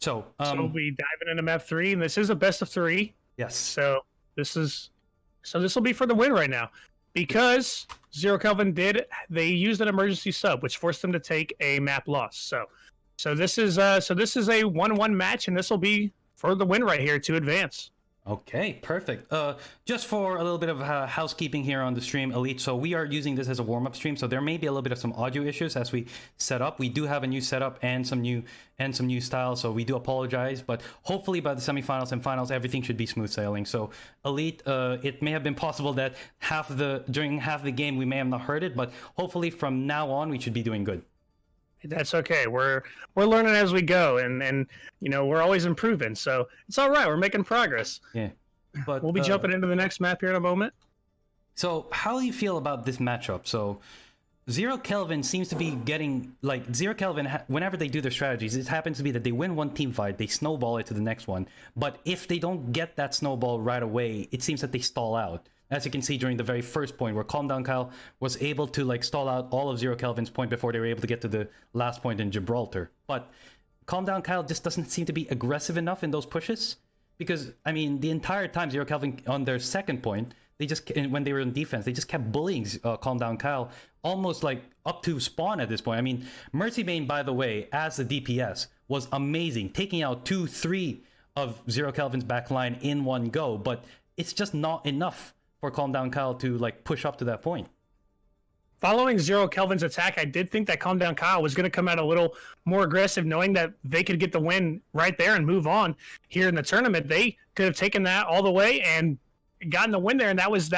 So we'll be diving into map 3, and this is a best of 3. Yes. So this will be for the win right now, because Zero Kelvin they used an emergency sub, which forced them to take a map loss. So this is a 1-1 match, and this will be for the win right here to advance. Okay, perfect. Just for a little bit of housekeeping here on the stream, Elite. So we are using this as a warm-up stream, so there may be a little bit of some audio issues as we set up. We do have a new setup and some new styles, so we do apologize. But hopefully by the semifinals and finals, everything should be smooth sailing. So Elite, it may have been possible that during half the game we may have not heard it, but hopefully from now on we should be doing good. That's okay. We're learning as we go, and we're always improving. So it's all right. We're making progress. Yeah, but we'll be jumping into the next map here in a moment. So how do you feel about this matchup? So Zero Kelvin seems to be getting Zero Kelvin. Whenever they do their strategies, it happens to be that they win one team fight, they snowball it to the next one. But if they don't get that snowball right away, it seems that they stall out. As you can see during the very first point, where Calm Down Kyle was able to stall out all of Zero Kelvin's point before they were able to get to the last point in Gibraltar. But Calm Down Kyle just doesn't seem to be aggressive enough in those pushes, because I mean the entire time Zero Kelvin on their second point, when they were in defense, they just kept bullying Calm Down Kyle almost up to spawn at this point. I mean, Mercy Bane, by the way, as the DPS was amazing, taking out 2-3 of Zero Kelvin's back line in one go, but it's just not enough for Calm Down Kyle to push up to that point. Following Zero Kelvin's attack, I did think that Calm Down Kyle was going to come out a little more aggressive, knowing that they could get the win right there and move on here in the tournament. They could have taken that all the way and gotten the win there, and that was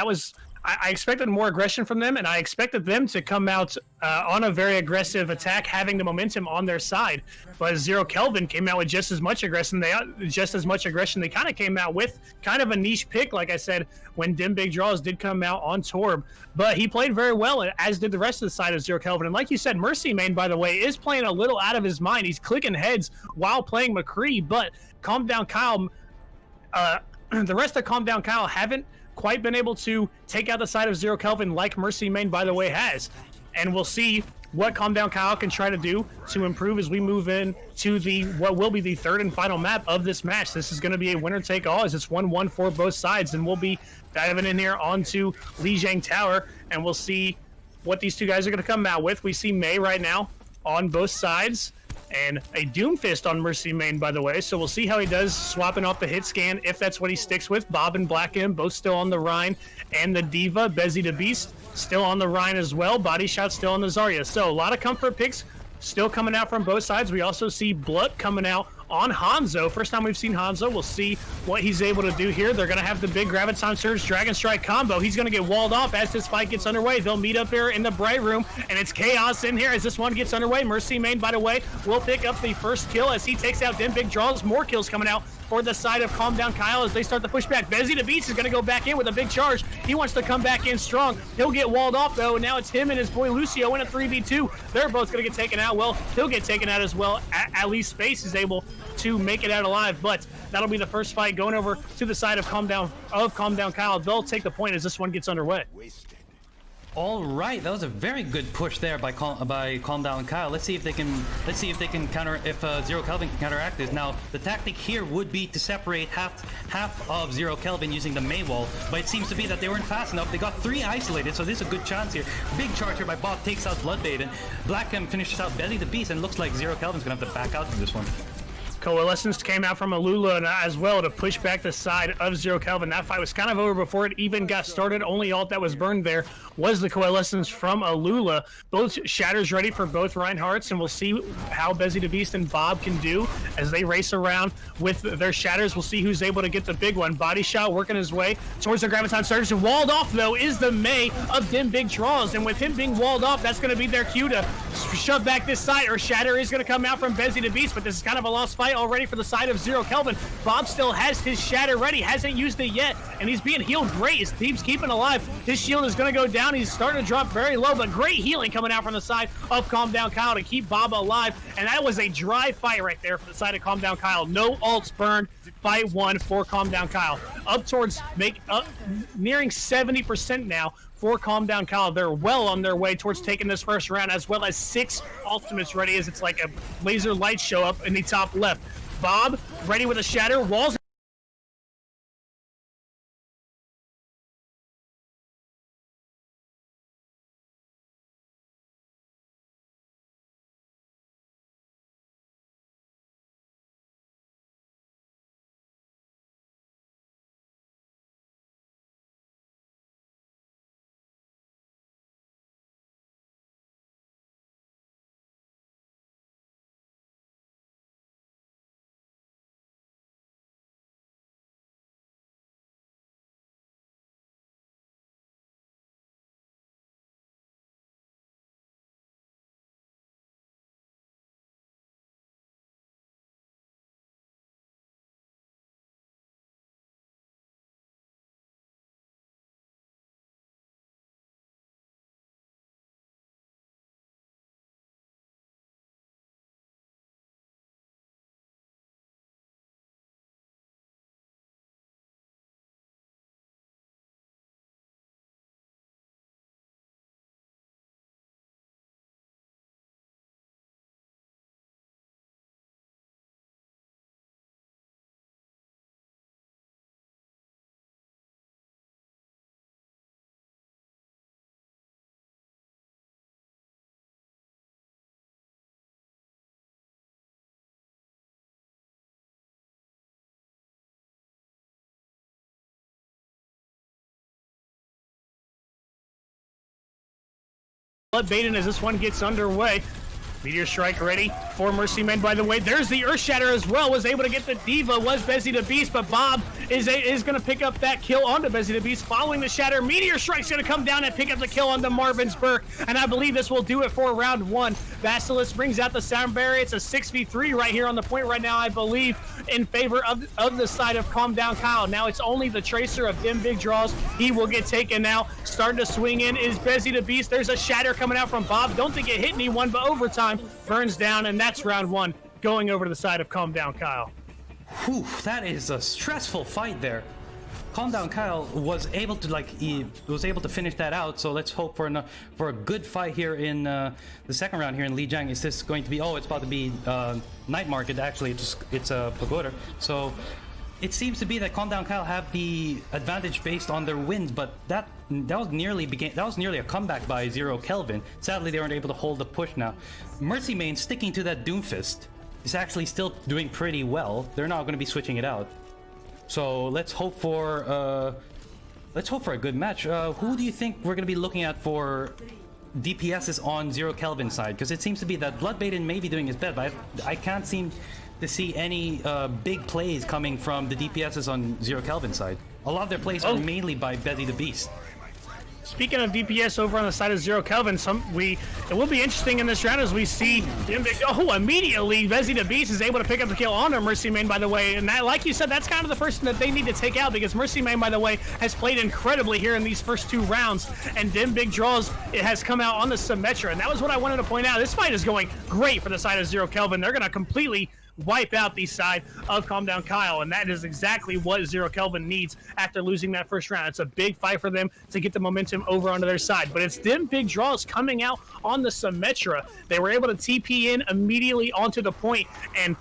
I expected more aggression from them, and I expected them to come out on a very aggressive attack, having the momentum on their side. But Zero Kelvin came out with just as much aggression. They kind of came out with kind of a niche pick, like I said, when Dim Big Draws did come out on Torb. But he played very well, as did the rest of the side of Zero Kelvin. And like you said, Mercy Main, by the way, is playing a little out of his mind. He's clicking heads while playing McCree, but Calm Down Kyle, the rest of Calm Down Kyle haven't quite been able to take out the side of Zero Kelvin like Mercy Main, by the way, has. And we'll see what Calm Down Kyle can try to do to improve as we move in to what will be the third and final map of this match. This is going to be a winner-take-all, as it's 1-1 for both sides, and we'll be diving in here onto Lijiang Tower, and we'll see what these two guys are going to come out with. We see May right now on both sides, and a Doomfist on Mercy Main, by the way. So we'll see how he does swapping off the hit scan, if that's what he sticks with. Bob and Black M both still on the Rhine, and the Diva, Bezzy the Beast, still on the Rhine as well. Body Shot still on the Zarya. So a lot of comfort picks still coming out from both sides. We also see Blood coming out on Hanzo. First time we've seen Hanzo. We'll see what he's able to do here. They're going to have the big Graviton Surge Dragon Strike combo. He's going to get walled off as this fight gets underway. They'll meet up here in the Bright Room, and it's chaos in here as this one gets underway. Mercy Main, by the way, will pick up the first kill as he takes out Dim Big Draws. More kills coming out for the side of Calm Down Kyle as they start to push back. Bezzy the Beast is going to go back in with a big charge. He wants to come back in strong. He'll get walled off, though. Now it's him and his boy Lucio in a 3v2. They're both going to get taken out. Well, he'll get taken out as well. At least Space is able to make it out alive, but that'll be the first fight going over to the side of Calm Down Kyle. They'll take the point as this one gets underway. All right, that was a very good push there by Calm Down Kyle. Let's see if they can counter, if Zero Kelvin can counteract this. Now, the tactic here would be to separate half of Zero Kelvin using the May wall, but it seems to be that they weren't fast enough. They got 3 isolated, so this is a good chance here. Big charge here by Bob, takes out Bloodbait, and Black M finishes out Belly the Beast, and looks like Zero Kelvin's gonna have to back out from this one. Coalescence came out from Alula as well to push back the side of Zero Kelvin. That fight was kind of over before it even got started. Only ult that was burned there was the Coalescence from Alula. Both Shatters ready for both Reinhardts, and we'll see how Bezzy the Beast and Bob can do as they race around with their Shatters. We'll see who's able to get the big one. Body Shot working his way towards the Graviton Surge. And walled off, though, is the May of Dim Big Draws. And with him being walled off, that's going to be their cue to shove back this side, or Shatter is going to come out from Bezzy the Beast, but this is kind of a lost fight already for the side of Zero Kelvin. Bob still has his Shatter ready, hasn't used it yet, and he's being healed great. His team's keeping alive. His shield is going to go down. He's starting to drop very low, but great healing coming out from the side of Calm Down Kyle to keep Bob alive, and that was a dry fight right there for the side of Calm Down Kyle. No ults burned. Fight 1 for Calm Down Kyle. Up towards nearing 70% now for Calm Down Kyle. They're well on their way towards taking this first round, as well as 6 ultimates ready as it's like a laser light show up in the top left. Bob ready with a shatter. Walls. Blood baiting as this one gets underway. Meteor Strike ready for Mercy Men, by the way. There's the Earth Shatter as well. Was able to get the Diva. Was Bezzy the Beast, but Bob is going to pick up that kill onto Bezzy the Beast following the Shatter. Meteor Strike's going to come down and pick up the kill onto Marvin's Burke, and I believe this will do it for round one. Basilisk brings out the Sound Barrier. It's a 6v3 right here on the point right now, I believe, in favor of the side of Calm Down Kyle. Now it's only the Tracer of Dim Big Draws. He will get taken now. Starting to swing in is Bezzy the Beast. There's a Shatter coming out from Bob. Don't think it hit anyone, but overtime burns down, and that's round one going over to the side of Calm Down Kyle. Whew, that is a stressful fight there. Calm Down Kyle was able to finish that out, so let's hope for a good fight here in the second round here in Lijiang. Is this going to be, it's about to be Night Market. Actually it's a Pagoda, so it seems to be that Calm Down Kyle have the advantage based on their wins, but that was nearly a comeback by Zero Kelvin. Sadly, they weren't able to hold the push now. Mercy Main sticking to that Doomfist is actually still doing pretty well. They're not going to be switching it out. So let's hope for a good match. Who do you think we're going to be looking at for DPSs on Zero Kelvin's side? Because it seems to be that Bloodbaden may be doing his best, but I can't seem to see any big plays coming from the DPSs on Zero Kelvin's side. A lot of their plays are mainly by Bezzy the Beast. Speaking of DPS over on the side of Zero Kelvin, it will be interesting in this round as we see immediately Bezzy the Beast is able to pick up the kill on Mercy Main, by the way, and that, like you said, that's kind of the person that they need to take out, because Mercy Main, by the way, has played incredibly here in these first two rounds, and Dim Big Draws, it has come out on the Symmetra, and that was what I wanted to point out. This fight is going great for the side of Zero Kelvin. They're going to completely wipe out the side of Calm Down Kyle, and that is exactly what Zero Kelvin needs after losing that first round. It's a big fight for them to get the momentum over onto their side, but it's Dim Big Draws coming out on the Symmetra. They were able to TP in immediately onto the point, and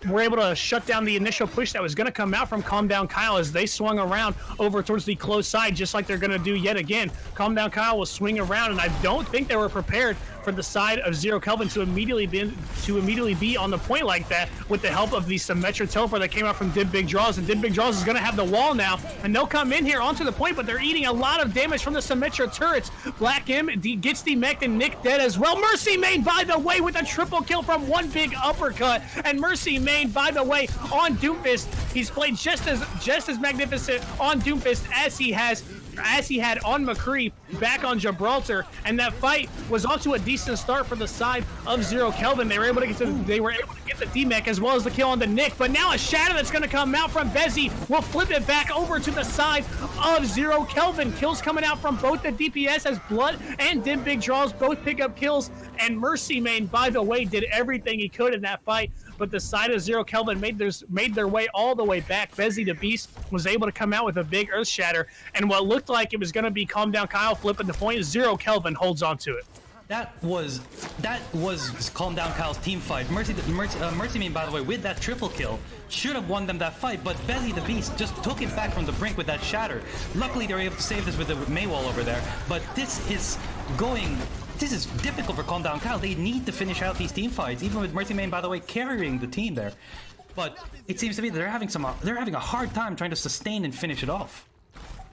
were able to shut down the initial push that was going to come out from Calm Down Kyle as they swung around over towards the close side, just like they're going to do yet again. Calm Down Kyle will swing around, and I don't think they were prepared for the side of Zero Kelvin to immediately be on the point like that, with the help of the Symmetra teleport that came out from Dim Big Draws. And Dim Big Draws is going to have the wall now, and they'll come in here onto the point, but they're eating a lot of damage from the Symmetra turrets. Black M gets demeched and Nick dead as well. Mercy Main, by the way, with a triple kill from one big uppercut, and Mercy Main, by the way, on Doomfist, he's played just as magnificent on Doomfist as he had on McCree back on Gibraltar, and that fight was off to a decent start for the side of Zero Kelvin. They were able to get the D-Mech as well as the kill on the Nick, but now a Shadow that's going to come out from Bezzy will flip it back over to the side of Zero Kelvin. Kills coming out from both the DPS as Blood and Dim Big Draws both pick up kills, and Mercy Main, by the way, did everything he could in that fight, but the side of Zero Kelvin made their way all the way back. Bezzy the Beast was able to come out with a big Earth Shatter, and what looked like it was going to be Calm Down Kyle flipping the point, Zero Kelvin holds on to it. That was Calm Down Kyle's team fight. Mercy Main, by the way, with that triple kill, should have won them that fight, but Belly the Beast just took it back from the brink with that shatter. Luckily, they were able to save this with the Maywall over there, but this is difficult for Calm Down Kyle. They need to finish out these team fights, even with Mercy Main, by the way, carrying the team there. But it seems to me that they're having a hard time trying to sustain and finish it off.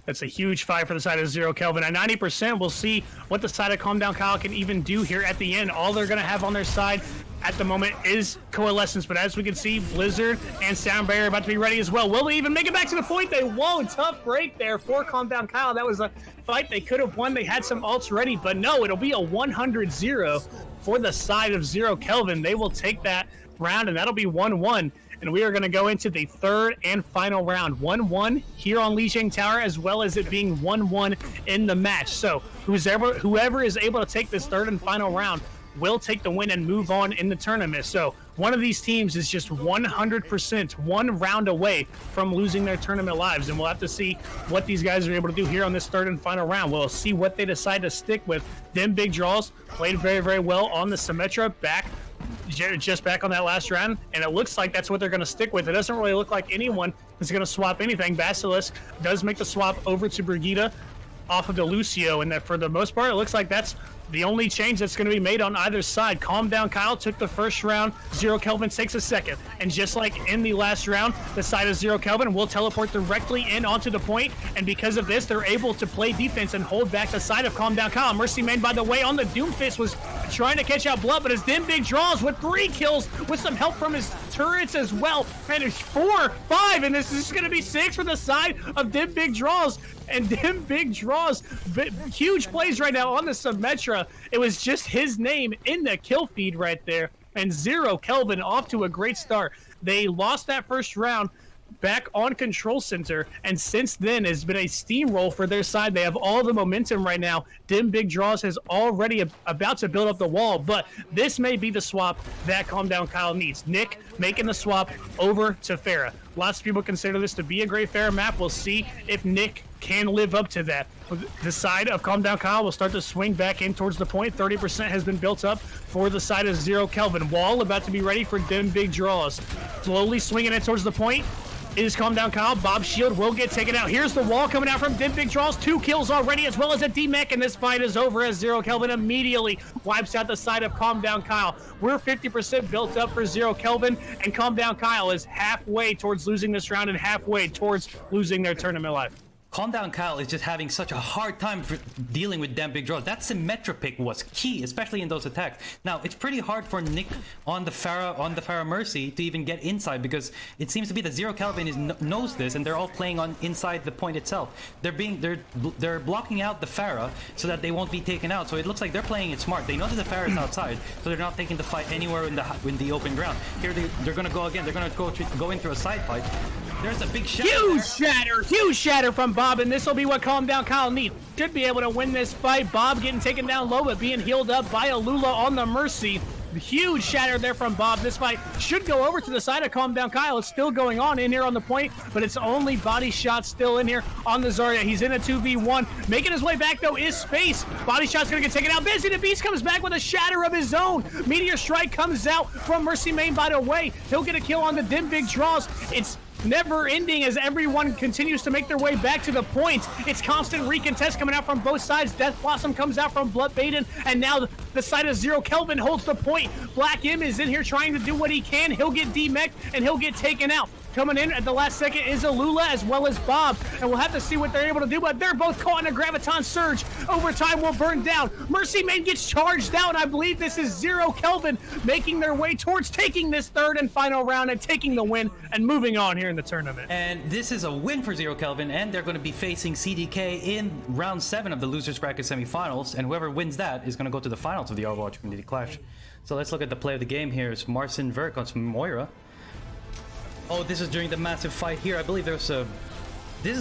That's a huge fight for the side of Zero Kelvin. At 90%, we'll see what the side of Calm Down Kyle can even do here at the end. All they're going to have on their side at the moment is Coalescence, but as we can see, Blizzard and Sound Barrier about to be ready as well. Will they even make it back to the point? They won't. Tough break there for Calm Down Kyle. That was a fight they could have won. They had some ults ready, but no, it'll be a 100-0 for the side of Zero Kelvin. They will take that round, and that'll be 1-1. And we are going to go into the third and final round. 1-1 here on Lijiang Tower, as well as it being 1-1 in the match. So whoever is able to take this third and final round will take the win and move on in the tournament. So one of these teams is just 100% one round away from losing their tournament lives. And we'll have to see what these guys are able to do here on this third and final round. We'll see what they decide to stick with. Them big draws played very, very well on the Symmetra just back on that last round, and it looks like that's what they're going to stick with. It doesn't really look like anyone is going to swap anything. Basilisk does make the swap over to Brigitte off of the Lucio, and that for the most part, it looks like that's the only change that's going to be made on either side. Calm Down Kyle took the first round. Zero Kelvin takes a second. And just like in the last round, the side of Zero Kelvin will teleport directly in onto the point. And because of this, they're able to play defense and hold back the side of Calm Down Kyle. Mercy Main, by the way, on the Doomfist was trying to catch out Blood, but his Dim Big draws with 3 kills with some help from his turrets as well. And it's 4, 5, and this is going to be 6 for the side of Dim Big draws. And Dim Big draws huge plays right now on the Symmetra. It was just his name in the kill feed right there. And Zero Kelvin off to a great start. They lost that first round back on Control Center, and since then has been a steamroll for their side. They have all the momentum right now. Dim Big Draws is already about to build up the wall, but this may be the swap that Calm Down Kyle needs. Nick making the swap over to Pharah. Lots of people consider this to be a great Pharah map. We'll see if Nick can live up to that. The side of Calm Down Kyle will start to swing back in towards the point. 30% has been built up for the side of Zero Kelvin. Wall about to be ready for Dim Big Draws. Slowly swinging it towards the point is Calm Down Kyle. Bob's shield will get taken out. Here's the wall coming out from Dim Big Draws. 2 kills already, as well as a D-Mech, and this fight is over as Zero Kelvin immediately wipes out the side of Calm Down Kyle. We're 50% built up for Zero Kelvin, and Calm Down Kyle is halfway towards losing this round and halfway towards losing their tournament life. Calm Down Kyle is just having such a hard time dealing with damn big draws. That Symmetra pick was key, especially in those attacks. Now, it's pretty hard for Nick on the Pharah Mercy to even get inside, because it seems to be that Zero Kelvin knows this, and they're all playing on inside the point itself. They're blocking out the Pharah so that they won't be taken out. So it looks like they're playing it smart. They know that the Pharah is outside, so they're not taking the fight anywhere in the open ground. Here they're going to go again. They're going to go in through a side fight. There's a big shatter. Huge shatter from Bob, and this will be what Calm Down Kyle needs. Should be able to win this fight. Bob getting taken down low, but being healed up by Alula on the Mercy. Huge shatter there from Bob. This fight should go over to the side of Calm Down Kyle. It's still going on in here on the point, but it's only body shots still in here on the Zarya. He's in a 2v1. Making his way back, though, is Space. Body shot's going to get taken out. Busy the Beast comes back with a shatter of his own. Meteor Strike comes out from Mercy Main, by the way. He'll get a kill on the Dim Big Draws. It's never ending as everyone continues to make their way back to the point. It's constant recontest coming out from both sides. Death Blossom comes out from Blood Baden, and now the side of Zero Kelvin holds the point. Black M is in here trying to do what he can. He'll get D-Mech, and he'll get taken out. Coming in at the last second is Alula as well as Bob, and we'll have to see what they're able to do, but they're both caught in a Graviton Surge. Overtime will burn down. Mercy Main gets charged out, and I believe this is Zero Kelvin making their way towards taking this third and final round and taking the win and moving on here in the tournament. And this is a win for Zero Kelvin, and they're going to be facing CDK in round 7 of the Losers Bracket semifinals, and whoever wins that is going to go to the finals of the Overwatch Community Clash. So let's look at the play of the game here. It's Marcin Verk on Moira. Oh, this is during the massive fight here. I believe this is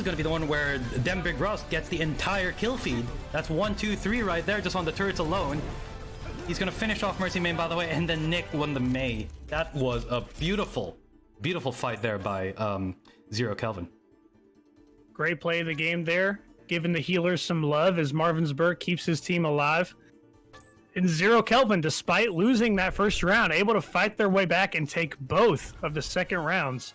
going to be the one where Dem Big Ross gets the entire kill feed. That's 1, 2, 3 right there, just on the turrets alone. He's going to finish off Mercy Main, by the way, and then Nick won the May. That was a beautiful, beautiful fight there by Zero Kelvin. Great play of the game there, giving the healers some love as Marvinsburg keeps his team alive. And Zero Kelvin, despite losing that first round, able to fight their way back and take both of the second rounds.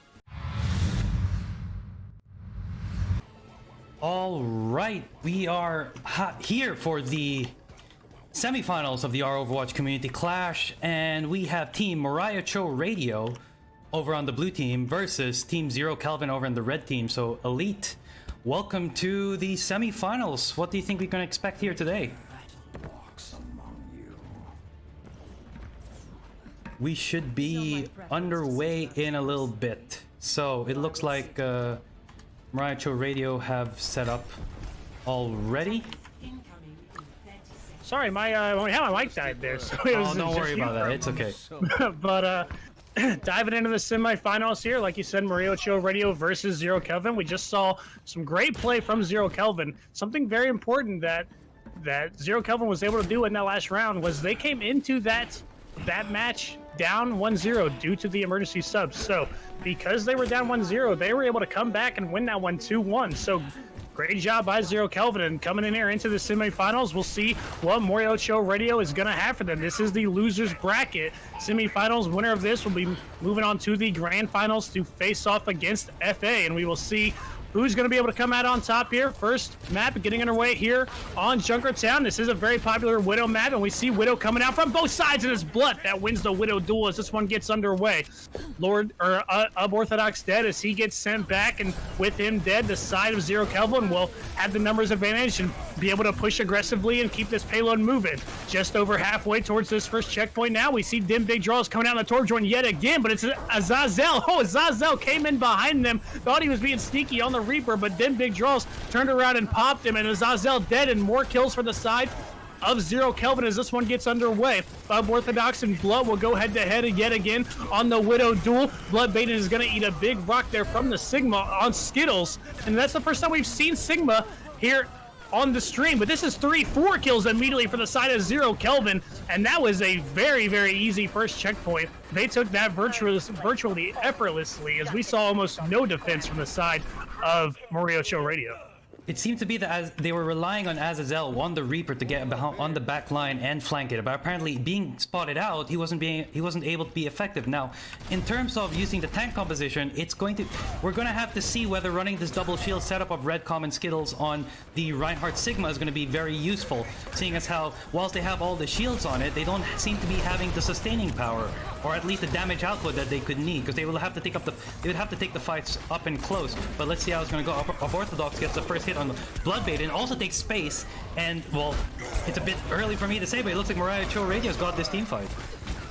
All right, we are here for the semifinals of the R Overwatch Community Clash, and we have Team MoriohCho Radio over on the blue team versus Team Zero Kelvin over on the red team. So, Elite, welcome to the semifinals. What do you think we can expect here today? We should be underway in a little bit. So it looks like MoriohCho Radio have set up already. Sorry, my mic died there. So don't worry about that. It's okay. But diving into the semifinals here, like you said, MoriohCho Radio versus Zero Kelvin. We just saw some great play from Zero Kelvin. Something very important that Zero Kelvin was able to do in that last round was they came into that match down 1-0 due to the emergency subs. So because they were down 1-0, they were able to come back and win that one 2-1. So great job by Zero Kelvin, and coming in here into the semifinals, we'll see what MoriohCho Radio is going to have for them. This is the losers bracket semifinals. Winner of this will be moving on to the grand finals to face off against FA, and we will see who's going to be able to come out on top here. First map getting underway here on Junkertown. This is a very popular Widow map, and we see Widow coming out from both sides, and it's Blood that wins the Widow duel as this one gets underway. Unorthodox dead as he gets sent back, and with him dead, the side of Zero Kelvin will have the numbers advantage and be able to push aggressively and keep this payload moving. Just over halfway towards this first checkpoint now, we see Dim Big Draws coming out on the Torp joint yet again, but it's Azazel. Oh, Azazel came in behind them, thought he was being sneaky on the Reaper, but Dim Big Draws turned around and popped him, and Azazel dead, and more kills for the side of Zero Kelvin as this one gets underway. Orthodox and Blood will go head-to-head yet again on the Widow duel. Blood Baden is going to eat a big rock there from the Sigma on Skittles, and that's the first time we've seen Sigma here on the stream, but this is 3-4 kills immediately for the side of Zero Kelvin, and that was a very, very easy first checkpoint. They took that virtually effortlessly, as we saw almost no defense from the side of MoriohCho Radio. It seemed to be that as they were relying on Azazel on the Reaper to get on the back line and flank it, but apparently being spotted out, he wasn't able to be effective. Now, in terms of using the tank composition, we're going to have to see whether running this double shield setup of Redcom and Skittles on the Reinhardt Sigma is going to be very useful, seeing as how whilst they have all the shields on it, they don't seem to be having the sustaining power, or at least the damage output that they could need, because they would have to take the fights up and close. But let's see how it's going to go. Orthodox gets the first hit on the Bloodbait and also takes space, and well, it's a bit early for me to say, but it looks like MoriohCho Radio's got this team fight.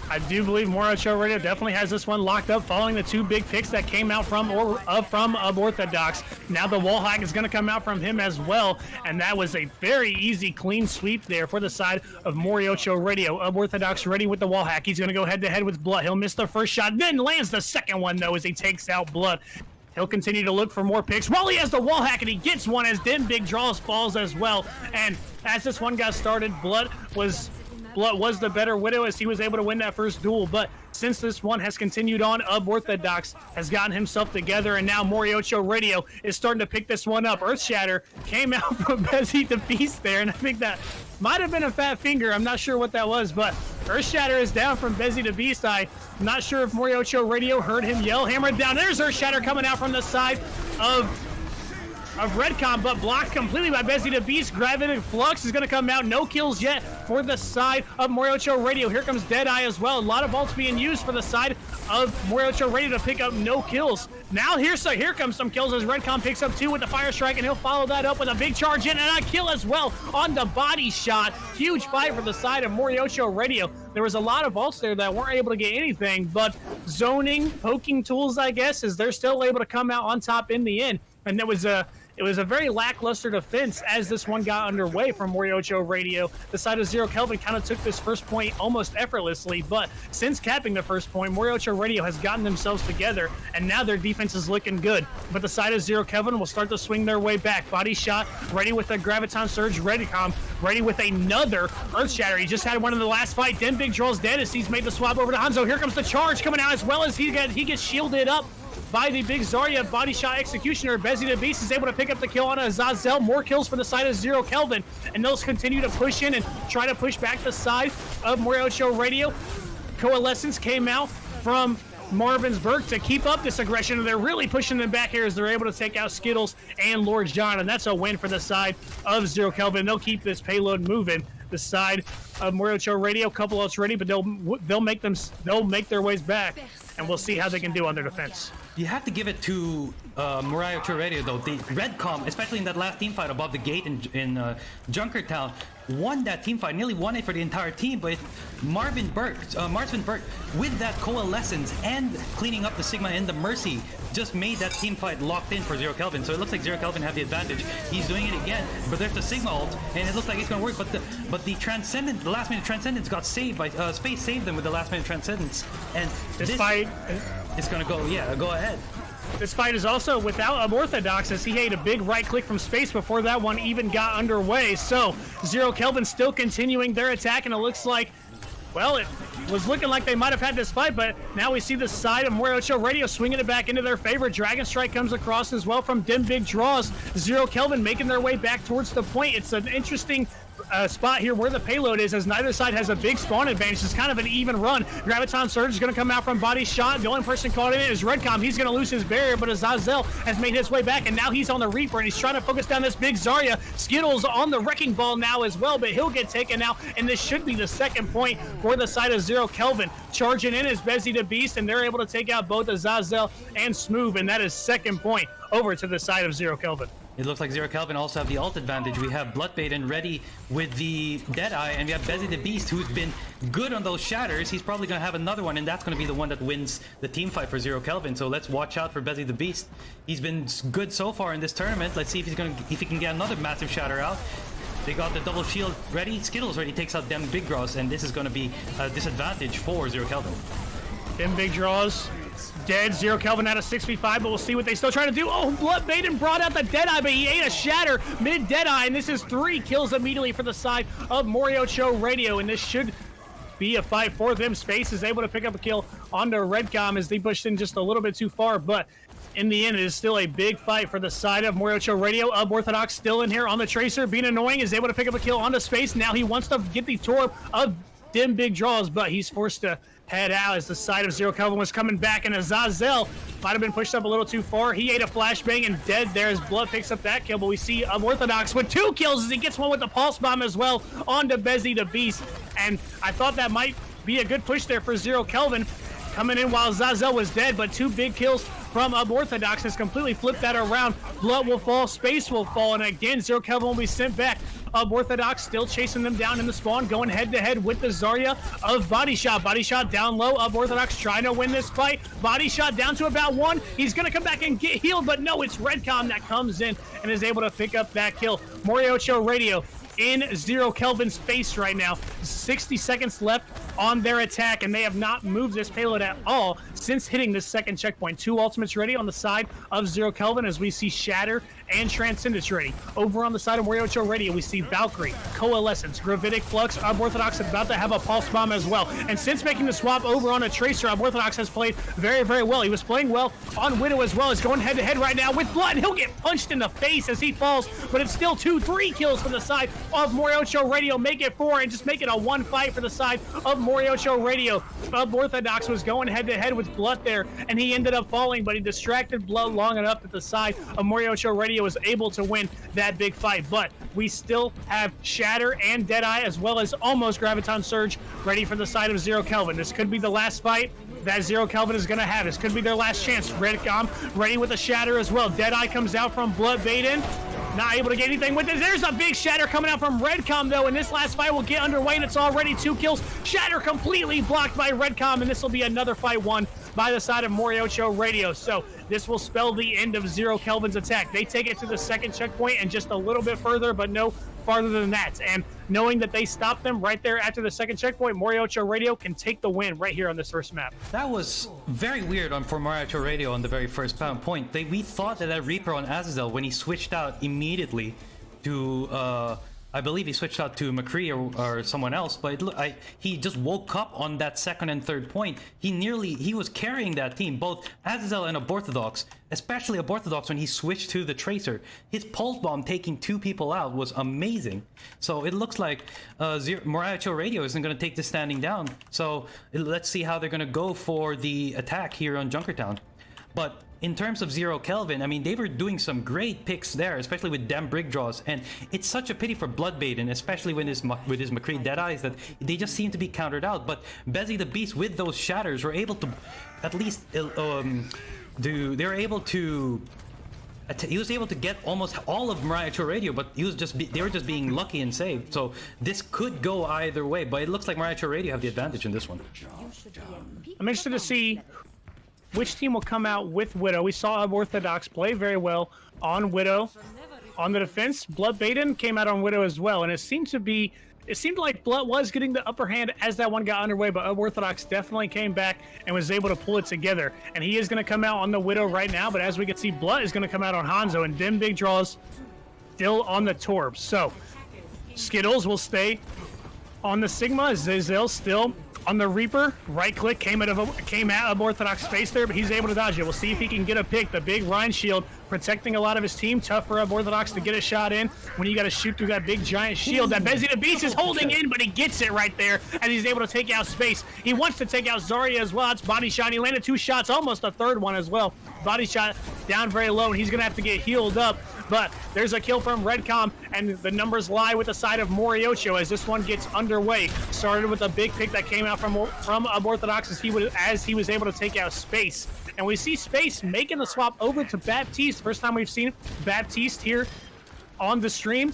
I do believe MoriohCho Radio definitely has this one locked up following the two big picks that came out from Orthodox. Now the wall hack is going to come out from him as well, and that was a very easy clean sweep there for the side of MoriohCho Radio. Orthodox ready with the wall hack. He's going to go head-to-head with Blood. He'll miss the first shot, then lands the second one, though, as he takes out Blood. He'll continue to look for more picks. Well, he has the wall hack, and he gets one as Dim Big Draws falls as well. And as this one got started, Blood was the better Widow as he was able to win that first duel. But since this one has continued on, Orthodox has gotten himself together, and now MoriohCho Radio is starting to pick this one up. Earthshatter came out from Bezzy to Beast there, and I think that might have been a fat finger. I'm not sure what that was, but Earthshatter is down from Bezzy to Beast. I'm not sure if MoriohCho Radio heard him yell, hammer it down. There's Earthshatter coming out from the side of Redcom, but blocked completely by Bezzy to Beast. Gravity Flux is going to come out. No kills yet for the side of MoriohCho Radio. Here comes Deadeye as well. A lot of ults being used for the side of MoriohCho Radio to pick up no kills. Now here comes some kills as Redcom picks up 2 with the Fire Strike, and he'll follow that up with a big charge in and a kill as well on the body shot. Huge fight for the side of MoriohCho Radio. There was a lot of ults there that weren't able to get anything, but zoning, poking tools, I guess, as they're still able to come out on top in the end. And it was a very lackluster defense as this one got underway from MoriohCho Radio. The side of Zero Kelvin kind of took this first point almost effortlessly, but since capping the first point, MoriohCho Radio has gotten themselves together, and now their defense is looking good. But the side of Zero Kelvin will start to swing their way back. Body shot, ready with a Graviton Surge, Redcom, ready with another Earthshatter. He just had one in the last fight. Then Big Draw's dead as he's made the swap over to Hanzo. Here comes the charge coming out as well as he gets shielded up by the big Zarya body shot executioner. Bezzy the Beast is able to pick up the kill on Azazel. More kills for the side of Zero Kelvin, and they'll continue to push in and try to push back the side of MoriohCho Radio. Coalescence came out from Marvinsburg to keep up this aggression, and they're really pushing them back here as they're able to take out Skittles and Lord John, and that's a win for the side of Zero Kelvin. They'll keep this payload moving. The side of MoriohCho Radio, couple outs ready, but they'll make their ways back, and we'll see how they can do on their defense. You have to give it to MoriohCho Radio, though. The Redcom, especially in that last team fight above the gate in Junkertown, won that team fight, nearly won it for the entire team, but Marsvin Burke, with that coalescence and cleaning up the Sigma and the Mercy, just made that team fight locked in for Zero Kelvin. So it looks like Zero Kelvin have the advantage. He's doing it again, but there's the Sigma ult, and it looks like it's going to work, but the Transcendent, the last minute Transcendence got saved by, Space saved them with the last minute Transcendence, and this fight is going to go ahead. This fight is also without Unorthodox, as he ate a big right click from Space before that one even got underway. So Zero Kelvin still continuing their attack, and it looks like, well, it was looking like they might have had this fight, but now we see the side of MoriohCho Radio swinging it back into their favor. Dragon Strike comes across as well from Dim Big Draws. Zero Kelvin making their way back towards the point. It's an interesting spot here where the payload is, as neither side has a big spawn advantage. It's kind of an even run. Graviton Surge is going to come out from Body Shot. The only person caught in it is Redcom. He's going to lose his barrier, but Azazel has made his way back, and now he's on the Reaper, and he's trying to focus down this big Zarya. Skittles on the Wrecking Ball now as well, but he'll get taken out, and this should be the second point for the side of Zero Kelvin. Charging in is Bezzy the Beast, and they're able to take out both Azazel and Smooth, and that is second point over to the side of Zero Kelvin. It looks like Zero Kelvin also have the ult advantage. We have Bloodbaden ready with the Deadeye, and we have Bezzy the Beast, who's been good on those shatters. He's probably going to have another one, and that's going to be the one that wins the team fight for Zero Kelvin. So let's watch out for Bezzy the Beast. He's been good so far in this tournament. Let's see if he can get another massive shatter out. They got the double shield ready. Skittles ready, takes out them big draws, and this is going to be a disadvantage for Zero Kelvin. Them big draws. Dead. Zero Kelvin out of 6v5, but we'll see what they still try to do. Oh, Bloodbaden brought out the Deadeye, but he ate a shatter mid Deadeye, and this is 3 kills immediately for the side of MoriohCho Radio, and this should be a fight for them. Space is able to pick up a kill onto Redcom as they pushed in just a little bit too far, but in the end, it is still a big fight for the side of MoriohCho Radio. Unorthodox still in here on the Tracer. Being annoying, is able to pick up a kill onto Space. Now he wants to get the Torb of Dim Big Draws, but he's forced to head out as the side of Zero Kelvin was coming back, and Azazel might have been pushed up a little too far. He ate a flashbang and dead there as Blood picks up that kill, but we see Unorthodox with 2 kills as he gets one with the Pulse Bomb as well onto Bezzy the Beast, and I thought that might be a good push there for Zero Kelvin coming in while Azazel was dead, but 2 big kills from Unorthodox has completely flipped that around. Blood will fall, Space will fall, and again Zero Kelvin will be sent back. Unorthodox still chasing them down in the spawn, going head-to-head with the Zarya of Body Shot. Body Shot down low. Unorthodox trying to win this fight. Body Shot down to about 1. He's going to come back and get healed, but no, it's Redcom that comes in and is able to pick up that kill. MoriohCho Radio in Zero Kelvin's face right now. 60 seconds left on their attack, and they have not moved this payload at all since hitting this second checkpoint. 2 ultimates ready on the side of Zero Kelvin as we see Shatter and Transcendence ready. Over on the side of MoriohCho Radio, we see Valkyrie, Coalescence, Gravitic Flux. Unorthodox is about to have a Pulse Bomb as well. And since making the swap over on a Tracer, Unorthodox has played very, very well. He was playing well on Widow as well. He's going head-to-head right now with Blood. He'll get punched in the face as he falls, but it's still 2-3 kills for the side of MoriohCho Radio. Make it 4 and just make it a 1 fight for the side of MoriohCho Radio. Unorthodox was going head-to-head with Blood there, and he ended up falling, but he distracted Blood long enough that the side of MoriohCho Radio was able to win that big fight. But we still have Shatter and Deadeye as well as almost Graviton Surge ready for the side of Zero Kelvin. This could be the last fight that Zero Kelvin is going to have. This could be their last chance. Redcom ready with a Shatter as well. Deadeye comes out from Bloodbaden. Not able to get anything with it. There's a big Shatter coming out from Redcom, though, and this last fight will get underway, and it's already 2 kills. Shatter completely blocked by Redcom, and this will be another fight won by the side of MoriohCho Radio. So this will spell the end of Zero Kelvin's attack. They take it to the second checkpoint and just a little bit further, but no farther than that. And knowing that they stopped them right there after the second checkpoint, MoriohCho Radio can take the win right here on this first map. That was very weird for MoriohCho Radio on the very first point. We thought that Reaper on Azazel, when he switched out immediately to I believe he switched out to McCree or someone else, but he just woke up on that second and third point. He was carrying that team, both Azazel and Aborthodox, especially Aborthodox when he switched to the Tracer. His pulse bomb taking 2 people out was amazing. So it looks like MoriohCho Radio isn't going to take this standing down. So let's see how they're going to go for the attack here on Junkertown. But in terms of Zero Kelvin, I mean, they were doing some great picks there, especially with Dem Brig draws. And it's such a pity for Bloodbaden, especially with his McCree Deadeyes, that they just seem to be countered out. But Bezzy the Beast, with those shatters, were able to at least he was able to get almost all of MoriohCho Radio, but they were just being lucky and saved. So this could go either way, but it looks like MoriohCho Radio have the advantage in this one. I'm interested to see which team will come out with Widow. We saw Orthodox play very well on Widow. On the defense, Bloodbaden came out on Widow as well, and it seemed like Blood was getting the upper hand as that one got underway, but Orthodox definitely came back and was able to pull it together. And he is going to come out on the Widow right now, but as we can see, Blood is going to come out on Hanzo, and Dim Big Draws still on the Torb. So Skittles will stay on the Sigma. Zazel still on the Reaper. Right click came out of Orthodox face there, but he's able to dodge it. We'll see if he can get a pick. The big Rhine shield protecting a lot of his team. Tough for Orthodox to get a shot in when you got to shoot through that big giant shield that Bezzy the Beast is holding in, but he gets it right there, and he's able to take out space. He wants to take out Zarya as well. It's body shot. He landed 2 shots, almost a third one as well. Body shot down very low, and he's going to have to get healed up. But there's a kill from Redcom, and the numbers lie with the side of MoriohCho as this one gets underway. Started with a big pick that came out from Orthodox as he was able to take out Space. And we see Space making the swap over to Baptiste. First time we've seen Baptiste here on the stream,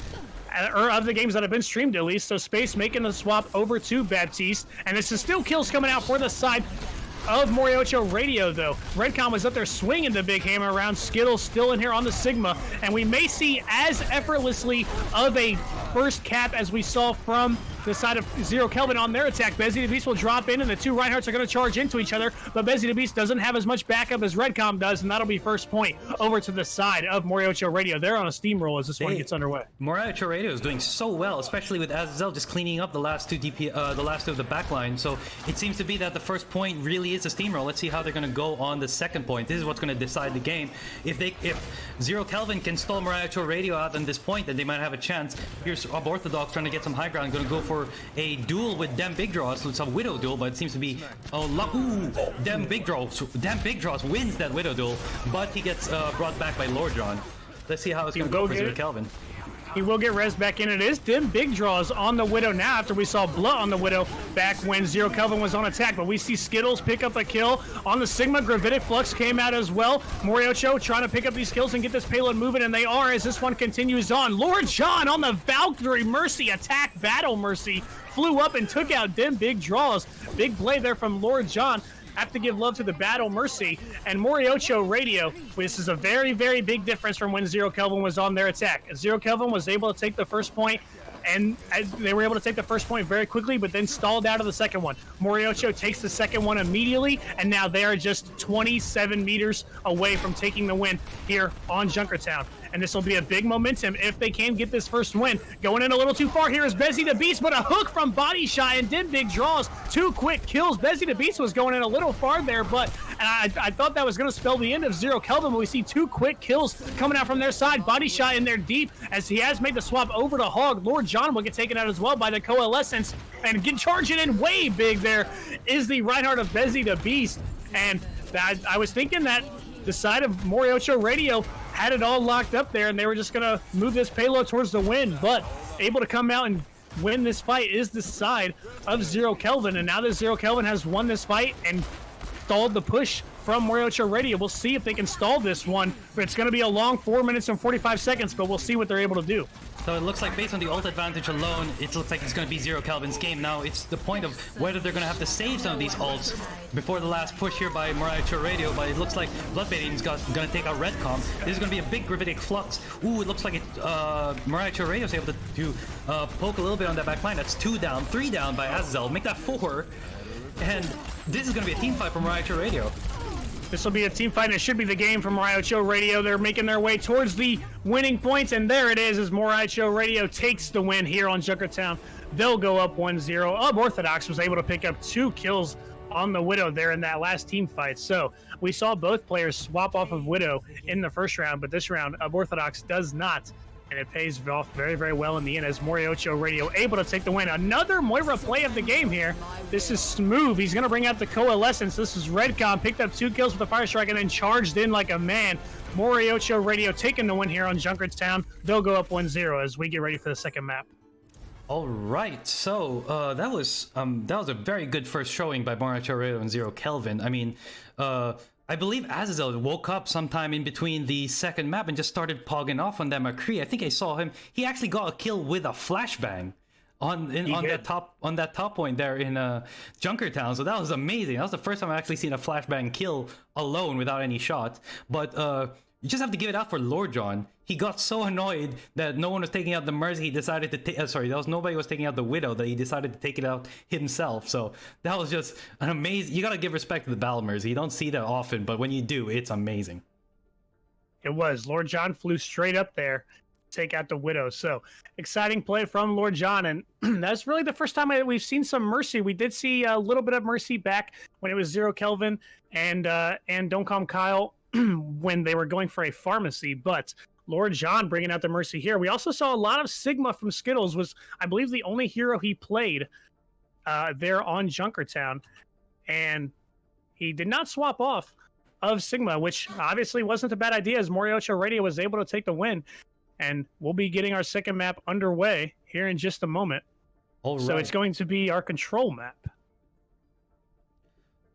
or of the games that have been streamed at least. So Space making the swap over to Baptiste. And this is still kills coming out for the side of MoriohCho Radio, though. Redcom was up there swinging the big hammer around. Skittles still in here on the Sigma, and we may see as effortlessly of a first cap as we saw from the side of Zero Kelvin on their attack. Bezzy the Beast will drop in, and the 2 Reinhardts are going to charge into each other, but Bezzy the Beast doesn't have as much backup as Redcom does, and that'll be first point over to the side of MoriohCho Radio. They're on a steamroll as this one gets underway. MoriohCho Radio is doing so well, especially with Azazel just cleaning up the last two of the backline. So it seems to be that the first point really is a steamroll. Let's see how they're going to go on the second point. This is what's going to decide the game. If Zero Kelvin can stall MoriohCho Radio out on this point, then they might have a chance. Here's Orthodox trying to get some high ground, going to go for a duel with Dem Big Draws. So it's a Widow duel, but it seems to be Dem Big Draws. Dem Big Draws wins that Widow duel, but he gets brought back by Lord John. Let's see how it's going to go for Zero Kelvin. He will get res back in. It is Dim Big Draws on the Widow now after we saw Blood on the Widow back when Zero Kelvin was on attack. But we see Skittles pick up a kill on the Sigma. Gravitic Flux came out as well. MoriohCho trying to pick up these kills and get this payload moving, and they are as this one continues on. Lord John on the Valkyrie Mercy attack. Battle Mercy flew up and took out Dim Big Draws. Big play there from Lord John. Have to give love to the Battle Mercy and MoriohCho Radio. This is a very, very big difference from when Zero Kelvin was on their attack. Zero Kelvin was able to take the first point, and they were able to take the first point very quickly, but then stalled out of the second one. MoriohCho takes the second one immediately, and now they are just 27 meters away from taking the win here on Junkertown. And this will be a big momentum if they can get this first win. Going in a little too far here is Bezzy the Beast, but a hook from Body Shot and Dim Big Draws. 2 quick kills. Bezzy the Beast was going in a little far there, but I thought that was going to spell the end of Zero Kelvin, but we see 2 quick kills coming out from their side. Body Shot in there deep as he has made the swap over to Hog. Lord John will get taken out as well by the Coalescence, and get charging in way big there is the Reinhardt of Bezzy the Beast. And I was thinking that the side of MoriohCho Radio had it all locked up there, and they were just going to move this payload towards the win, but able to come out and win this fight is the side of Zero Kelvin. And now that Zero Kelvin has won this fight and stalled the push from MoriohCho Radio, we'll see if they can stall this one, but it's going to be a long 4 minutes and 45 seconds, but we'll see what they're able to do. So it looks like based on the ult advantage alone, it looks like it's going to be Zero Kelvin's game. Now it's the point of whether they're going to have to save some of these ults before the last push here by MoriohCho Radio, but it looks like Bloodbaden's going to take out Redcom. This is going to be a big Gravitic Flux. Ooh, it looks like MoriohCho Radio is able to poke a little bit on that back line. That's 2 down, 3 down by Azazel. Make that 4. And this is going to be a team fight for MoriohCho Radio. This will be a team fight, and it should be the game for MoriohCho Radio. They're making their way towards the winning points, and there it is as MoriohCho Radio takes the win here on Junkertown. They'll go up 1-0. Unorthodox was able to pick up 2 kills on the Widow there in that last team fight. So we saw both players swap off of Widow in the first round, but this round, Unorthodox does not. And it pays off very, very well in the end as MoriohCho Radio able to take the win. Another Moira play of the game here. This is smooth. He's going to bring out the Coalescence. This is Redcom. Picked up 2 kills with a Fire Strike and then charged in like a man. MoriohCho Radio taking the win here on Junkertown. They'll go up 1-0 as we get ready for the second map. All right, so that was a very good first showing by MoriohCho Radio and Zero Kelvin. I mean, I believe Azazel woke up sometime in between the second map and just started pogging off on that McCree. I think I saw him. He actually got a kill with a flashbang on that top point there in Junkertown. So that was amazing. That was the first time I actually seen a flashbang kill alone without any shot. But you just have to give it out for Lord John. He got so annoyed that no one was taking out the Mercy, he decided to take... nobody was taking out the Widow, that he decided to take it out himself. So that was just an amazing... You gotta give respect to the Battle Mercy. You don't see that often, but when you do, it's amazing. It was. Lord John flew straight up there to take out the Widow. So exciting play from Lord John, and that's really the first time we've seen some Mercy. We did see a little bit of Mercy back when it was Zero Kelvin and Don't Calm Kyle when they were going for a pharmacy, but Lord John bringing out the Mercy here. We also saw a lot of Sigma from Skittles, was, I believe, the only hero he played there on Junkertown, and he did not swap off of Sigma, which obviously wasn't a bad idea as MoriohCho Radio was able to take the win, and we'll be getting our second map underway here in just a moment. All right. So it's going to be our control map.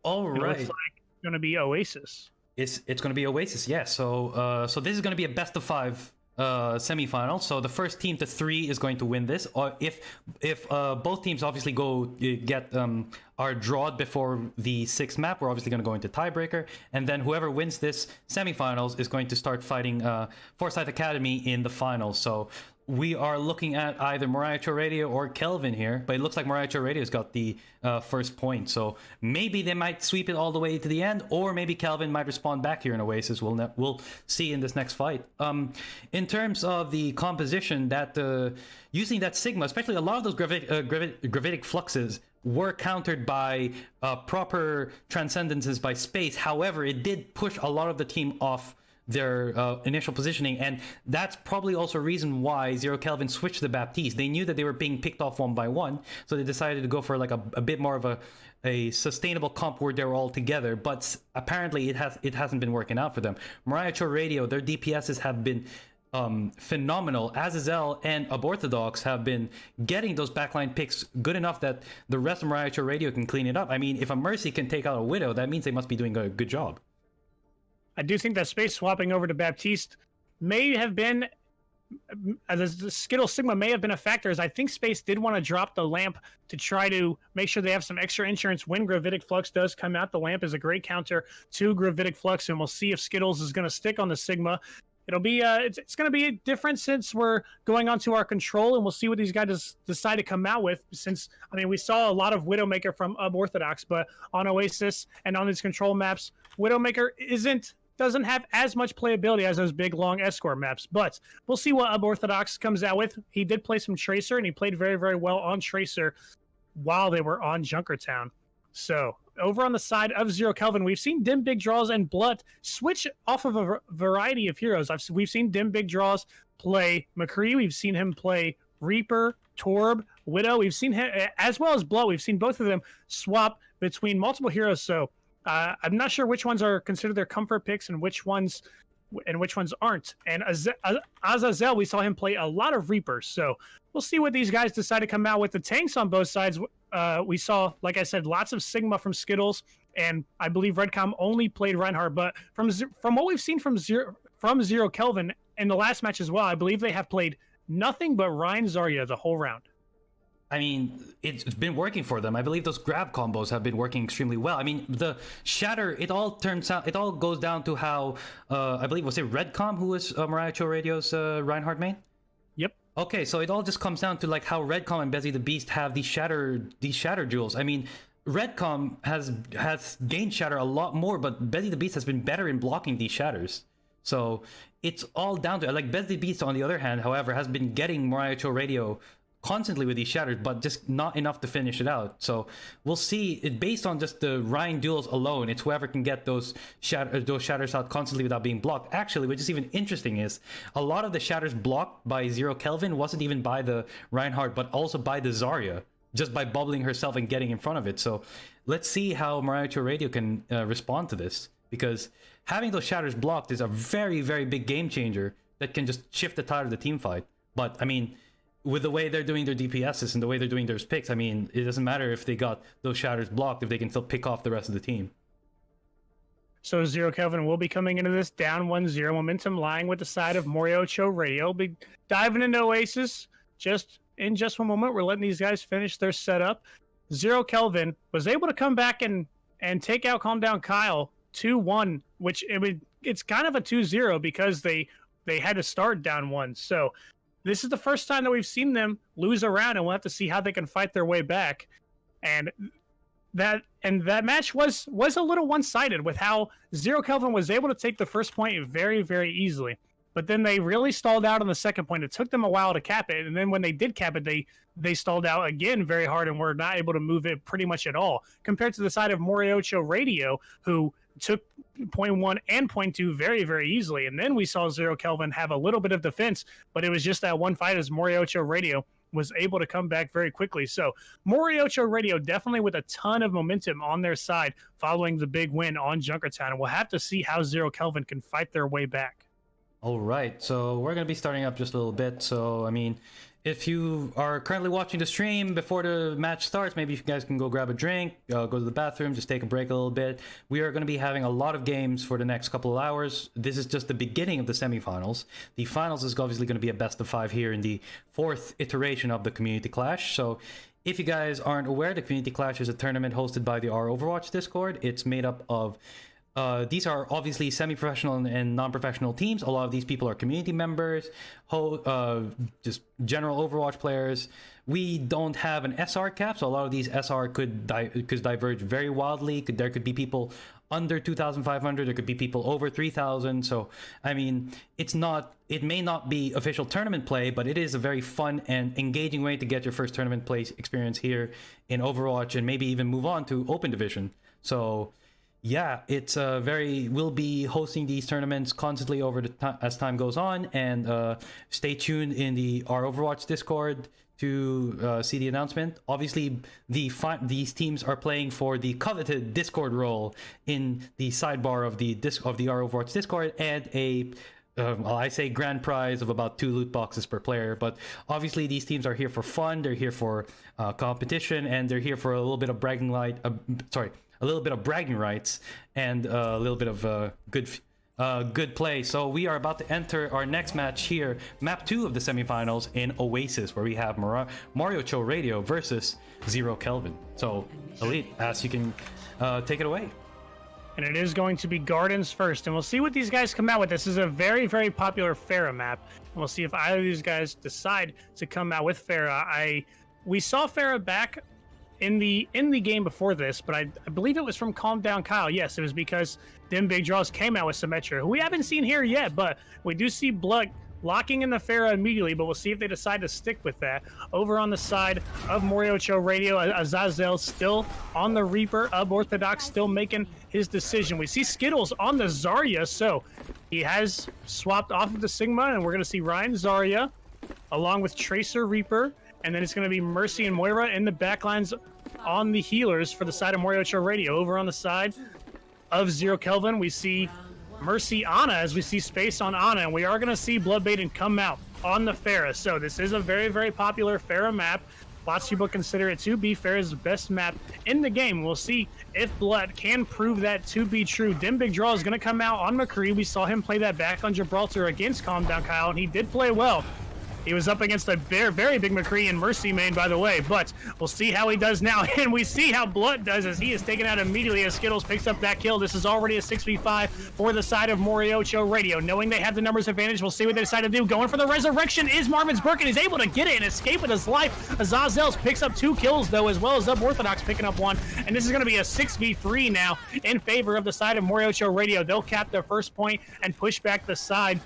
All right. It looks like it's going to be Oasis. It's going to be Oasis, yeah. So this is going to be a best of 5 semifinal. So the first team to 3 is going to win this. Or if both teams obviously are drawed before the 6th map, we're obviously going to go into tiebreaker, and then whoever wins this semifinals is going to start fighting Forsythe Academy in the finals. So we are looking at either MoriohCho Radio or Kelvin here, but it looks like MoriohCho Radio's got the first point. So maybe they might sweep it all the way to the end, or maybe Kelvin might respond back here in Oasis. We'll see in this next fight. In terms of the composition, that using that Sigma, especially a lot of those gravitic fluxes were countered by proper transcendences by space. However, it did push a lot of the team off their initial positioning, and that's probably also a reason why Zero Kelvin switched to Baptiste. They knew that they were being picked off one by one, so they decided to go for like a bit more of a sustainable comp where they're all together, but apparently it hasn't been working out for them. MoriohCho Radio, their DPSs have been phenomenal. Azazel and Unorthodox have been getting those backline picks good enough that the rest of MoriohCho Radio can clean it up. I mean, if a Mercy can take out a Widow, that means they must be doing a good job. I do think that space swapping over to Baptiste may have been, the Skittle Sigma may have been a factor, as I think Space did want to drop the lamp to try to make sure they have some extra insurance when Gravitic Flux does come out. The lamp is a great counter to Gravitic Flux, and we'll see if Skittles is going to stick on the Sigma. It'll be it's going to be different since we're going on to our control, and we'll see what these guys decide to come out with. Since, I mean, we saw a lot of Widowmaker from Unorthodox, but on Oasis and on these control maps, Widowmaker doesn't have as much playability as those big long escort maps, but we'll see what Unorthodox comes out with. He did play some Tracer, and he played very, very well on Tracer while they were on Junkertown. So over on the side of Zero Kelvin, we've seen Dim Big Draws and Blood switch off of a variety of heroes. We've seen Dim Big Draws play McCree. We've seen him play Reaper, Torb, Widow. We've seen him, as well as Blood. We've seen both of them swap between multiple heroes. So I'm not sure which ones are considered their comfort picks and which ones aren't. And Azazel, we saw him play a lot of Reapers. So we'll see what these guys decide to come out with. The tanks on both sides, we saw, like I said, lots of Sigma from Skittles, and I believe Redcom only played Reinhardt. But from what we've seen from Zero Kelvin in the last match as well, I believe they have played nothing but Rein Zarya the whole round. I mean, it's been working for them. I believe those grab combos have been working extremely well. I mean, the Shatter, it all goes down to how, I believe, was it Redcom who was MoriohCho Radio's Reinhardt main? Yep. Okay, so it all just comes down to like how Redcom and Bezzy the Beast have these Shatter jewels. I mean, Redcom has gained shatter a lot more, but Betty the Beast has been better in blocking these shatters. So it's all down to like Betty the Beast on the other hand, however, has been getting MoriohCho Radio constantly with these shatters, but just not enough to finish it out. So we'll see. It based on just the Ryan duels alone. It's whoever can get those shatters out constantly without being blocked. Actually, which is even interesting is a lot of the shatters blocked by Zero Kelvin wasn't even by the Reinhardt, but also by the Zarya, just by bubbling herself and getting in front of it. So let's see how MoriohCho Radio can respond to this, because having those shatters blocked is a very, very big game changer that can just shift the tide of the team fight. But I mean, with the way they're doing their DPSs and the way they're doing their picks, I mean, it doesn't matter if they got those shatters blocked if they can still pick off the rest of the team. So Zero Kelvin will be coming into this down 1-0, momentum lying with the side of MoriohCho Radio. Be diving into Oasis in just one moment. We're letting these guys finish their setup. Zero Kelvin was able to come back and take out Calm Down Kyle 2-1, which it's kind of a 2-0 because they had to start down 1. So this is the first time that we've seen them lose a round, and we'll have to see how they can fight their way back. And that match was a little one-sided with how Zero Kelvin was able to take the first point very, very easily. But then they really stalled out on the second point. It took them a while to cap it. And then when they did cap it, they stalled out again very hard and were not able to move it pretty much at all. Compared to the side of MoriohCho Radio, who took point 1 and point 2 very, very easily. And then we saw Zero Kelvin have a little bit of defense, but it was just that one fight as MoriohCho Radio was able to come back very quickly. So MoriohCho Radio definitely with a ton of momentum on their side following the big win on Junkertown. And we'll have to see how Zero Kelvin can fight their way back. All right, so we're going to be starting up just a little bit. So, I mean, if you are currently watching the stream before the match starts, maybe you guys can go grab a drink, go to the bathroom, just take a break a little bit. We are going to be having a lot of games for the next couple of hours. This is just the beginning of the semifinals. The finals is obviously going to be a best of 5 here in the 4th iteration of the Community Clash. So if you guys aren't aware, the Community Clash is a tournament hosted by the Our Overwatch Discord. It's made up of these are obviously semi-professional and non-professional teams. A lot of these people are community members, just general Overwatch players. We don't have an SR cap, so a lot of these SR could diverge very wildly. There could be people under 2,500. There could be people over 3,000. So, I mean, it may not be official tournament play, but it is a very fun and engaging way to get your first tournament play experience here in Overwatch and maybe even move on to Open Division. So, yeah, we'll be hosting these tournaments constantly as time goes on, and stay tuned in our Overwatch Discord to see the announcement. Obviously, these teams are playing for the coveted Discord role in the sidebar of the our Overwatch Discord, and I say grand prize of about 2 loot boxes per player. But obviously, these teams are here for fun. They're here for competition, and they're here for a little bit of bragging rights and a little bit of good play. So we are about to enter our next match here, map 2 of the semifinals in Oasis, where we have MoriohCho Radio versus Zero Kelvin. So Elite, as you can take it away. And it is going to be Gardens first, and we'll see what these guys come out with. This is a very, very popular Pharah map, and we'll see if either of these guys decide to come out with Pharah. We saw Pharah back in the game before this, but I believe it was from Calm Down Kyle. Yes, it was because them Big Draws came out with Symmetra, who we haven't seen here yet, but we do see Blood locking in the Pharah immediately, but we'll see if they decide to stick with that. Over on the side of MoriohCho Radio, Azazel still on the Reaper, Unorthodox still making his decision. We see Skittles on the Zarya, so he has swapped off of the Sigma, and we're going to see Ryan Zarya along with Tracer Reaper, and then it's going to be Mercy and Moira in the backlines on the healers for the side of MoriohCho Radio. Over on the side of Zero Kelvin, we see Mercy Ana as we see space on Ana, and we are going to see Bloodbaden come out on the Pharah. So this is a very, very popular Pharah map. Lots of people consider it to be Pharah's best map in the game. We'll see if Blood can prove that to be true. Dim Big Draw is going to come out on McCree. We saw him play that back on Gibraltar against Calm Down Kyle, and he did play well. He was up against a very big McCree and Mercy main, by the way, but we'll see how he does now. And we see how Blood does as he is taken out immediately as Skittles picks up that kill. This is already a 6v5 for the side of MoriohCho Radio. Knowing they have the numbers advantage, we'll see what they decide to do. Going for the resurrection is Marvinsburg, and he's able to get it and escape with his life. Azazel's picks up 2 kills, though, as well as Orthodox picking up 1. And this is going to be a 6v3 now in favor of the side of MoriohCho Radio. They'll cap their first point and push back the side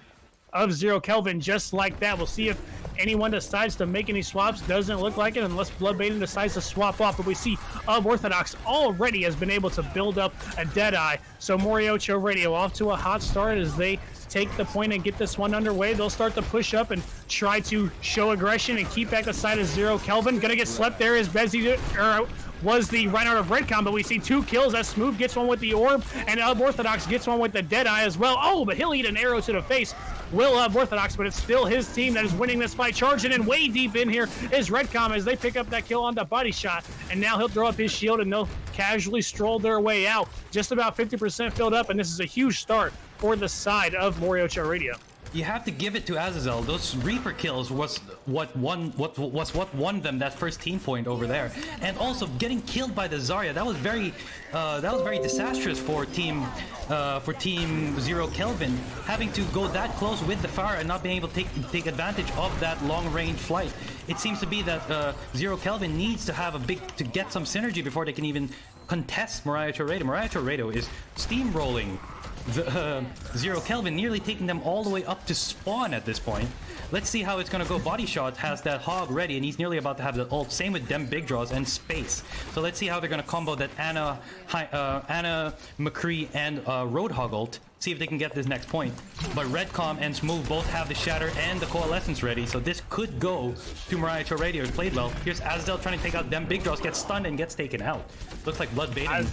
of Zero Kelvin just like that. We'll see if anyone decides to make any swaps. Doesn't look like it unless Bloodbaden decides to swap off. But we see Orthodox already has been able to build up a Deadeye. So MoriohCho Radio off to a hot start as they take the point and get this one underway. They'll start to push up and try to show aggression and keep back the side of Zero Kelvin. Gonna get slept there as Bezzy was the Reinhardt of Redcon, but we see 2 kills as Smooth gets one with the orb and Orthodox gets one with the Deadeye as well. Oh, but he'll eat an arrow to the face. Will Orthodox, but it's still his team that is winning this fight. Charging in way deep in here is Redcom as they pick up that kill on the body shot, and now he'll throw up his shield and they'll casually stroll their way out. Just about 50% filled up, and this is a huge start for the side of MoriohCho Radio. You have to give it to Azazel. Those Reaper kills was what won them that first team point over there, and also getting killed by the Zarya. That was very disastrous for team Zero Kelvin, having to go that close with the fire and not being able to take advantage of that long range flight. It seems to be that Zero Kelvin needs to have to get some synergy before they can even contest MoriohCho Radio. MoriohCho Radio is steamrolling the Zero Kelvin, nearly taking them all the way up to spawn at this point. Let's see how it's gonna go. Body Shot has that hog ready, and he's nearly about to have the ult. Same with them big draws and space. So let's see how they're gonna combo that Anna, McCree, and Roadhog ult. See if they can get this next point. But Redcom and Smooth both have the Shatter and the Coalescence ready, so this could go to MoriohCho Radio. It's played well. Here's Azazel trying to take out them big draws, gets stunned and gets taken out. Looks like Bloodbaden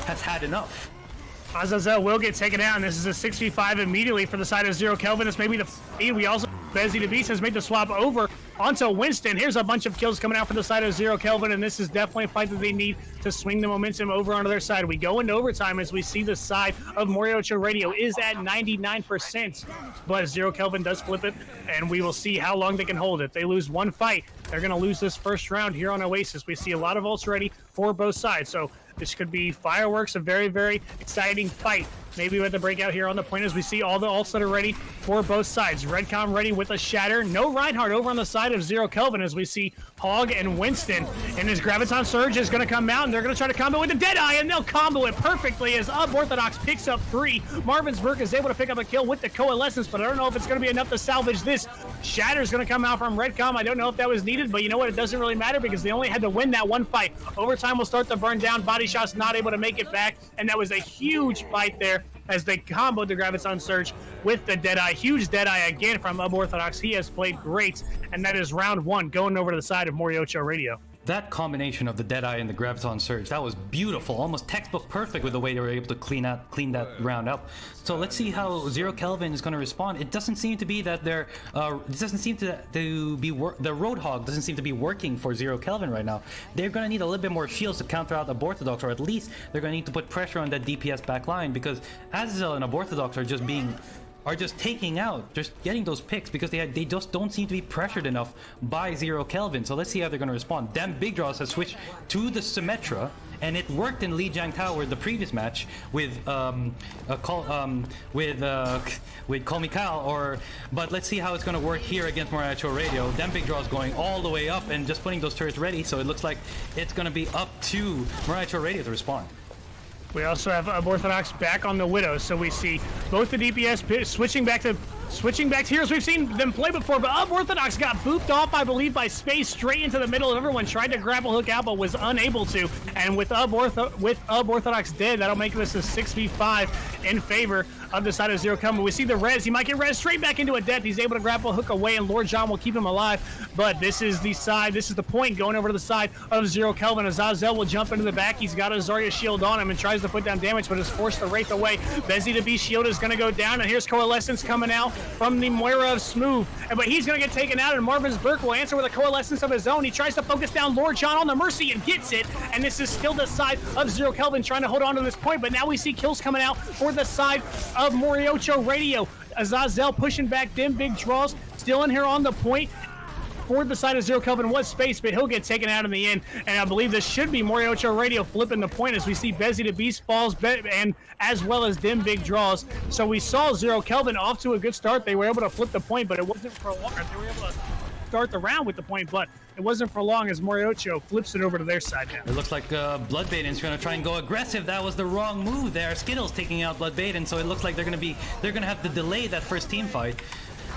has had enough. Azazel will get taken out, and this is a 6v5 immediately for the side of Zero Kelvin. This may be the feed. We also, Bezzy the Beast has made the swap over onto Winston. Here's a bunch of kills coming out for the side of Zero Kelvin, and this is definitely a fight that they need to swing the momentum over onto their side. We go into overtime as we see the side of MoriohCho Radio is at 99%, but Zero Kelvin does flip it, and we will see how long they can hold it. If they lose one fight, they're going to lose this first round here on Oasis. We see a lot of ults ready for both sides, so this could be fireworks, a very exciting fight. Maybe with the breakout here on the point as we see all the ults that are ready for both sides. Redcom ready with a Shatter. No Reinhardt over on the side of Zero Kelvin as we see Hog and Winston. And his Graviton Surge is going to come out, and they're going to try to combo with the Deadeye, and they'll combo it perfectly as Orthodox picks up 3. Marvinsburg is able to pick up a kill with the Coalescence, but I don't know if it's going to be enough to salvage this. Shatter is going to come out from Redcom. I don't know if that was needed, but you know what? It doesn't really matter because they only had to win that one fight. Overtime will start to burn down. Body Shot's not able to make it back, and that was a huge fight there as they comboed the Graviton Surge with the Deadeye. Huge Deadeye again from Orthodox. He has played great, and that is round 1 going over to the side of MoriohCho Radio. That combination of the Deadeye and the Graviton Surge, that was beautiful, almost textbook perfect with the way they were able to clean that round up. So let's see how Zero Kelvin is going to respond. It doesn't seem to be that the Roadhog doesn't seem to be working for Zero Kelvin right now. They're going to need a little bit more shields to counter out Orthodox, or at least they're going to need to put pressure on that DPS back line, because Azazel and Orthodox are just taking out, just getting those picks because they just don't seem to be pressured enough by Zero Kelvin. So let's see how they're going to respond. Them Big Draws has switched to the Symmetra, and it worked in Lijiang Tower the previous match with Call Me Kyle, but let's see how it's going to work here against MoriohCho Radio. Them Big Draws going all the way up and just putting those turrets ready, so it looks like it's going to be up to MoriohCho Radio to respond. We also have Orthodox back on the Widow, so we see both the DPS switching back to heroes we've seen them play before, but Orthodox got booped off, I believe, by Space straight into the middle of everyone. Tried to grapple hook out, but was unable to. And with Orthodox dead, that'll make this a 6v5 in favor of the side of Zero Kelvin. We see the res. He might get res straight back into a death. He's able to grapple hook away, and Lord John will keep him alive. But this is the point going over to the side of Zero Kelvin. Azazel will jump into the back. He's got a Zarya shield on him and tries to put down damage, but is forced to Wraith away. Bezzy the Beast shield is going to go down, and here's Coalescence coming out from the Moira of Smooth. But he's going to get taken out, and Marvinsburg will answer with a Coalescence of his own. He tries to focus down Lord John on the Mercy and gets it. And this is still the side of Zero Kelvin trying to hold on to this point, but now we see kills coming out for the side of MoriohCho Radio. Azazel pushing back them big draws, still in here on the point. For the side of Zero Kelvin was space, but he'll get taken out in the end. And I believe this should be MoriohCho Radio flipping the point as we see Bezzy the Beast falls, and as well as them big draws. So we saw Zero Kelvin off to a good start. They were able to flip the point, but it wasn't for long. They were able to start the round with the point, but it wasn't for long as MoriohCho flips it over to their side now. It looks like Bloodbaden's going to try and go aggressive. That was the wrong move there. Skittles taking out Bloodbaden, so it looks like they're going to have to delay that first team fight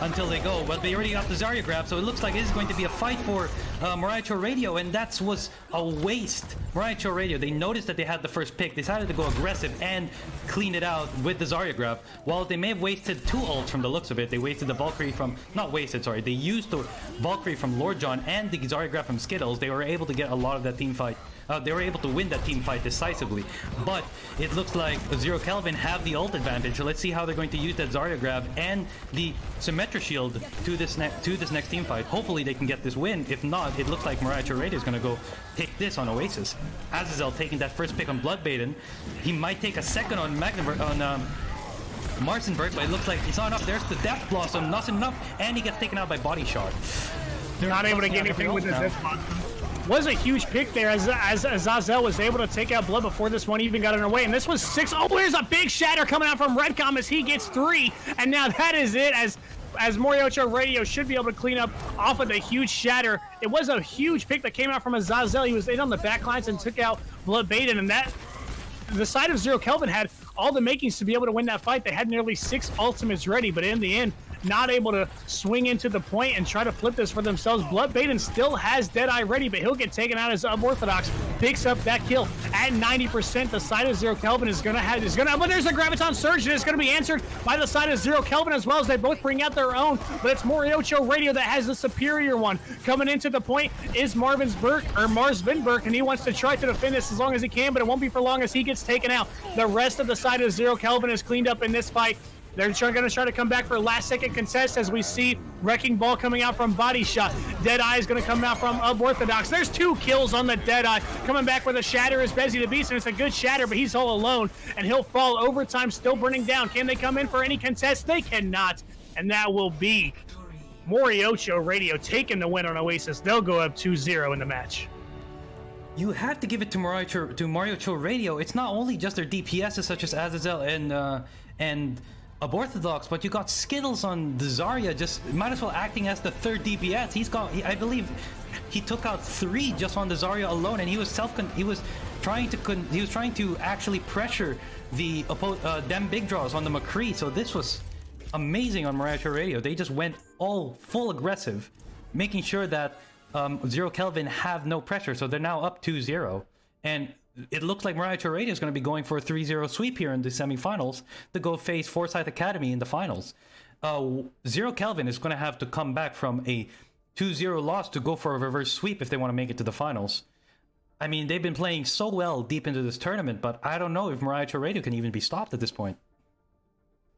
until they go, but they already got the Zarya grab, so it looks like it is going to be a fight for MoriohCho Radio, and that was a waste. MoriohCho Radio, they noticed that they had the first pick, decided to go aggressive and clean it out with the Zarya grab. While they may have wasted 2 ults from the looks of it, they wasted the Valkyrie from, not wasted, sorry, they used the Valkyrie from Lord John and the Zarya grab from Skittles. They were able to get a lot of that team fight. They were able to win that team fight decisively, but it looks like Zero Kelvin have the ult advantage. So let's see how they're going to use that Zarya grab and the Symmetra shield to this next team fight. Hopefully they can get this win. If not, it looks like MoriohCho Radio is going to go pick this on Oasis. Azazel taking that first pick on Bloodbaden. He might take a second on Marsenberg, but it looks like it's not enough. There's the Death Blossom, not enough, and he gets taken out by Body Shot. They're not able to get anything with his Death Blossom. Was a huge pick there as Azazel was able to take out Blood before this one even got underway. And this was 6. Oh, there's a big shatter coming out from Redcom as he gets 3. And now that is it as MoriohCho Radio should be able to clean up off of the huge shatter. It was a huge pick that came out from Azazel. He was in on the back lines and took out Bloodbaden. And that the side of Zero Kelvin had all the makings to be able to win that fight. They had nearly 6 ultimates ready, but in the end, not able to swing into the point and try to flip this for themselves. Bloodbaden still has Deadeye ready, but he'll get taken out as Unorthodox picks up that kill at 90%. The side of Zero Kelvin is gonna, but there's a Graviton Surge, and it's gonna be answered by the side of Zero Kelvin as well as they both bring out their own, but it's MoriohCho Radio that has the superior one. Coming into the point is Mars Vinberg, and he wants to try to defend this as long as he can, but it won't be for long as he gets taken out. The rest of the side of Zero Kelvin is cleaned up in this fight. They're going to try to come back for a last-second contest as we see Wrecking Ball coming out from Body Shot. Deadeye is going to come out from Unorthodox. There's 2 kills on the Deadeye. Coming back with a shatter is Bezzy the Beast, and it's a good shatter, but he's all alone, and he'll fall. Overtime still burning down. Can they come in for any contest? They cannot, and that will be MoriohCho Radio taking the win on Oasis. They'll go up 2-0 in the match. You have to give it to MoriohCho Radio. It's not only just their DPSs such as Azazel and Unorthodox, but you got Skittles on the Zarya, just might as well acting as the 3rd DPS. I believe he took out 3 just on the Zarya alone, and he was trying to actually pressure the them big draws on the McCree. So this was amazing on MoriohCho Radio. They just went all full aggressive, making sure that Zero Kelvin have no pressure. So they're now up 2-0, and it looks like MoriohCho Radio is going to be going for a 3-0 sweep here in the semifinals to go face Forsythe Academy in the finals. Zero Kelvin is going to have to come back from a 2-0 loss to go for a reverse sweep if they want to make it to the finals. I mean, they've been playing so well deep into this tournament, but I don't know if MoriohCho Radio can even be stopped at this point.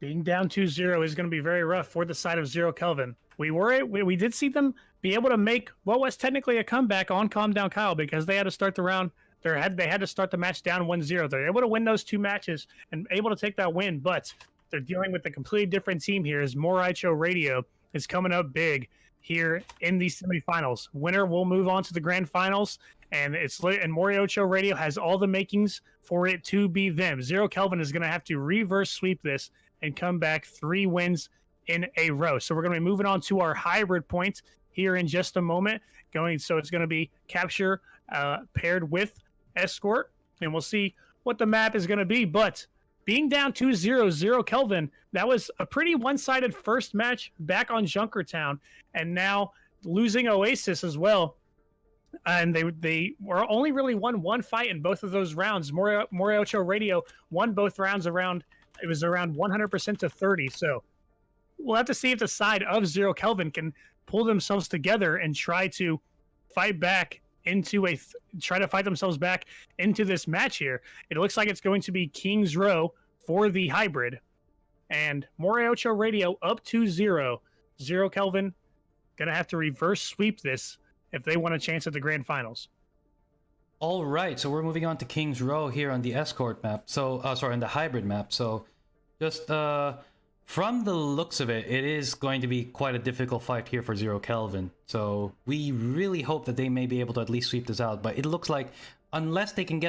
Being down 2-0 is going to be very rough for the side of Zero Kelvin. We did see them be able to make what was technically a comeback on Calm Down Kyle because they had to start the round. They had to start the match down 1-0. They're able to win those 2 matches and able to take that win, but they're dealing with a completely different team here as MoriohCho Radio is coming up big here in these semifinals. Winner will move on to the grand finals, and MoriohCho Radio has all the makings for it to be them. Zero Kelvin is going to have to reverse sweep this and come back 3 wins in a row. So we're going to be moving on to our hybrid point here in just a moment. So it's going to be capture paired with escort, and we'll see what the map is going to be. But being down 2-0, Zero Kelvin, that was a pretty one-sided first match back on Junkertown, and now losing Oasis as well. And they were only really won 1 fight in both of those rounds. MoriohCho Radio won both rounds around 100% to 30. So we'll have to see if the side of Zero Kelvin can pull themselves together and try to fight themselves back into this match here. It looks like it's going to be King's Row for the hybrid, and MoriohCho Radio up 2-0. Zero Kelvin gonna have to reverse sweep this if they want a chance at the grand finals. All right, so we're moving on to King's Row here on the escort map. So, on the hybrid map. So, just From the looks of it, it is going to be quite a difficult fight here for Zero Kelvin. So we really hope that they may be able to at least sweep this out. But it looks like unless they can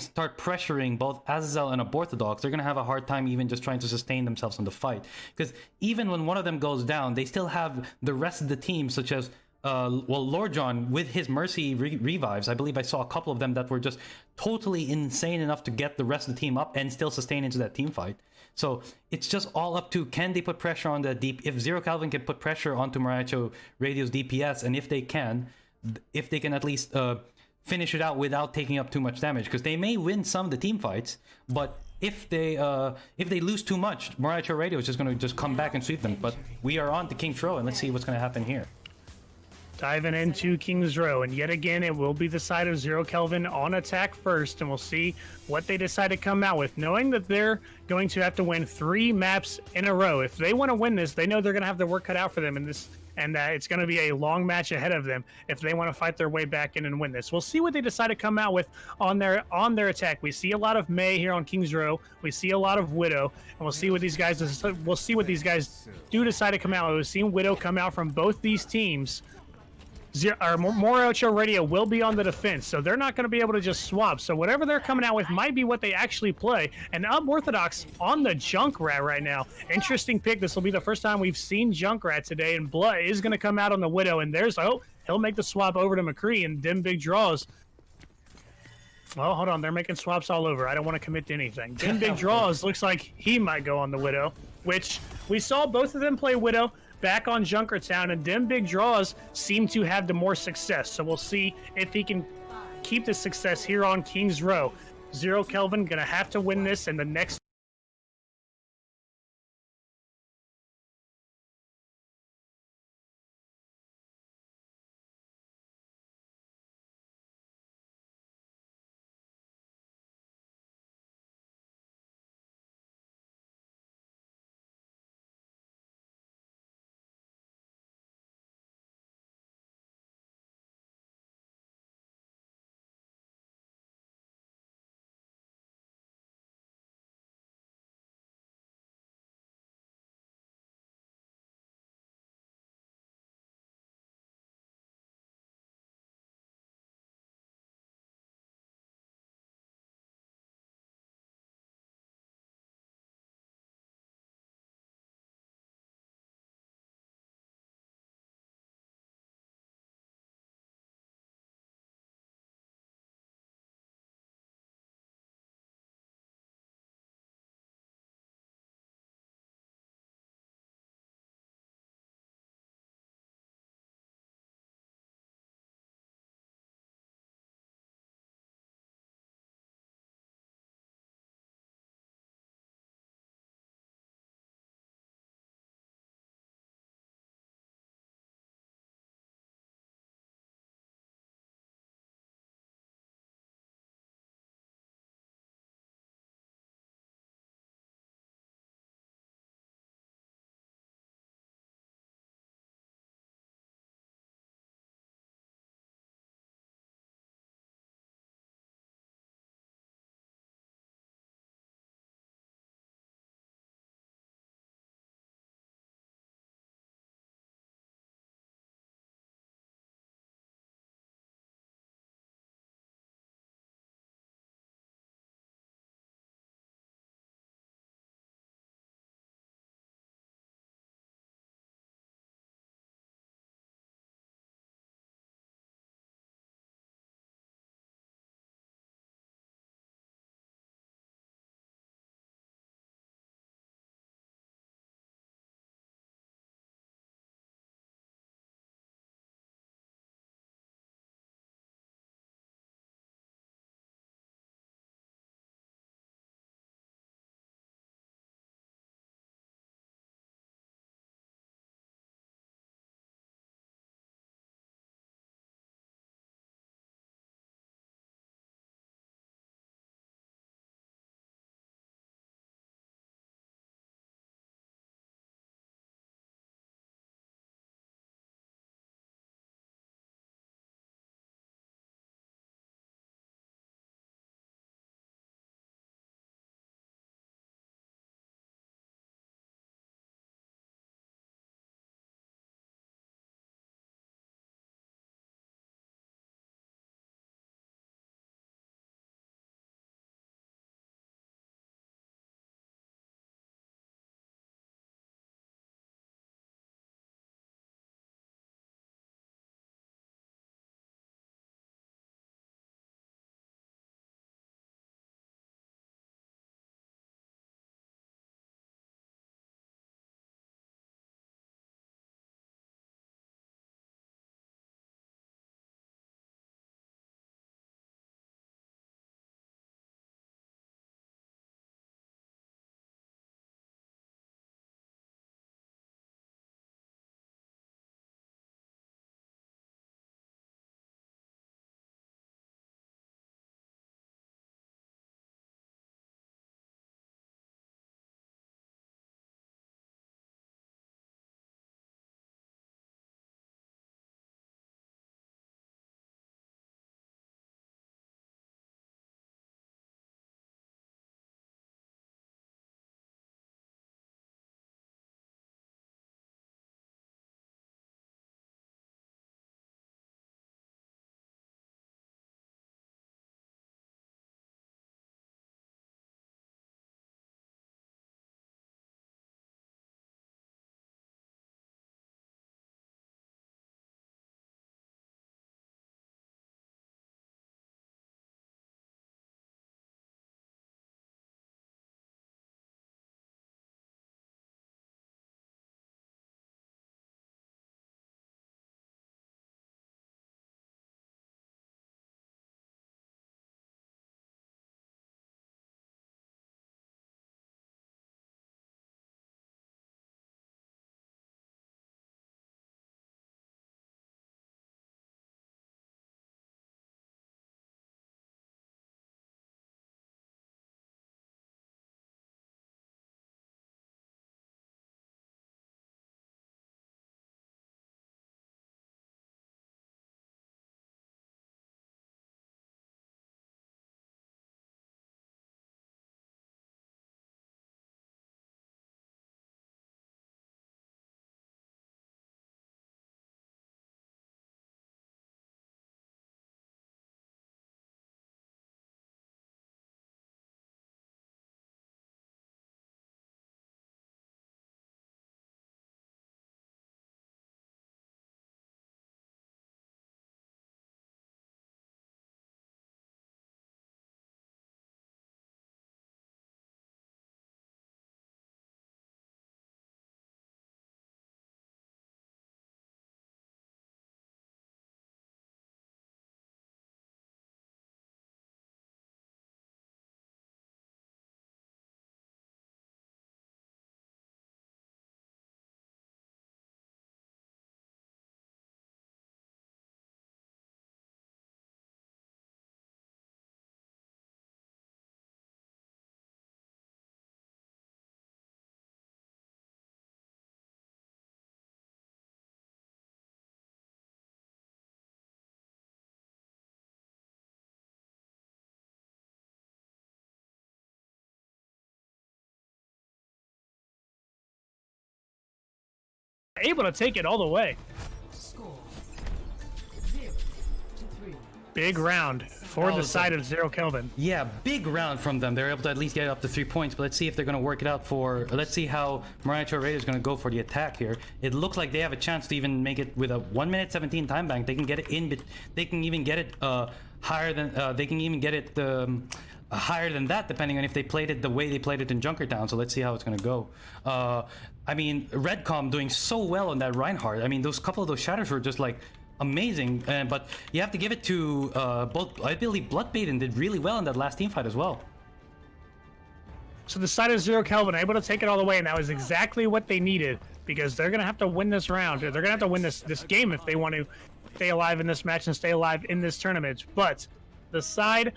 start pressuring both Azazel and Aborthodox, they're gonna have a hard time even just trying to sustain themselves in the fight. Because even when one of them goes down, they still have the rest of the team, such as Lord John with his Mercy revives. I believe I saw a couple of them that were just totally insane enough to get the rest of the team up and still sustain into that team fight. So it's just all up to, can they put pressure on the deep? If Zero Kelvin can put pressure onto MoriohCho Radio's DPS, and if they can at least finish it out without taking up too much damage, because they may win some of the team fights, but if they lose too much, MoriohCho Radio is just going to come back and sweep them. But we are on to King's Row, and let's see what's going to happen here. Diving into King's Row, and yet again, it will be the side of Zero Kelvin on attack first, and we'll see what they decide to come out with, knowing that they're going to have to win 3 maps in a row. If they want to win this, they know they're going to have their work cut out for them in this, and it's going to be a long match ahead of them if they want to fight their way back in and win this. We'll see what they decide to come out with on their attack. We see a lot of Mei here on King's Row. We see a lot of Widow, and we'll see what these guys do decide to come out. We've seen Widow come out from both these teams. MoriohCho Radio will be on the defense, so they're not going to be able to just swap. So whatever they're coming out with might be what they actually play. And Unorthodox on the Junkrat right now. Interesting pick. This will be the first time we've seen Junkrat today, and Blood is going to come out on the Widow. And he'll make the swap over to McCree, and Dim Big Draws. Well, hold on. They're making swaps all over. I don't want to commit to anything. Dim Big Draws looks like he might go on the Widow, which we saw both of them play Widow back on Junkertown, and Dim Big Draws seem to have the more success. So we'll see if he can keep the success here on King's Row. Zero Kelvin gonna have to win this in the next able to take it all the way. Score 0-3. Big round for the side of Zero Kelvin. Yeah, big round from them. They're able to at least get up to 3 points, but let's see if they're going to work it out for... Let's see how MoriohCho Radio is going to go for the attack here. It looks like they have a chance to even make it with a 1 minute 17 time bank. They can get it in, they can even get it higher than... they can even get it higher than that, depending on if they played it the way they played it in Junkertown. So let's see how it's going to go. I mean, Redcom doing so well on that Reinhardt. I mean, those couple of those shatters were just like... amazing, but you have to give it to both. I believe Bloodbaden did really well in that last team fight as well. So the side of Zero Kelvin able to take it all the way, and that was exactly what they needed, because they're gonna have to win this round. They're gonna have to win this game if they want to stay alive in this match and stay alive in this tournament. But the side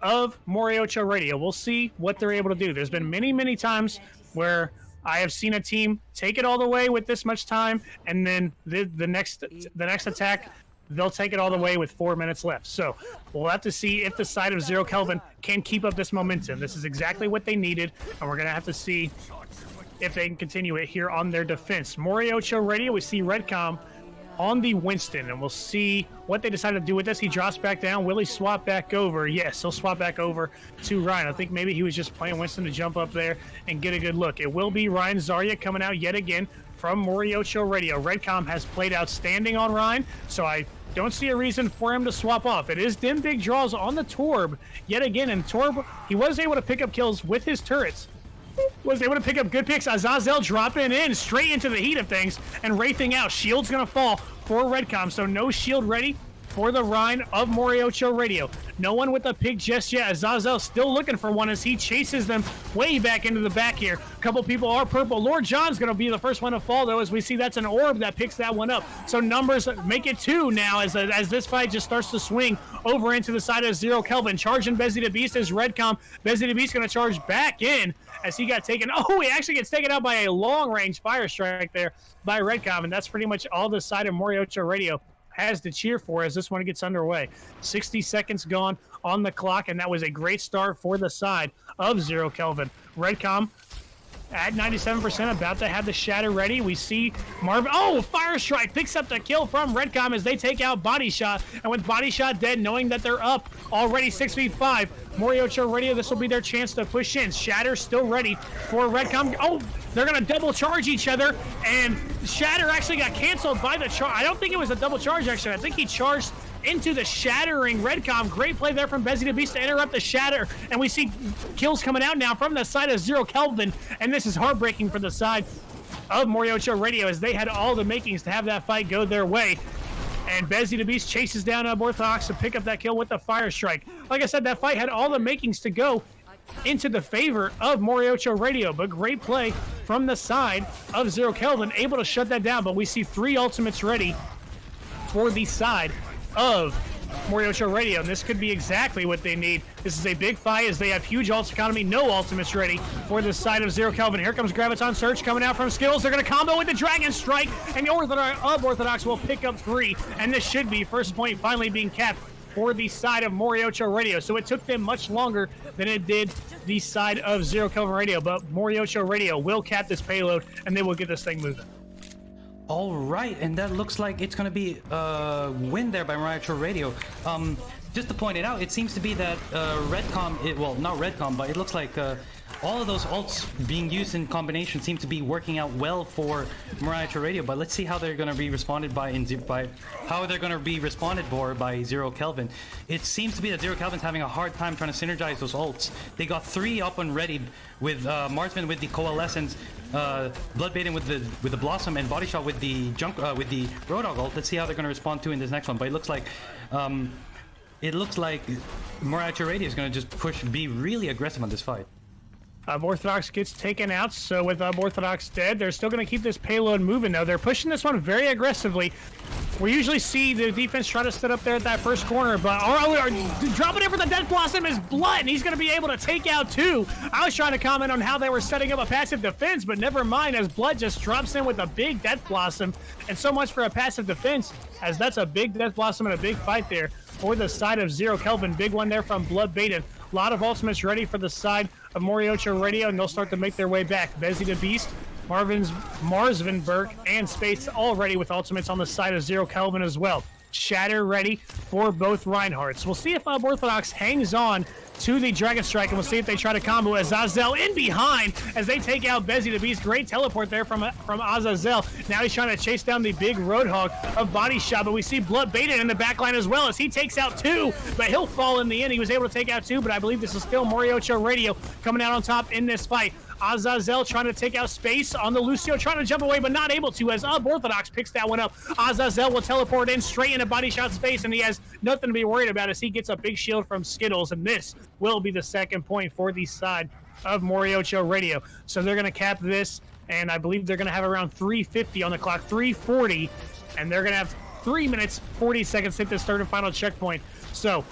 of MoriohCho Radio, we'll see what they're able to do. There's been many times where I have seen a team take it all the way with this much time, and then the next attack, they'll take it all the way with 4 minutes left. So we'll have to see if the side of Zero Kelvin can keep up this momentum. This is exactly what they needed, and we're going to have to see if they can continue it here on their defense. MoriohCho Radio, we see Redcom on the Winston, and we'll see what they decide to do with this. He drops back down. Will he swap back over? Yes, he'll swap back over to Ryan. I think maybe he was just playing Winston to jump up there and get a good look. It will be Ryan Zarya coming out yet again from MoriohCho Radio. Redcom has played outstanding on Ryan, so I don't see a reason for him to swap off. It is dim big draws on the Torb yet again, and Torb, he was able to pick up kills with his turrets. Was able to pick up good picks. Azazel dropping in straight into the heat of things and wraithing out. Shield's gonna fall for Redcom, so no shield ready for the Rhine of MoriohCho Radio. No one with a pick just yet. Azazel still looking for one as he chases them way back into the back here. A couple people are purple. Lord John's going to be the first one to fall, though, as we see that's an orb that picks that one up. So numbers make it 2 now as this fight just starts to swing over into the side of Zero Kelvin. Charging Bezzy the Beast is Redcom. Bezzy the Beast going to charge back in as he got taken. Oh, he actually gets taken out by a long-range fire strike there by Redcom, and that's pretty much all the side of MoriohCho Radio has to cheer for as this one gets underway. 60 seconds gone on the clock, and that was a great start for the side of Zero Kelvin. Redcom at 97%, about to have the shatter ready. We see Marvin. Oh, Fire Strike picks up the kill from Redcom as they take out Body Shot. And with Body Shot dead, knowing that they're up already 6v5, MoriohCho Radio, this will be their chance to push in. Shatter still ready for Redcom. Oh, they're going to double charge each other, and Shatter actually got canceled by the charge. I don't think it was a double charge, actually. I think he charged into the shattering Redcom. Great play there from Bezzy the Beast to interrupt the shatter, and we see kills coming out now from the side of Zero Kelvin, and this is heartbreaking for the side of MoriohCho Radio as they had all the makings to have that fight go their way. And Bezzy the Beast chases down Orthodox to pick up that kill with the Fire Strike. Like I said, that fight had all the makings to go into the favor of MoriohCho Radio, but great play from the side of Zero Kelvin, able to shut that down. But we see 3 ultimates ready for the side of MoriohCho Radio, and this could be exactly what they need. This is a big fight as they have huge ult economy, no ultimates ready for the side of Zero Kelvin. Here comes Graviton Surge coming out from Skills. They're going to combo with the Dragon Strike, and the Orthodox will pick up 3, and this should be first point finally being capped for the side of MoriohCho Radio. So it took them much longer than it did the side of Zero Kelvin Radio, but MoriohCho Radio will cap this payload, and they will get this thing moving. All right, and that looks like it's going to be a win there by MoriohCho Radio. Just to point it out, it seems to be that Redcom, well, not Redcom, but it looks like all of those ults being used in combination seem to be working out well for MoriohCho Radio. But let's see how they're going to be responded by by Zero Kelvin. It seems to be that Zero Kelvin's having a hard time trying to synergize those ults. They got 3 up and ready with Marksman with the Coalescence, Bloodbaden with the Blossom, and Body Shot with the Roadhog ult. Let's see how they're going to respond to in this next one. But it looks like MoriohCho Radio is going to just be really aggressive on this fight. Orthodox gets taken out, so with Orthodox dead, they're still going to keep this payload moving, though. They're pushing this one very aggressively. We usually see the defense try to sit up there at that first corner, but dropping in for the Death Blossom is Blood, and he's going to be able to take out 2. I was trying to comment on how they were setting up a passive defense, but never mind, as Blood just drops in with a big Death Blossom, and so much for a passive defense, as that's a big Death Blossom and a big fight there for the side of Zero Kelvin. Big one there from Bloodbaden. A lot of ultimates ready for the side of MoriohCho Radio, and they'll start to make their way back. Bezzy the Beast Marsvin, Burke, and Space all ready with ultimates on the side of Zero Kelvin as well. Shatter ready for both Reinhardts. We'll see if Unorthodox hangs on to the Dragon Strike, and we'll see if they try to combo Azazel in behind as they take out Bezzy the Beast. Great teleport there from Azazel. Now he's trying to chase down the big Roadhog of Body Shot, but we see Blood Baited in the backline as well as he takes out 2, but he'll fall in the end. He was able to take out 2, but I believe this is still MoriohCho Radio coming out on top in this fight. Azazel trying to take out Space on the Lucio, trying to jump away, but not able to as Unorthodox picks that one up. Azazel will teleport in straight into Body Shot's face, and he has nothing to be worried about as he gets a big shield from Skittles, and this will be the second point for the side of MoriohCho Radio. So they're going to cap this, and I believe they're going to have around 3:50 on the clock, 3:40, and they're going to have 3 minutes, 40 seconds to hit this third and final checkpoint. So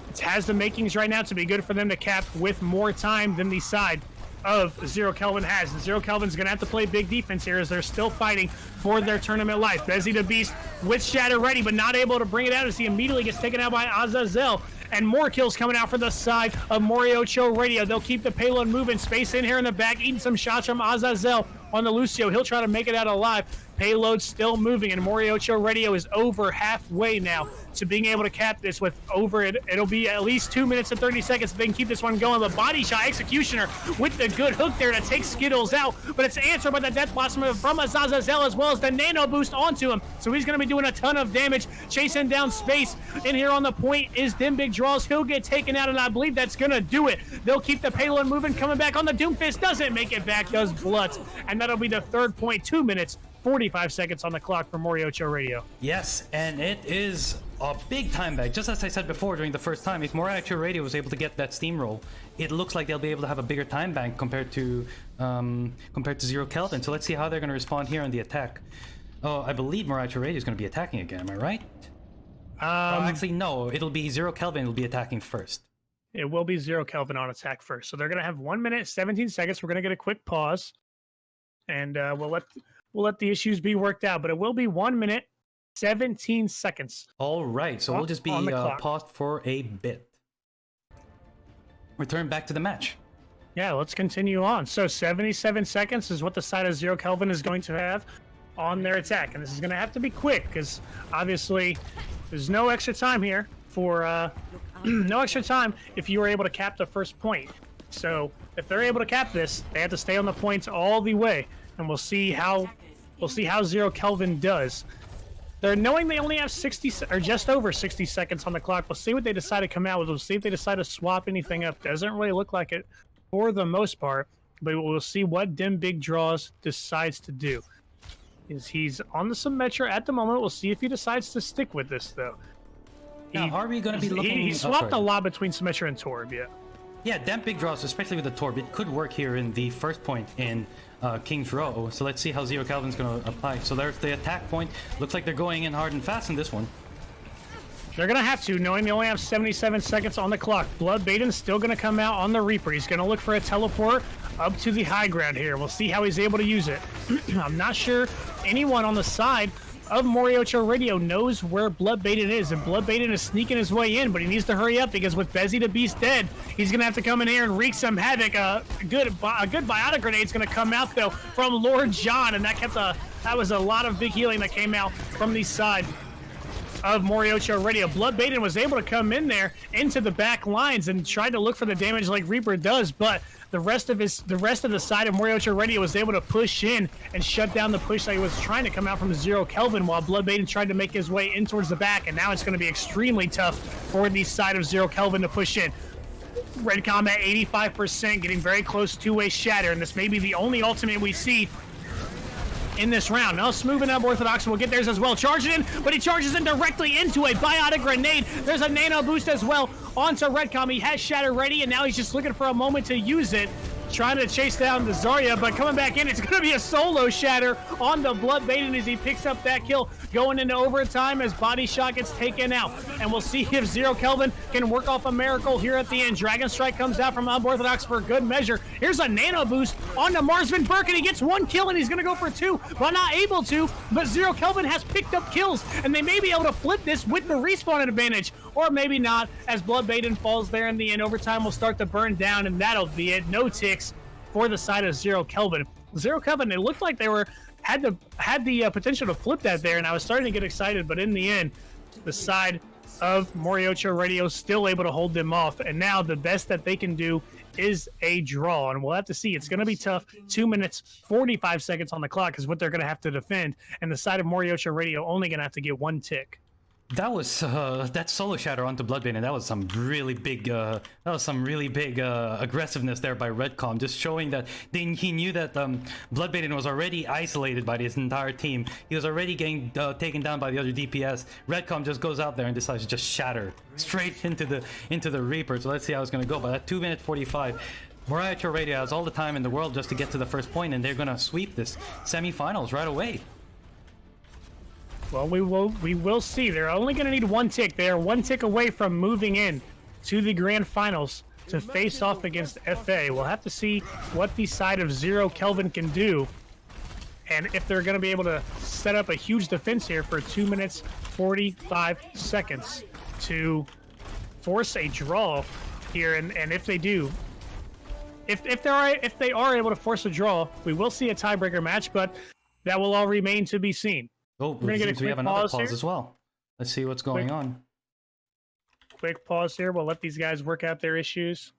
it has the makings right now to be good for them to cap with more time than the side of Zero Kelvin has. And Zero Kelvin's going to have to play big defense here as they're still fighting for their tournament life. Bezzy the Beast with Shatter ready, but not able to bring it out as he immediately gets taken out by Azazel. And more kills coming out for the side of MoriohCho Radio. They'll keep the payload moving. Space in here in the back, eating some shots from Azazel on the Lucio. He'll try to make it out alive. Payload still moving, and MoriohCho Radio is over halfway now to being able to cap this with over it. It'll be at least 2 minutes and 30 seconds if they can keep this one going. But Body Shot Executioner with the good hook there to take Skittles out, but it's answered by the Death Blossom from Azazel as well as the Nano Boost onto him. So he's going to be doing a ton of damage, chasing down Space. In here on the point is Dim Big Draws. He'll get taken out, and I believe that's going to do it. They'll keep the payload moving, coming back on the Doomfist. Doesn't make it back, does Blunt. And that'll be the third point, 2 minutes, 45 seconds on the clock for MoriohCho Radio. Yes, and it is a big time back. Just as I said before during the first time, if MoriohCho Radio was able to get that steamroll, it looks like they'll be able to have a bigger time bank compared to Zero Kelvin. So let's see how they're going to respond here on the attack. Oh, I believe MoriohCho Radio is going to be attacking again. Am I right? Actually, no. It'll be Zero Kelvin will be attacking first. It will be Zero Kelvin on attack first. So they're going to have 1 minute, 17 seconds. We're going to get a quick pause, and we'll let the issues be worked out. But it will be 1 minute, 17 seconds. All right. So we'll just be paused for a bit. Return back to the match. Yeah, let's continue on. So 77 seconds is what the side of Zero Kelvin is going to have on their attack. And this is going to have to be quick because obviously there's no extra time here for no extra time if you were able to cap the first point. So if they're able to cap this, they have to stay on the points all the way, and we'll see how Zero Kelvin does. They're knowing they only have 60 or just over 60 seconds on the clock. We'll see what they decide to come out with. We'll see if they decide to swap anything up. Doesn't really look like it for the most part, but we'll see what Dim Big Draws decides to do. He's on the Symmetra at the moment. We'll see if he decides to stick with this, though. Now, are we going to be looking... He swapped a lot between Symmetra and Torb, yeah. Yeah, Dim Big Draws, especially with the Torb, it could work here in the first point in King's Row. So let's see how Zero Kelvin's going to apply. So there's the attack point. Looks like they're going in hard and fast in this one. They're going to have to, knowing they only have 77 seconds on the clock. Blood Baiden's still going to come out on the Reaper. He's going to look for a teleport up to the high ground here. We'll see how he's able to use it. I'm not sure anyone on the side of MoriohCho Radio knows where Blood Baiden is, and Blood Baiden is sneaking his way in, but he needs to hurry up because with Bezzy the Beast dead, he's going to have to come in here and wreak some havoc. A good biotic grenade's going to come out, though, from Lord John, and that was a lot of big healing that came out from the side of MoriohCho Radio. Blood Baiden was able to come in there into the back lines and tried to look for the damage like Reaper does, but the rest of the side of MoriohCho Radio was able to push in and shut down the push that he was trying to come out from Zero Kelvin, while Blood Baiden tried to make his way in towards the back, and now it's going to be extremely tough for the side of Zero Kelvin to push in. Redcom at 85%, getting very close to a shatter, and this may be the only ultimate we see in this round. Now moving up, Orthodox will get theirs as well. Charging in, but he charges in directly into a biotic grenade. There's a nano boost as well onto Redcom. He has Shatter ready, and now he's just looking for a moment to use it. Trying to chase down the Zarya, but coming back in, it's going to be a solo Shatter on the Blood Baiden as he picks up that kill, going into overtime as Body Shot gets taken out. And we'll see if Zero Kelvin can work off a miracle here at the end. Dragon Strike comes out from Unorthodox for good measure. Here's a nano boost onto Marsvin Burke, and he gets one kill, and he's going to go for two, but not able to. But Zero Kelvin has picked up kills, and they may be able to flip this with the respawn advantage, or maybe not, as Blood Baiden falls there in the end. Overtime will start to burn down, and that'll be it. No ticks for the side of Zero Kelvin. Zero Kelvin, it looked like they had the potential to flip that there, and I was starting to get excited, but in the end, the side of MoriohCho Radio still able to hold them off, and now the best that they can do is a draw, and we'll have to see. It's going to be tough. 2 minutes 45 seconds on the clock is what they're going to have to defend, and the side of MoriohCho Radio only going to have to get one tick. That was that solo shatter onto Bloodbane, and that was some really big aggressiveness there by Redcom, just showing that he knew that Bloodbane was already isolated by his entire team. He was already getting taken down by the other DPS. Redcom just goes out there and decides to just shatter straight into the Reaper. So let's see how it's gonna go. But at 2 minutes 45, MoriohCho Radio has all the time in the world just to get to the first point, and they're gonna sweep this semifinals right away. Well, we will see. They're only going to need one tick. They are one tick away from moving in to the grand finals to face off against FA. We'll have to see what the side of Zero Kelvin can do, and if they're going to be able to set up a huge defense here for 2 minutes 45 seconds to force a draw here. And if they do, if they are able to force a draw, we will see a tiebreaker match, but that will all remain to be seen. Oh, we have another pause as well. Let's see what's going on. Quick pause here. We'll let these guys work out their issues.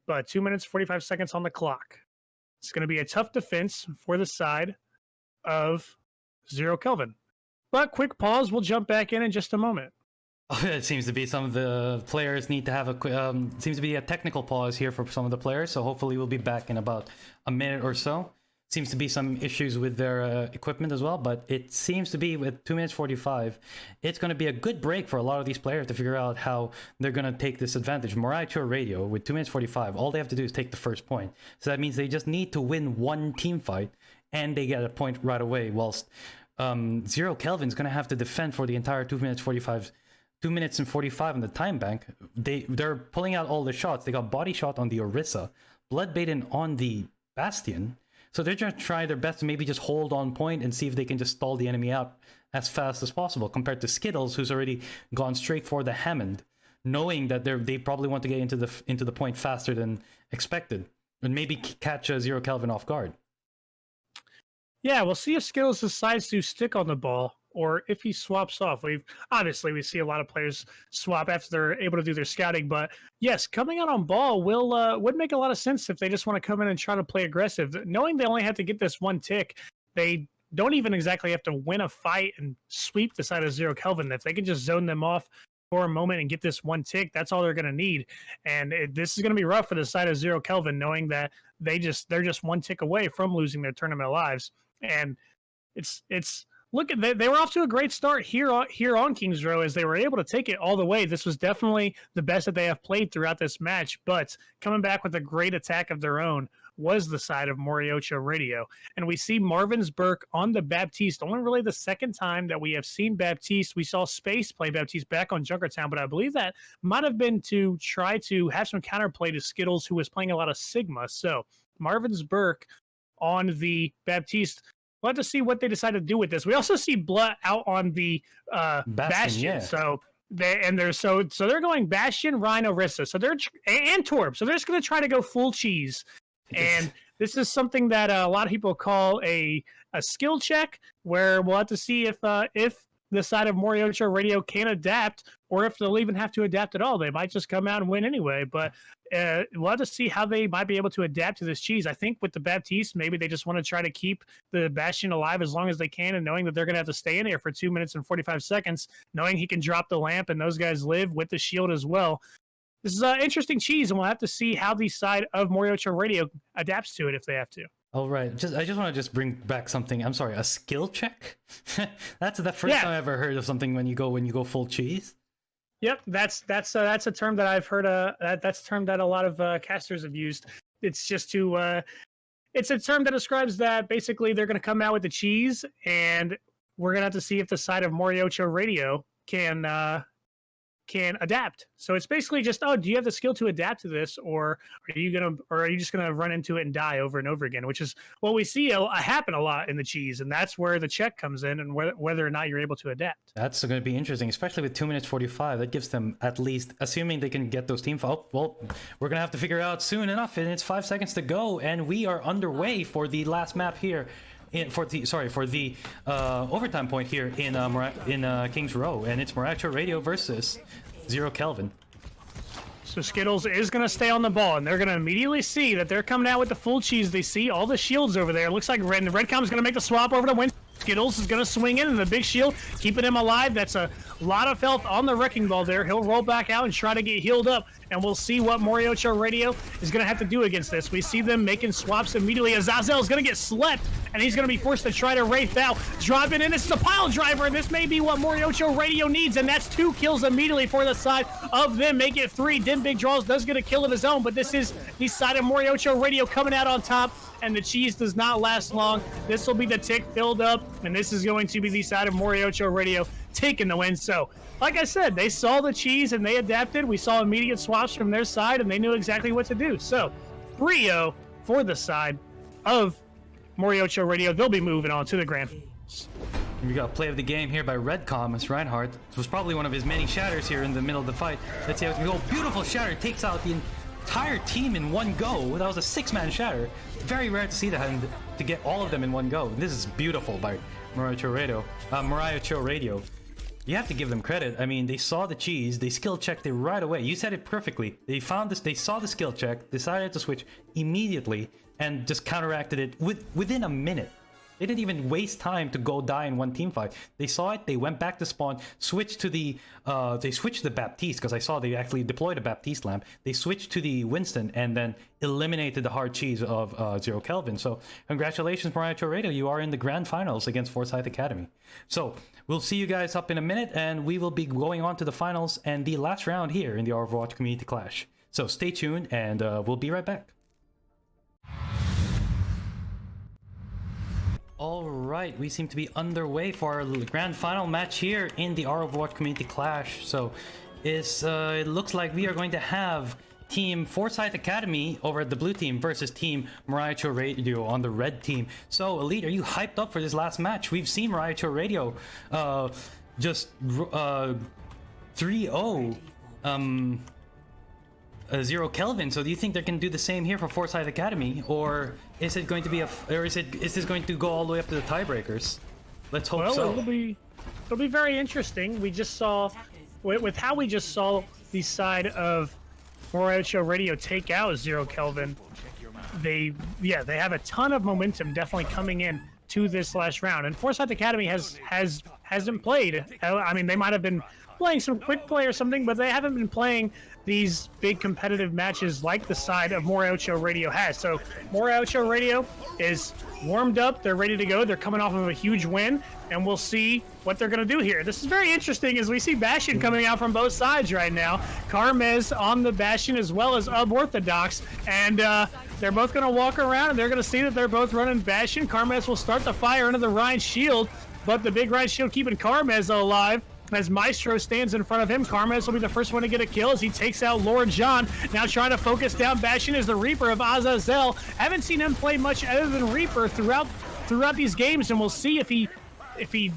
But 2 minutes, 45 seconds on the clock. It's going to be a tough defense for the side of Zero Kelvin. But quick pause. We'll jump back in just a moment. It seems to be some of the players need to have seems to be a technical pause here for some of the players. So hopefully we'll be back in about a minute or so. Seems to be some issues with their equipment as well, but it seems to be with 2 minutes 45, it's going to be a good break for a lot of these players to figure out how they're going to take this advantage. MoriohCho Radio, with 2 minutes 45, all they have to do is take the first point. So that means they just need to win one team fight, and they get a point right away, whilst Zero Kelvin's going to have to defend for the entire 2 minutes 45 2 minutes and 45 on the time bank. They're pulling out all the shots. They got body shot on the Orisa, Bloodbane on the Bastion. So they're going to try their best to maybe just hold on point and see if they can just stall the enemy out as fast as possible, compared to Skittles, who's already gone straight for the Hammond, knowing that they probably want to get into the point faster than expected, and maybe catch Zero Kelvin off guard. Yeah, we'll see if Skittles decides to stick on the ball, or if he swaps off. We see a lot of players swap after they're able to do their scouting, but yes, coming out on ball would make a lot of sense if they just want to come in and try to play aggressive. Knowing they only have to get this one tick, they don't even exactly have to win a fight and sweep the side of Zero Kelvin. If they can just zone them off for a moment and get this one tick, that's all they're going to need. And this is going to be rough for the side of Zero Kelvin, knowing that they're just one tick away from losing their tournament lives. And it's look at they were off to a great start here on Kings Row, as they were able to take it all the way. This was definitely the best that they have played throughout this match, but coming back with a great attack of their own was the side of MoriohCho Radio. And we see Marvin's Burke on the Baptiste, only really the second time that we have seen Baptiste. We saw Space play Baptiste back on Junkertown, but I believe that might have been to try to have some counterplay to Skittles, who was playing a lot of Sigma. So Marvin's Burke on the Baptiste. We'll have to see what they decide to do with this. We also see Blood out on the Bastion. Yeah. So they're going Bastion, Rhino, Orisa. So and Torb. So they're just going to try to go full cheese. And this is something that a lot of people call a skill check, where we'll have to see if the side of MoriohCho Radio can adapt, or if they'll even have to adapt at all. They might just come out and win anyway, but we'll have to see how they might be able to adapt to this cheese. I think with the Baptiste, maybe they just want to try to keep the Bastion alive as long as they can, and knowing that they're going to have to stay in here for 2 minutes and 45 seconds, knowing he can drop the lamp and those guys live with the shield as well. This is an interesting cheese, and we'll have to see how the side of MoriohCho Radio adapts to it if they have to. All right. I just want to bring back something. I'm sorry, a skill check? That's the first time I ever heard of something when you go full cheese. Yep, that's a term that I've heard. That's a term that a lot of casters have used. It's just it's a term that describes that basically they're going to come out with the cheese, and we're going to have to see if the side of MoriohCho Radio can can adapt. So it's basically just, oh, do you have the skill to adapt to this, or are you just gonna run into it and die over and over again? Which is what we see happen a lot in the cheese, and that's where the check comes in, and whether or not you're able to adapt. That's going to be interesting, especially with 2 minutes 45. That gives them at least, assuming they can get those team files. Oh, well, we're going to have to figure it out soon enough, and it's 5 seconds to go, and we are underway for the last map here. For the overtime point here in Kings Row, and it's MoriohCho Radio versus Zero Kelvin. So Skittles is going to stay on the ball, and they're going to immediately see that they're coming out with the full cheese. They see all the shields over there. It looks like Redcom is going to make the swap over to win. Skittles is going to swing in, and the big shield keeping him alive. That's a lot of health on the wrecking ball there. He'll roll back out and try to get healed up, and we'll see what MoriohCho Radio is going to have to do against this. We see them making swaps immediately. Azazel is going to get slept, and he's going to be forced to try to wraith out. Dropping in, this is a pile driver, and this may be what MoriohCho Radio needs, and that's 2 kills immediately for the side of them. Make it 3. Dim Big Draws does get a kill of his own, but this is the side of MoriohCho Radio coming out on top, and the cheese does not last long. This will be the tick filled up, and this is going to be the side of MoriohCho Radio taking the win. So, like I said, they saw the cheese and they adapted. We saw immediate swaps from their side, and they knew exactly what to do. So, 3-0 for the side of MoriohCho Radio. They'll be moving on to the grand finals. We got play of the game here by Redcom as Reinhardt. This was probably one of his many shatters here in the middle of the fight. Let's see how it can go. Beautiful shatter, takes out the entire team in one go. That was a 6-man shatter. Very rare to see that, and to get all of them in one go. This is beautiful by MoriohCho Radio. You have to give them credit. I mean, they saw the cheese, they skill checked it right away. You said it perfectly. They found this, they saw the skill check, decided to switch immediately, and just counteracted it within a minute. They didn't even waste time to go die in one team fight. They saw it, they went back to spawn, switched to the Baptiste, because I saw they actually deployed a Baptiste lamp. They switched to the Winston and then eliminated the hard cheese of Zero Kelvin. So congratulations, MoriohCho Radio. You are in the grand finals against Forsythe Academy. So we'll see you guys up in a minute, and we will be going on to the finals and the last round here in the Overwatch Community Clash. So stay tuned, and we'll be right back. Alright, we seem to be underway for our grand final match here in the Overwatch Community Clash. So it looks like we are going to have Team Forsythe Academy over at the blue team versus Team MoriohCho Radio on the red team. So Elite, are you hyped up for this last match? We've seen MoriohCho Radio just 3-0 Zero Kelvin. So do you think they can do the same here for Forsythe Academy, or is it going to be is this going to go all the way up to the tiebreakers? Let's hope so. It'll be very interesting. We just saw with how we just saw the side of MoriohCho Radio take out Zero Kelvin. They have a ton of momentum definitely coming in to this last round, and Forsythe Academy hasn't played. I mean, they might have been playing some quick play or something, but they haven't been playing these big competitive matches like the side of MoriohCho Radio has. So MoriohCho Radio is warmed up. They're ready to go. They're coming off of a huge win, and we'll see what they're going to do here. This is very interesting as we see Bastion coming out from both sides right now. Karmez on the Bastion as well as Unorthodox, and they're both going to walk around, and they're going to see that they're both running Bastion. Karmez will start the fire into the Rhine Shield, but the big Rhine Shield keeping Karmez alive. As Maestro stands in front of him, Karmez will be the first one to get a kill as he takes out Lord John. Now trying to focus down Bastion is the Reaper of Azazel. Haven't seen him play much other than Reaper throughout these games, and we'll see if he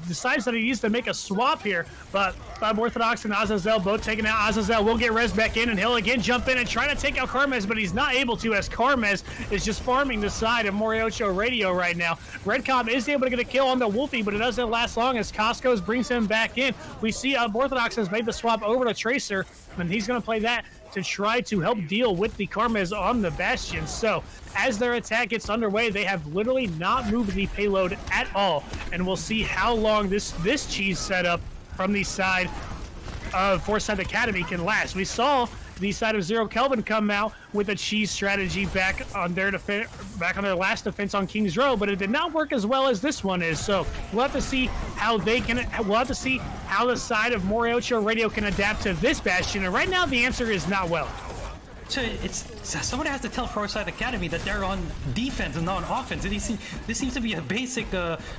decides that he needs to make a swap here. But Unorthodox and Azazel both taking out. Azazel will get res back in, and he'll again jump in and try to take out Karmez, but he's not able to, as Karmez is just farming the side of MoriohCho Radio right now. Redcom is able to get a kill on the Wolfie, but it doesn't last long as Costco's brings him back in. We see Unorthodox has made the swap over to Tracer, and he's going to play that to try to help deal with the Karmez on the Bastion. So as their attack gets underway, they have literally not moved the payload at all, and we'll see how long this cheese setup from the side of Forsythe Academy can last. We saw the side of Zero Kelvin come out with a cheese strategy back on their last defense on Kings Row, but it did not work as well as this one is. So we'll have to see how the side of MoriohCho Radio can adapt to this Bastion. And right now the answer is not well. So someone has to tell Forsythe Academy that they're on defense and not on offense. This seems to be a basic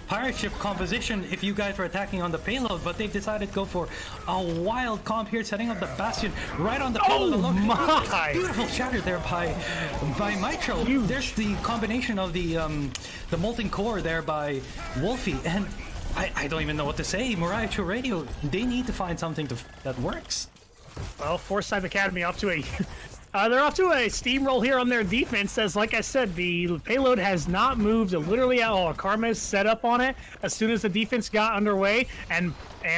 pirate ship composition if you guys are attacking on the payload, but they've decided to go for a wild comp here, setting up the bastion right on the payload. Oh my! Beautiful shatter there by MoriohCho. There's the combination of the molten core there by Wolfie, and I don't even know what to say. MoriohCho Radio, they need to find something that works. Well, Forsythe Academy off to a they're off to a steamroll here on their defense. As like I said, the payload has not moved literally at all. Karma's set up on it as soon as the defense got underway, and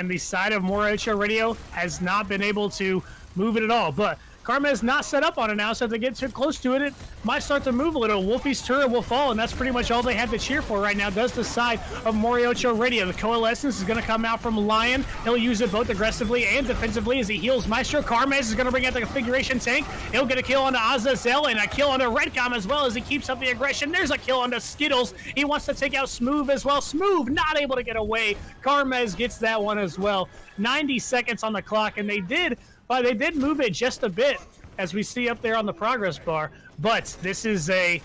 the side of MoriohCho Radio has not been able to move it at all. But Karma is not set up on it now, so if they get too close to it, it might start to move a little. Wolfie's turret will fall, and that's pretty much all they have to cheer for right now. Does the side of MoriohCho Radio. The Coalescence is going to come out from Lion. He'll use it both aggressively and defensively as he heals Maestro. Karmez is going to bring out the configuration tank. He'll get a kill onto Azazel and a kill onto Redcom as well as he keeps up the aggression. There's a kill onto Skittles. He wants to take out Smooth as well. Smooth not able to get away. Karmez gets that one as well. 90 seconds on the clock, and they did move it just a bit, as we see up there on the progress bar. But this is a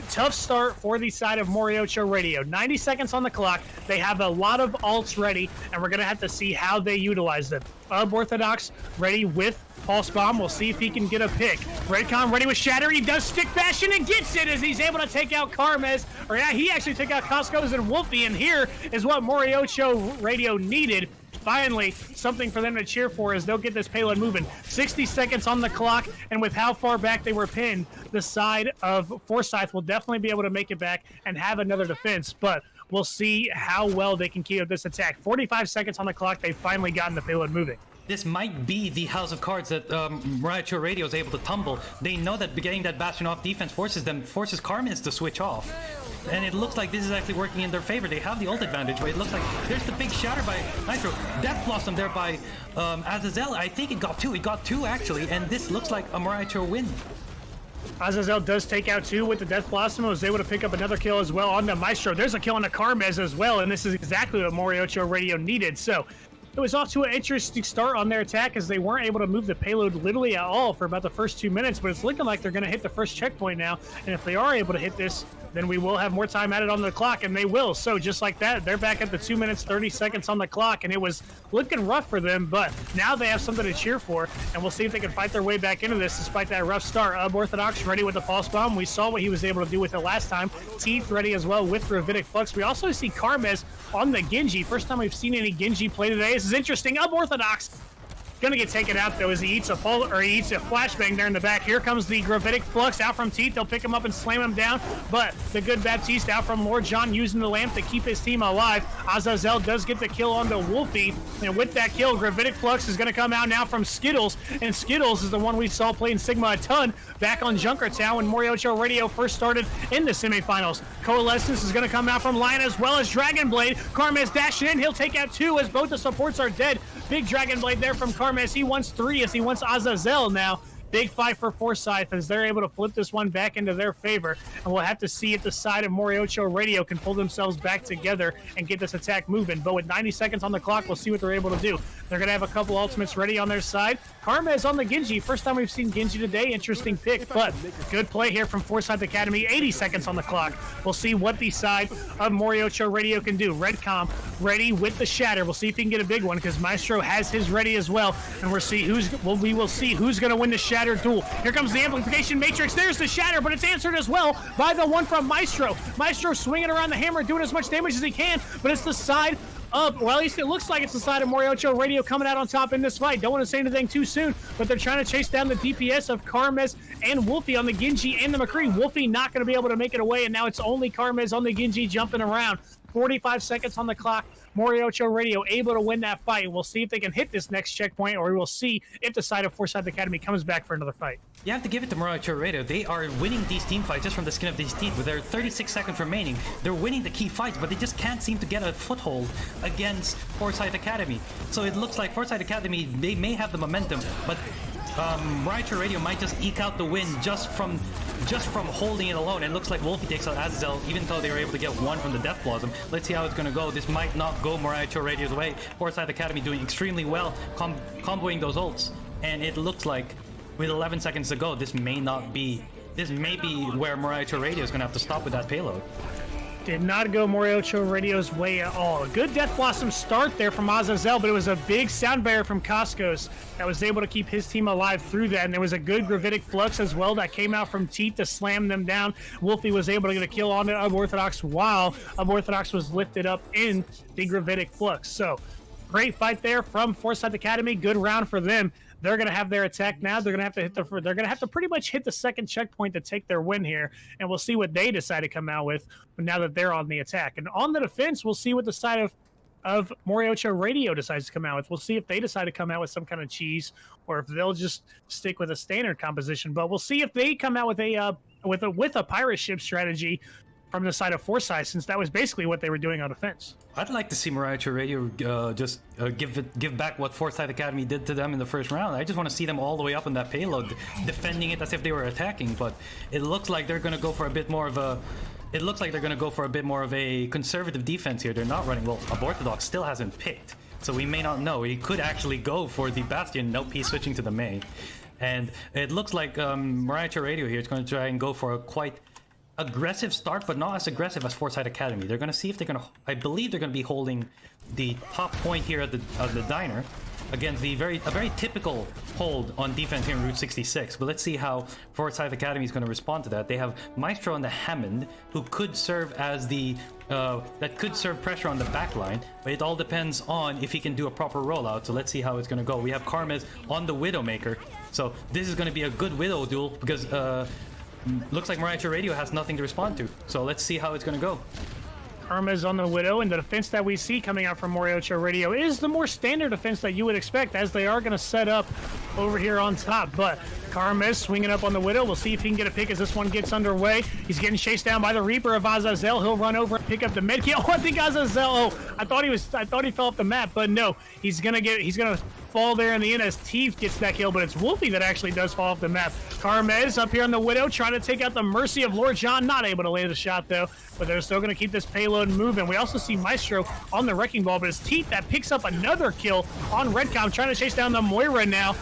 tough start for the side of MoriohCho Radio. 90 seconds on the clock. They have a lot of ults ready, and we're going to have to see how they utilize them. Orthodox ready with Pulse Bomb. We'll see if he can get a pick. Redcon ready with Shatter. He does stick Bastion and gets it as he's able to take out Karmez. Or yeah, he actually took out Costco's and Wolfie, and here is what MoriohCho Radio needed. Finally, something for them to cheer for as they'll get this payload moving. 60 seconds on the clock, and with how far back they were pinned, the side of Forsythe will definitely be able to make it back and have another defense, but we'll see how well they can keep up this attack. 45 seconds on the clock, they've finally gotten the payload moving. This might be the house of cards that MoriohCho Radio is able to tumble. They know that getting that Bastion off defense forces Karmez to switch off. And it looks like this is actually working in their favor. They have the ult advantage, but it looks like there's the big shatter by Nitro. Death Blossom there by Azazel. I think it got two. It got two, actually. And this looks like a MoriohCho win. Azazel does take out two with the Death Blossom. Was able to pick up another kill as well on the Maestro. There's a kill on the Karmez as well, and this is exactly what MoriohCho Radio needed. So it was off to an interesting start on their attack as they weren't able to move the payload literally at all for about the first 2 minutes, but it's looking like they're going to hit the first checkpoint now, and if they are able to hit this, then we will have more time added on the clock, and they will. So just like that, they're back at the 2 minutes, 30 seconds on the clock, and it was looking rough for them, but now they have something to cheer for, and we'll see if they can fight their way back into this despite that rough start. Orthodox ready with the Pulse Bomb. We saw what he was able to do with it last time. Teeth ready as well with Gravitic Flux. We also see Karmez on the Genji. First time we've seen any Genji play today. This is interesting. Orthodox gonna get taken out though as he eats a flashbang there in the back. Here comes the Gravitic Flux out from Teeth. They'll pick him up and slam him down, but the good Baptiste out from Lord John using the lamp to keep his team alive. Azazel does get the kill onto Wolfie, and with that kill, Gravitic Flux is gonna come out now from Skittles, and Skittles is the one we saw playing Sigma a ton back on Junkertown when MoriohCho Radio first started in the semifinals. Coalescence is gonna come out from Lion as well as Dragon Blade. Karmez dashing in, he'll take out two as both the supports are dead. Big Dragon Blade there from Karmez. He wants three as he wants Azazel now. Big fight for Forsythe as they're able to flip this one back into their favor. And we'll have to see if the side of MoriohCho Radio can pull themselves back together and get this attack moving. But with 90 seconds on the clock, we'll see what they're able to do. They're going to have a couple ultimates ready on their side. Karmez on the Genji. First time we've seen Genji today. Interesting pick, but good play here from Forsythe Academy. 80 seconds on the clock. We'll see what the side of MoriohCho Radio can do. Redcom ready with the Shatter. We'll see if he can get a big one because Maestro has his ready as well. And we will see who's going to win the Shatter duel. Here comes the Amplification Matrix. There's the Shatter, but it's answered as well by the one from Maestro. Maestro swinging around the hammer, doing as much damage as he can, but it's the side of, well, at least it looks like it's the side of MoriohCho Radio coming out on top in this fight. Don't want to say anything too soon, but they're trying to chase down the DPS of Karmez and Wolfie on the Genji and the McCree. Wolfie not going to be able to make it away, and now it's only Karmez on the Genji jumping around. 45 seconds on the clock. MoriohCho Radio able to win that fight. We'll see if they can hit this next checkpoint, or we'll see if the side of Forsythe Academy comes back for another fight. You have to give it to MoriohCho Radio. They are winning these team fights just from the skin of these teeth. With their 36 seconds remaining, they're winning the key fights, but they just can't seem to get a foothold against Forsythe Academy. So it looks like Forsythe Academy, they may have the momentum, but MoriohCho Radio might just eke out the win just from holding it alone. And it looks like Wolfie takes out Azazel, even though they were able to get one from the Death Blossom. Let's see how it's going to go. This might not go MoriohCho Radio's way. Forsythe Academy doing extremely well, comboing those ults. And it looks like with 11 seconds to go, this may be where MoriohCho Radio is going to have to stop with that payload. Did not go MoriohCho Radio's way at all. A good Death Blossom start there from Azazel, but it was a big sound barrier from Costco's that was able to keep his team alive through that. And there was a good Gravitic Flux as well that came out from Teeth to slam them down. Wolfie was able to get a kill on Unorthodox while Unorthodox was lifted up in the Gravitic Flux. So great fight there from Forsythe Academy. Good round for them. They're going to have their attack now. They're going to have to they're going to have to pretty much hit the second checkpoint to take their win here, and we'll see what they decide to come out with now that they're on the attack. And on the defense, we'll see what the side of MoriohCho Radio decides to come out with. We'll see if they decide to come out with some kind of cheese or if they'll just stick with a standard composition. But we'll see if they come out with a pirate ship strategy from the side of Forsythe, since that was basically what they were doing on defense. I'd like to see MoriohCho Radio just give back what Forsythe Academy did to them in the first round. I just want to see them all the way up in that payload, defending it as if they were attacking. But it looks like they're going to go for a bit more of a. It looks like they're going to go for a bit more of a conservative defense here. They're not running well. Unorthodox still hasn't picked, so we may not know. He could actually go for the Bastion. Nope, he's switching to the May, and it looks like MoriohCho Radio here is going to try and go for a quite aggressive start, but not as aggressive as Forsythe Academy. They're going to see if they're going to. I believe they're going to be holding the top point here at the diner against a very typical hold on defense here in Route 66. But let's see how Forsythe Academy is going to respond to that. They have Maestro and the Hammond, who could serve as the that could serve pressure on the back line, but it all depends on if he can do a proper rollout. So let's see how it's going to go. We have Karmez on the Widowmaker, so this is going to be a good Widow duel because looks like MoriohCho Radio has nothing to respond to. So let's see how it's going to go. Karma's on the Widow, and the defense that we see coming out from MoriohCho Radio is the more standard defense that you would expect, as they are going to set up over here on top. But Karma swinging up on the Widow. We'll see if he can get a pick as this one gets underway. He's getting chased down by the Reaper of Azazel. He'll run over and pick up the medkit. Oh, I think Azazel. Oh, I thought he fell off the map, but no, he's gonna fall there in the end as Teeth gets that kill, but it's Wolfie that actually does fall off the map. Karmez up here on the Widow trying to take out the Mercy of Lord John. Not able to land a shot though, but they're still going to keep this payload moving. We also see Maestro on the Wrecking Ball, but it's Teeth that picks up another kill on Redcom, trying to chase down the Moira now.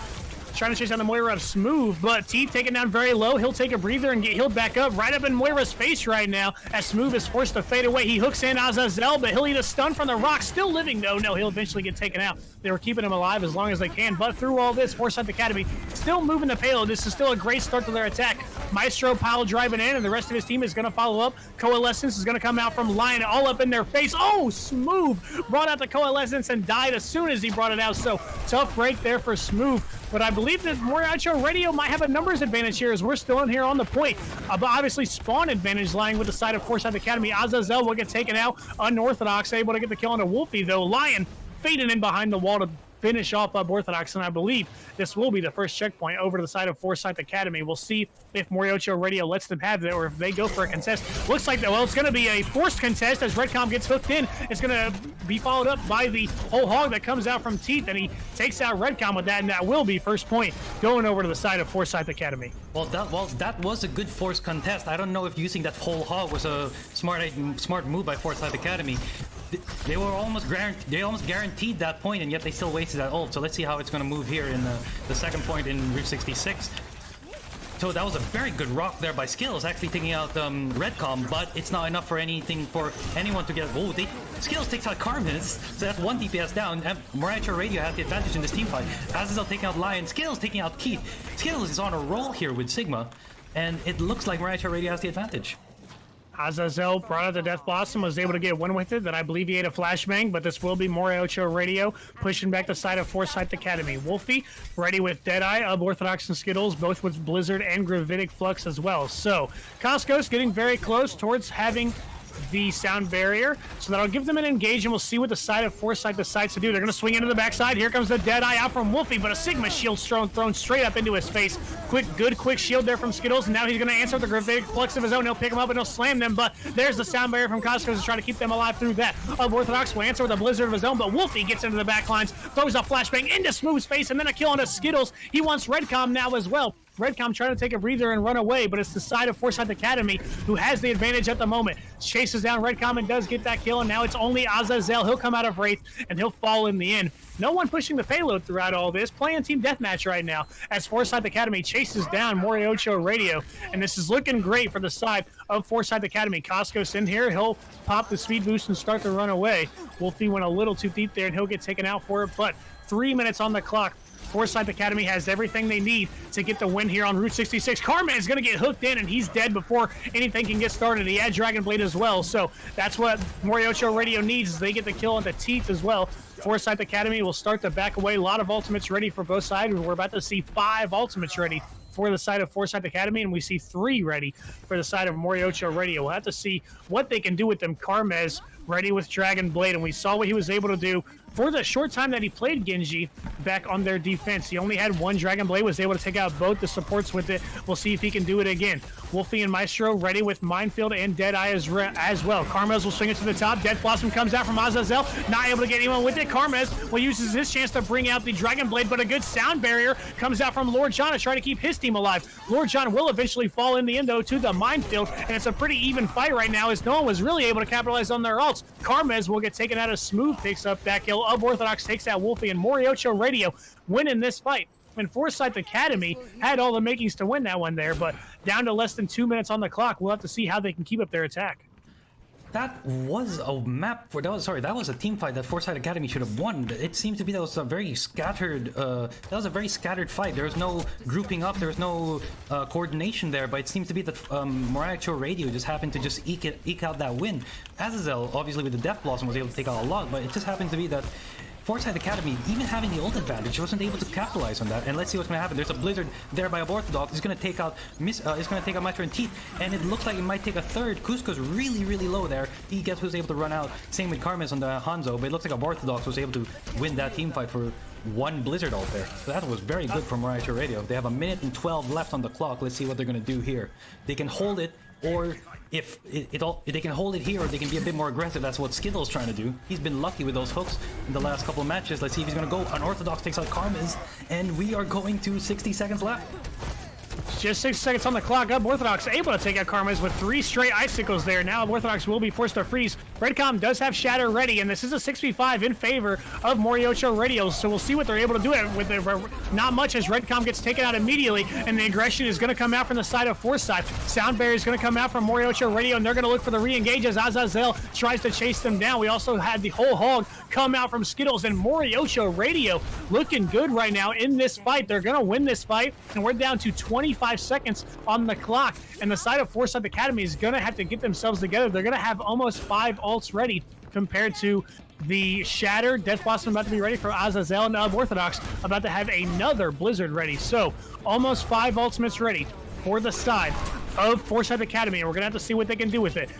Trying to chase down the Moira of Smooth, but Teeth taken down very low. He'll take a breather and get healed back up right up in Moira's face right now as Smooth is forced to fade away. He hooks in Azazel, but he'll eat a stun from the rock. Still living though. No, he'll eventually get taken out. They were keeping him alive as long as they can, but through all this, Forsythe Academy still moving the payload. This is still a great start to their attack. Maestro pile driving in, and the rest of his team is going to follow up. Coalescence is going to come out from Lion all up in their face. Oh, Smooth brought out the Coalescence and died as soon as he brought it out. So tough break there for Smooth. But I believe that MoriohCho Radio might have a numbers advantage here as we're still in here on the point. But obviously, spawn advantage lying with the side of Forsythe Academy. Azazel will get taken out. Unorthodox able to get the kill on a Wolfie, though. Lion fading in behind the wall to finish off Unorthodox, and I believe this will be the first checkpoint over to the side of Forsythe Academy. We'll see if MoriohCho Radio lets them have it or if they go for a contest. Looks like, well, it's going to be a forced contest as Redcom gets hooked in. It's going to be followed up by the whole hog that comes out from Teeth, and he takes out Redcom with that, and that will be first point going over to the side of Forsythe Academy. Well, that was a good forced contest. I don't know if using that whole hog was a smart move by Forsythe Academy. They almost guaranteed that point, and yet they still wasted that ult. So let's see how it's going to move here in the second point in Route 66. So that was a very good rock there by Skills, actually taking out Redcom, but it's not enough for anyone to get. Oh, Skills takes out Carmen, so that's one DPS down. And MoriohCho Radio has the advantage in this team fight. Azazel taking out Lion, Skills taking out Keith. Skills is on a roll here with Sigma, and it looks like MoriohCho Radio has the advantage. Azazel brought out the Death Blossom, was able to get one with it. Then I believe he ate a flashbang, but this will be MoriohCho Radio pushing back the side of Forsythe Academy. Wolfie ready with Deadeye, Unorthodox and Skittles, both with Blizzard and Gravitic Flux as well. So Costco's getting very close towards having the sound barrier, so that'll give them an engage, and we'll see what the side of Forsythe decides to do. They're going to swing into the backside. Here comes the Deadeye out from Wolfie, but a Sigma shield thrown straight up into his face. Quick shield there from Skittles, and now he's going to answer with the Gravitic Flux of his own. He'll pick him up and he'll slam them, but there's the sound barrier from Costco to try to keep them alive through that. Unorthodox will answer with a Blizzard of his own, but Wolfie gets into the back lines, throws a flashbang into Smooth's face, and then a kill on a Skittles. He wants Redcom now as well. Redcom trying to take a breather and run away, but it's the side of Forsythe Academy who has the advantage at the moment. Chases down Redcom and does get that kill, and now it's only Azazel. He'll come out of Wraith, and he'll fall in the end. No one pushing the payload throughout all this. Playing team deathmatch right now as Forsythe Academy chases down MoriohCho Radio, and this is looking great for the side of Forsythe Academy. Costco's in here. He'll pop the speed boost and start to run away. Wolfie went a little too deep there, and he'll get taken out for it, but 3 minutes on the clock. Forsythe Academy has everything they need to get the win here on Route 66. Carman is going to get hooked in, and he's dead before anything can get started. He had Dragon Blade as well, so that's what MoriohCho Radio needs, is they get the kill on the teeth as well. Forsythe Academy will start to back away. A lot of ultimates ready for both sides. We're about to see 5 ultimates ready for the side of Forsythe Academy, and we see 3 ready for the side of MoriohCho Radio. We'll have to see what they can do with them. Carmez ready with Dragon Blade, and we saw what he was able to do for the short time that he played Genji back on their defense. He only had 1 Dragon Blade, was able to take out both the supports with it. We'll see if he can do it again. Wolfie and Maestro ready with Minefield and Deadeye as well. Carmez will swing it to the top. Death Blossom comes out from Azazel, not able to get anyone with it. Carmez will use his chance to bring out the Dragon Blade, but a good sound barrier comes out from Lord John to try to keep his team alive. Lord John will eventually fall in the end, though, to the Minefield, and it's a pretty even fight right now as no one was really able to capitalize on their ults. Carmez will get taken out as Smooth picks up that kill. Unorthodox takes out Wolfie, and MoriohCho Radio winning this fight. And Forsythe Academy had all the makings to win that one there, but down to less than 2 minutes on the clock. We'll have to see how they can keep up their attack. That was a map for that was a team fight that Forsythe Academy should have won. It seemed to be that was a very scattered fight. There was no grouping up, there was no coordination there, but it seems to be that MoriohCho Radio just happened to just eke out that win. Azazel, obviously with the Death Blossom, was able to take out a lot, but it just happened to be that Forsythe Academy, even having the ult advantage, wasn't able to capitalize on that. And let's see what's going to happen. There's a Blizzard there by Unorthodox. It's going to take out Maestro and Teeth, and it looks like it might take a third. Cusco's really, really low there. He was able to run out. Same with Carmes on the Hanzo, but it looks like Unorthodox was able to win that team fight for 1 Blizzard ult there. So that was very good from MoriohCho Radio. They have 1:12 left on the clock. Let's see what they're going to do here. They can hold it, or if they can hold it here, or they can be a bit more aggressive. That's what Skittle's trying to do. He's been lucky with those hooks in the last couple of matches. Let's see if he's going to go. Unorthodox takes out Carmes, and we are going to 60 seconds left. Just 6 seconds on the clock. Unorthodox able to take out Carmes with 3 straight icicles there. Now Unorthodox will be forced to freeze. Redcom does have Shatter ready, and this is a 6v5 in favor of MoriohCho Radio, so we'll see what they're able to do with it. Not much, as Redcom gets taken out immediately, and the aggression is going to come out from the side of Forsythe. Sound barrier is going to come out from MoriohCho Radio, and they're going to look for the re-engage as Azazel tries to chase them down. We also had the whole hog come out from Skittles, and MoriohCho Radio looking good right now in this fight. They're going to win this fight, and we're down to 25 seconds on the clock, and the side of Forsythe Academy is going to have to get themselves together. They're going to have almost 5 ults ready compared to the Shatter. Death Blossom about to be ready for Azazel, and Unorthodox about to have another Blizzard ready. So almost 5 ultimates ready for the side of Forsythe Academy, and we're going to have to see what they can do with it.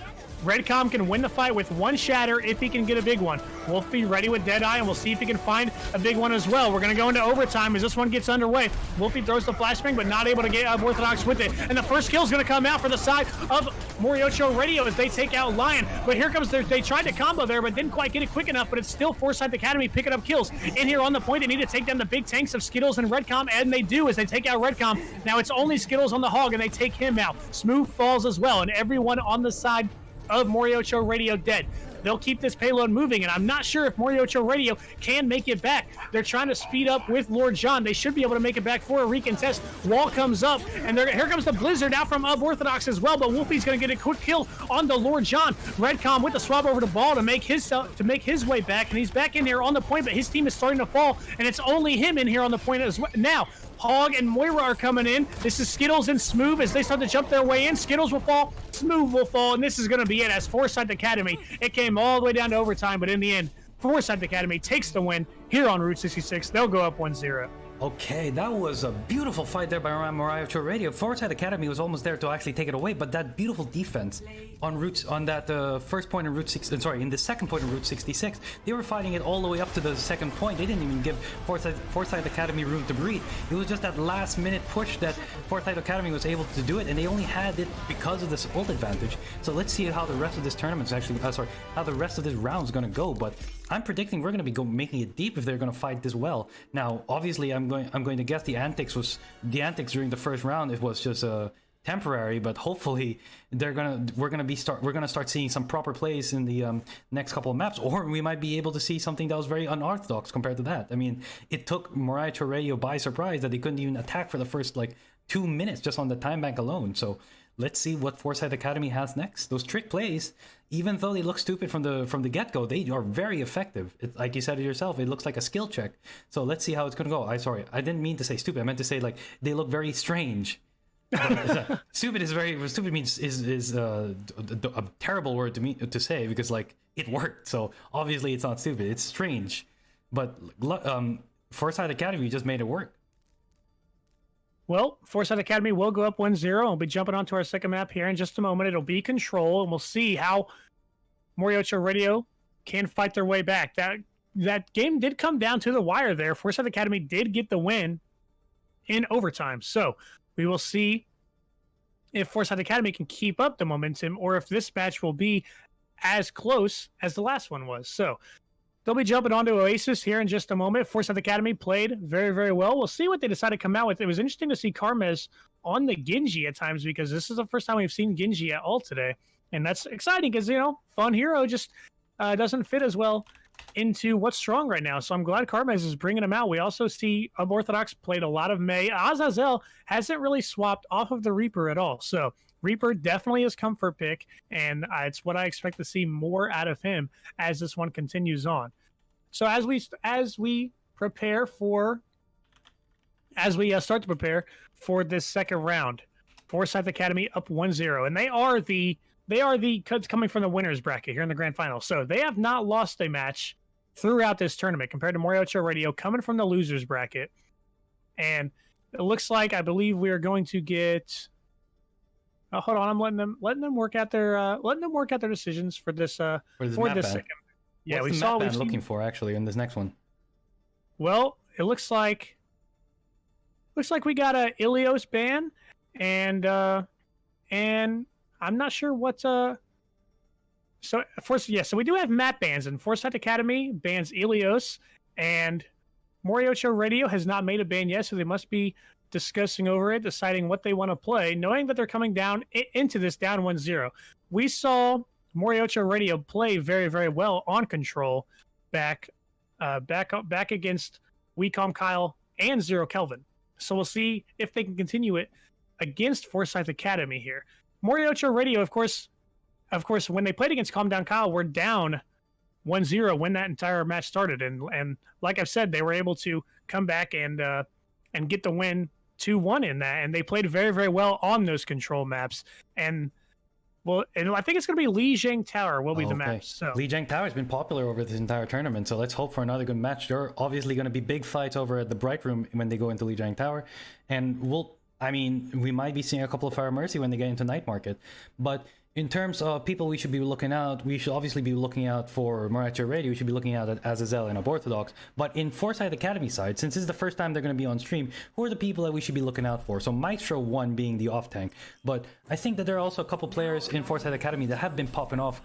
Redcom can win the fight with 1 Shatter if he can get a big one. Wolfie ready with Deadeye, and we'll see if he can find a big one as well. We're going to go into overtime as this one gets underway. Wolfie throws the flashbang, but not able to get Unorthodox with it. And the first kill is going to come out for the side of MoriohCho Radio as they take out Lion. But here comes they tried to combo there, but didn't quite get it quick enough. But it's still Forsythe Academy picking up kills. In here on the point, they need to take down the big tanks of Skittles and Redcom, and they do as they take out Redcom. Now it's only Skittles on the hog, and they take him out. Smooth falls as well, and everyone on the side of MoriohCho Radio dead. They'll keep this payload moving, and I'm not sure if MoriohCho Radio can make it back. They're trying to speed up with Lord John. They should be able to make it back for a recontest. Wall comes up, and here comes the Blizzard out from Unorthodox as well, but Wolfie's going to get a quick kill on the Lord John. Redcom with the swap over the ball to make his way back, and he's back in here on the point, but his team is starting to fall, and it's only him in here on the point as well. Now, Hog and Moira are coming in. This is Skittles and Smooth as they start to jump their way in. Skittles will fall, Smooth will fall, and this is going to be it as Forsythe Academy. It came all the way down to overtime, but in the end, Forsythe Academy takes the win here on Route 66. They'll go up 1-0. Okay, that was a beautiful fight there by MoriohCho Radio. Forsythe Academy was almost there to actually take it away, but that beautiful defense on that first point in Route 6, in the second point in Route 66, they were fighting it all the way up to the second point. They didn't even give Forsythe Academy room to breathe. It was just that last minute push that Forsythe Academy was able to do it, and they only had it because of this ult advantage. So let's see how the rest of this tournament how the rest of this round is going to go. But I'm predicting we're going to be making it deep if they're going to fight this well. Now, obviously, I'm I'm going to guess the antics during the first round. It was just temporary, but hopefully we're gonna start seeing some proper plays in the next couple of maps, or we might be able to see something that was very unorthodox compared to that. I mean, it took MoriohCho Radio by surprise that they couldn't even attack for the first like 2 minutes just on the time bank alone. So let's see what Forsythe Academy has next. Those trick plays, even though they look stupid from the get-go, they are very effective. Like you said it yourself, it looks like a skill check. So let's see how it's gonna go. I didn't mean to say stupid. I meant to say like they look very strange. Stupid means is a terrible word to say, because like it worked, so obviously it's not stupid, it's strange. But Forsythe Academy just made it work. Well, Forsythe Academy will go up 1-0. We'll be jumping onto our second map here in just a moment. It'll be Control, and we'll see how MoriohCho Radio can fight their way back. That game did come down to the wire there. Forsythe Academy did get the win in overtime, so we will see if Forsythe Academy can keep up the momentum, or if this match will be as close as the last one was. So they'll be jumping onto Oasis here in just a moment. Forsythe Academy played very, very well. We'll see what they decide to come out with. It was interesting to see Karmez on the Genji at times, because this is the first time we've seen Genji at all today. And that's exciting because, Fun Hero just doesn't fit as well into what's strong right now. So I'm glad Karmez is bringing him out. We also see Unorthodox played a lot of Mei. Azazel hasn't really swapped off of the Reaper at all. So Reaper definitely is comfort pick, and it's what I expect to see more out of him as this one continues on. So as we start to prepare for this second round, Forsythe Academy up 1-0, and they are the coming from the winners bracket here in the grand final. So they have not lost a match throughout this tournament compared to MoriohCho Radio coming from the losers bracket. And it looks like, I believe we are going to get. Hold on, I'm letting them work out their decisions for this second. Yeah, What's the map ban looking for actually in this next one? Well, it looks like we got a Ilios ban, and I'm not sure what so we do have map bans, and Forsythe Academy bans Ilios, and MoriohCho Radio has not made a ban yet, so they must be discussing over it, deciding what they want to play, knowing that they're coming down into this down 1-0. We saw MoriohCho Radio play very, very well on Control back against WeCom Kyle and Zero Kelvin. So we'll see if they can continue it against Forsythe Academy here. MoriohCho Radio, of course, when they played against Calm Down Kyle, were down 1-0 when that entire match started, and like I've said, they were able to come back and get the win 2-1 in that, and they played very, very well on those Control maps. And I think it's going to be Lijiang Tower will be the map. So Lijiang Tower has been popular over this entire tournament, so let's hope for another good match. There are obviously going to be big fights over at the Bright Room when they go into Lijiang Tower, and we might be seeing a couple of Fire Mercy when they get into Night Market. But in terms of people we should be looking out, we should obviously be looking out for MoriohCho Radio. We should be looking out at Azazel and Unorthodox. But in Forsythe Academy side, since this is the first time they're going to be on stream, who are the people that we should be looking out for? So Maestro 1 being the off tank. But I think that there are also a couple players in Forsythe Academy that have been popping off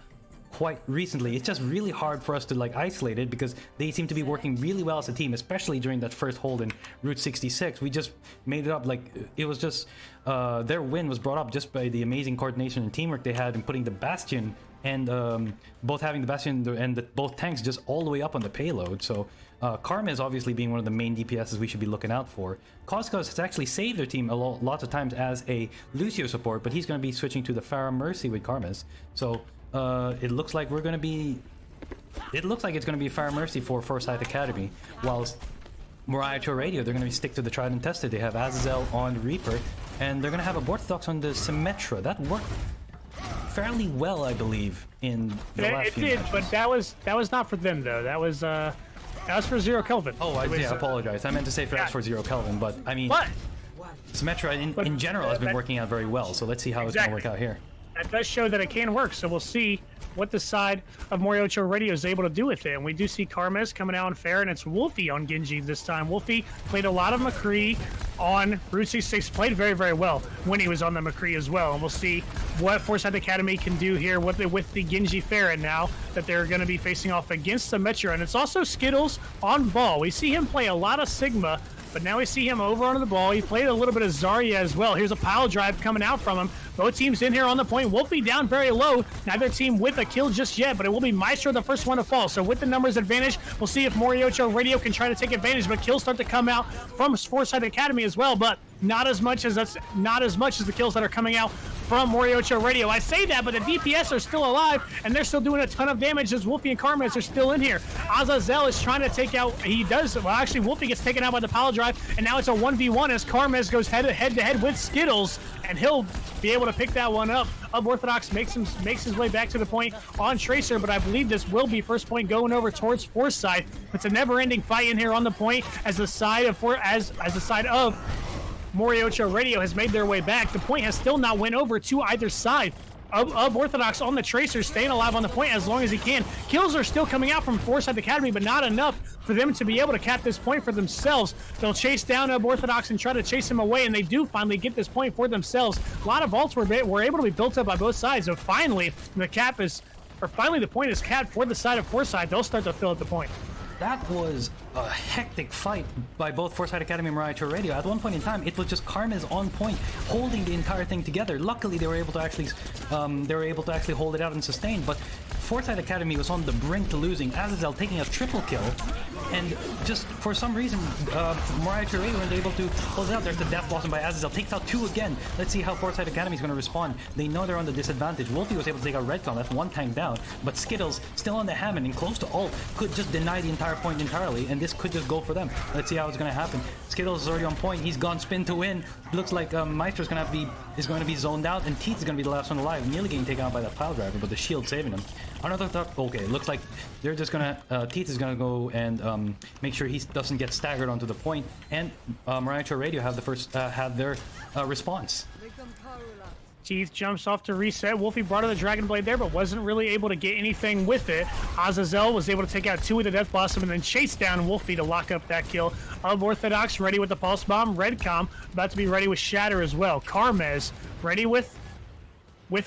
quite recently. It's just really hard for us to isolate it, because they seem to be working really well as a team, especially during that first hold in Route 66. We just made it up. It was just their win was brought up just by the amazing coordination and teamwork they had in putting the Bastion and both having the Bastion and both tanks just all the way up on the payload. So Karma is obviously being one of the main DPSs we should be looking out for. Coscos has actually saved their team lots of times as a Lucio support, but he's going to be switching to the Farah Mercy with Karmas. So it looks like it's going to be a Fire Mercy for Forsythe Academy, whilst MoriohCho Radio, they're going to stick to the tried and tested. They have Azazel on Reaper, and they're going to have Unorthodox on the Symmetra. That worked fairly well, I believe, in the last few matches. But that was not for them though. That was for Zero Kelvin. Oh, I apologize. I meant to say for Zero Kelvin, but I mean, Symmetra in general has been working out very well. So let's see how it's going to work out here. That does show that it can work, so we'll see what the side of MoriohCho Radio is able to do with it. And we do see Karmez coming out on fair, and it's Wolfie on Genji this time. Wolfie played a lot of McCree on Route 66, played very, very well when he was on the McCree as well. And we'll see what Forsythe Academy can do here with the Genji Farron now that they're going to be facing off against the Metro. And it's also Skittles on ball. We see him play a lot of Sigma but now we see him over onto the ball. He played a little bit of Zarya as well. Here's a pile drive coming out from him. Both teams in here on the point. Wolfie down very low. Neither team with a kill just yet, but it will be Maestro the first one to fall. So with the numbers advantage, we'll see if MoriohCho Radio can try to take advantage, but kills start to come out from Forsythe Academy as well, but not as much as the kills that are coming out from MoriohCho Radio. I say that, but the DPS are still alive, and they're still doing a ton of damage as Wolfie and Karmaz are still in here. Azazel is trying to take out, Wolfie gets taken out by the pile drive, and now it's a 1v1 as Karmaz goes head-to-head with Skittles, and he'll be able to pick that one up. Orthodox makes his way back to the point on Tracer, but I believe this will be first point going over towards Forsythe. It's a never-ending fight in here on the point as the side of MoriohCho Radio has made their way back. The point has still not went over to either side of Orthodox on the Tracer, staying alive on the point as long as he can. Kills are still coming out from Forsythe Academy, but not enough for them to be able to cap this point for themselves. They'll chase down Orthodox and try to chase him away, and they do finally get this point for themselves. A lot of vaults were able to be built up by both sides, so finally the point is capped for the side of Forsythe. They'll start to fill up the point. That was a hectic fight by both Forsythe Academy and MoriohCho Radio. At one point in time, it was just Karmaz on point, holding the entire thing together. Luckily, they were able to actually hold it out and sustain. But Forsythe Academy was on the brink to losing. Azazel taking a triple kill, and just for some reason, MoriohCho Radio was able to hold it out. There's the Death Blossom by Azazel, takes out 2 again. Let's see how Forsythe Academy is going to respond. They know they're on the disadvantage. Wolfie was able to take out Redcon, that's 1 tank down, but Skittles still on the Hammond and close to ult could just deny the entire point entirely, and this could just go for them. Let's see how it's going to happen. Skittles is already on point. He's gone spin to win. Looks like Maestro is going to be zoned out, and Teeth is going to be the last one alive, nearly getting taken out by that pile driver, but the shield saving him. Another thought. Okay, looks like they're just gonna Teeth is gonna go and make sure he doesn't get staggered onto the point, and MoriohCho Radio have their response. Teeth jumps off to reset. Wolfie brought in the Dragon Blade there, but wasn't really able to get anything with it. Azazel was able to take out 2 with the Death Blossom and then chase down Wolfie to lock up that kill. Orthodox ready with the Pulse Bomb. Redcom about to be ready with Shatter as well. Karmaz ready with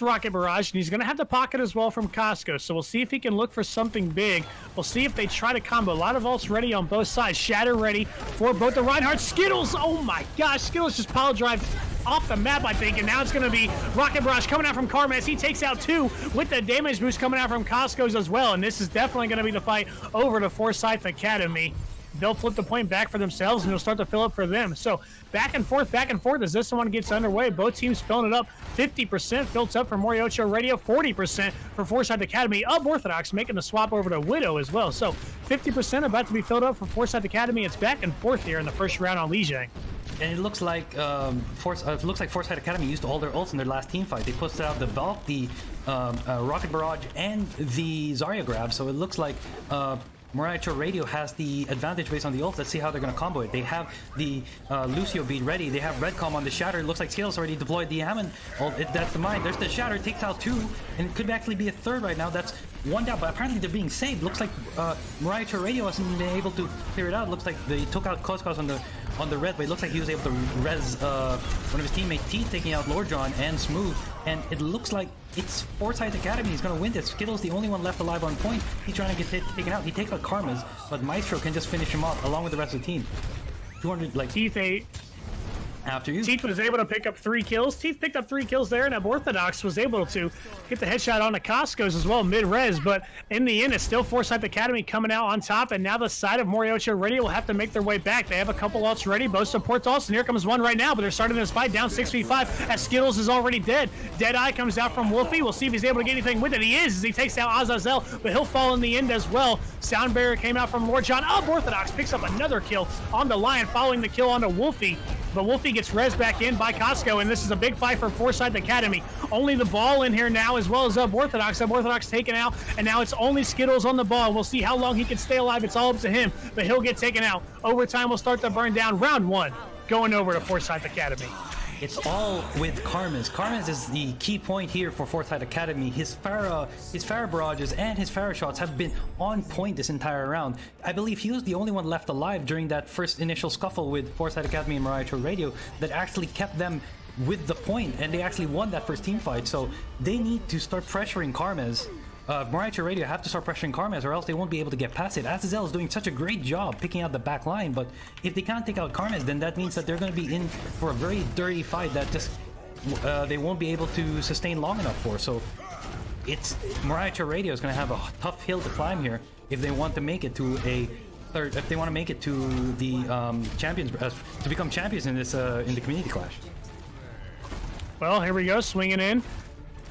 Rocket Barrage, and he's going to have the pocket as well from Costco, so we'll see if he can look for something big. We'll see if they try to combo. A lot of ults ready on both sides. Shatter ready for both the Reinhardt. Skittles, oh my gosh, Skittles just pile drive off the map, I think, and now it's going to be Rocket Barrage coming out from Karmaz. He takes out 2 with the damage boost coming out from Costco's as well, and this is definitely going to be the fight over to Forsythe Academy. They'll flip the point back for themselves, and it'll start to fill up for them. So back and forth as this one gets underway. Both teams filling it up. 50% filled up for MoriohCho Radio, 40% for Forsythe Academy. Orthodox making the swap over to Widow as well. So 50% about to be filled up for Forsythe Academy. It's back and forth here in the first round on Lijiang. And it looks like Forsythe Academy used all their ults in their last team fight. They pushed out the Valk, the Rocket Barrage, and the Zarya grab. So it looks like MoriohCho Radio has the advantage based on the ult. Let's see how they're going to combo it. They have the Lucio beat ready. They have Redcom on the Shatter. It looks like Skittles already deployed the Hammond. That's the mine. There's the Shatter. Takes out 2. And it could actually be a 3rd right now. That's 1 down. But apparently they're being saved. Looks like MoriohCho Radio hasn't been able to clear it out. Looks like they took out Koskos on the red, but it looks like he was able to res one of his teammates, Teeth, taking out Lord John and Smooth. And it looks like it's Forsythe Academy. He's going to win this. Skittles the only one left alive on point. He's trying to get taken out. He takes out Karmaz, but Maestro can just finish him off along with the rest of the team. 200, like... Teeth After you. Teeth was able to pick up 3 kills. Teeth picked up 3 kills there, and Orthodox was able to get the headshot on the Costco's as well, mid-res. But in the end, it's still Forsythe Academy coming out on top, and now the side of MoriohCho Radio will have to make their way back. They have a couple ults ready, both support ults, and here comes one right now, but they're starting this fight down 6v5 as Skittles is already dead. Deadeye comes out from Wolfie. We'll see if he's able to get anything with it. He is, as he takes out Azazel, but he'll fall in the end as well. Sound Barrier came out from Lord John. Orthodox picks up another kill on the Lion, following the kill onto Wolfie. But Wolfie gets res back in by Costco, and this is a big fight for Forsythe Academy. Only the ball in here now, as well as Orthodox. Orthodox taken out, and now it's only Skittles on the ball. We'll see how long he can stay alive. It's all up to him, but he'll get taken out. Overtime will start to burn down. Round 1 going over to Forsythe Academy. It's all with Karmaz. Karmaz is the key point here for Forsythe Academy. His Pharah barrages and his Pharah shots have been on point this entire round. I believe he was the only one left alive during that first initial scuffle with Forsythe Academy and MoriohCho Radio that actually kept them with the point, and they actually won that first team fight. So they need to start pressuring Karmaz MoriohCho Radio have to start pressuring Karmaz, or else they won't be able to get past it. Azazel is doing such a great job picking out the back line, but if they can't take out Karmaz, then that means that they're going to be in for a very dirty fight that just they won't be able to sustain long enough for. So it's MoriohCho Radio is going to have a tough hill to climb here if they want to make it to a third. If they want to make it to the champions, to become champions in this in the community clash. Well, here we go, swinging in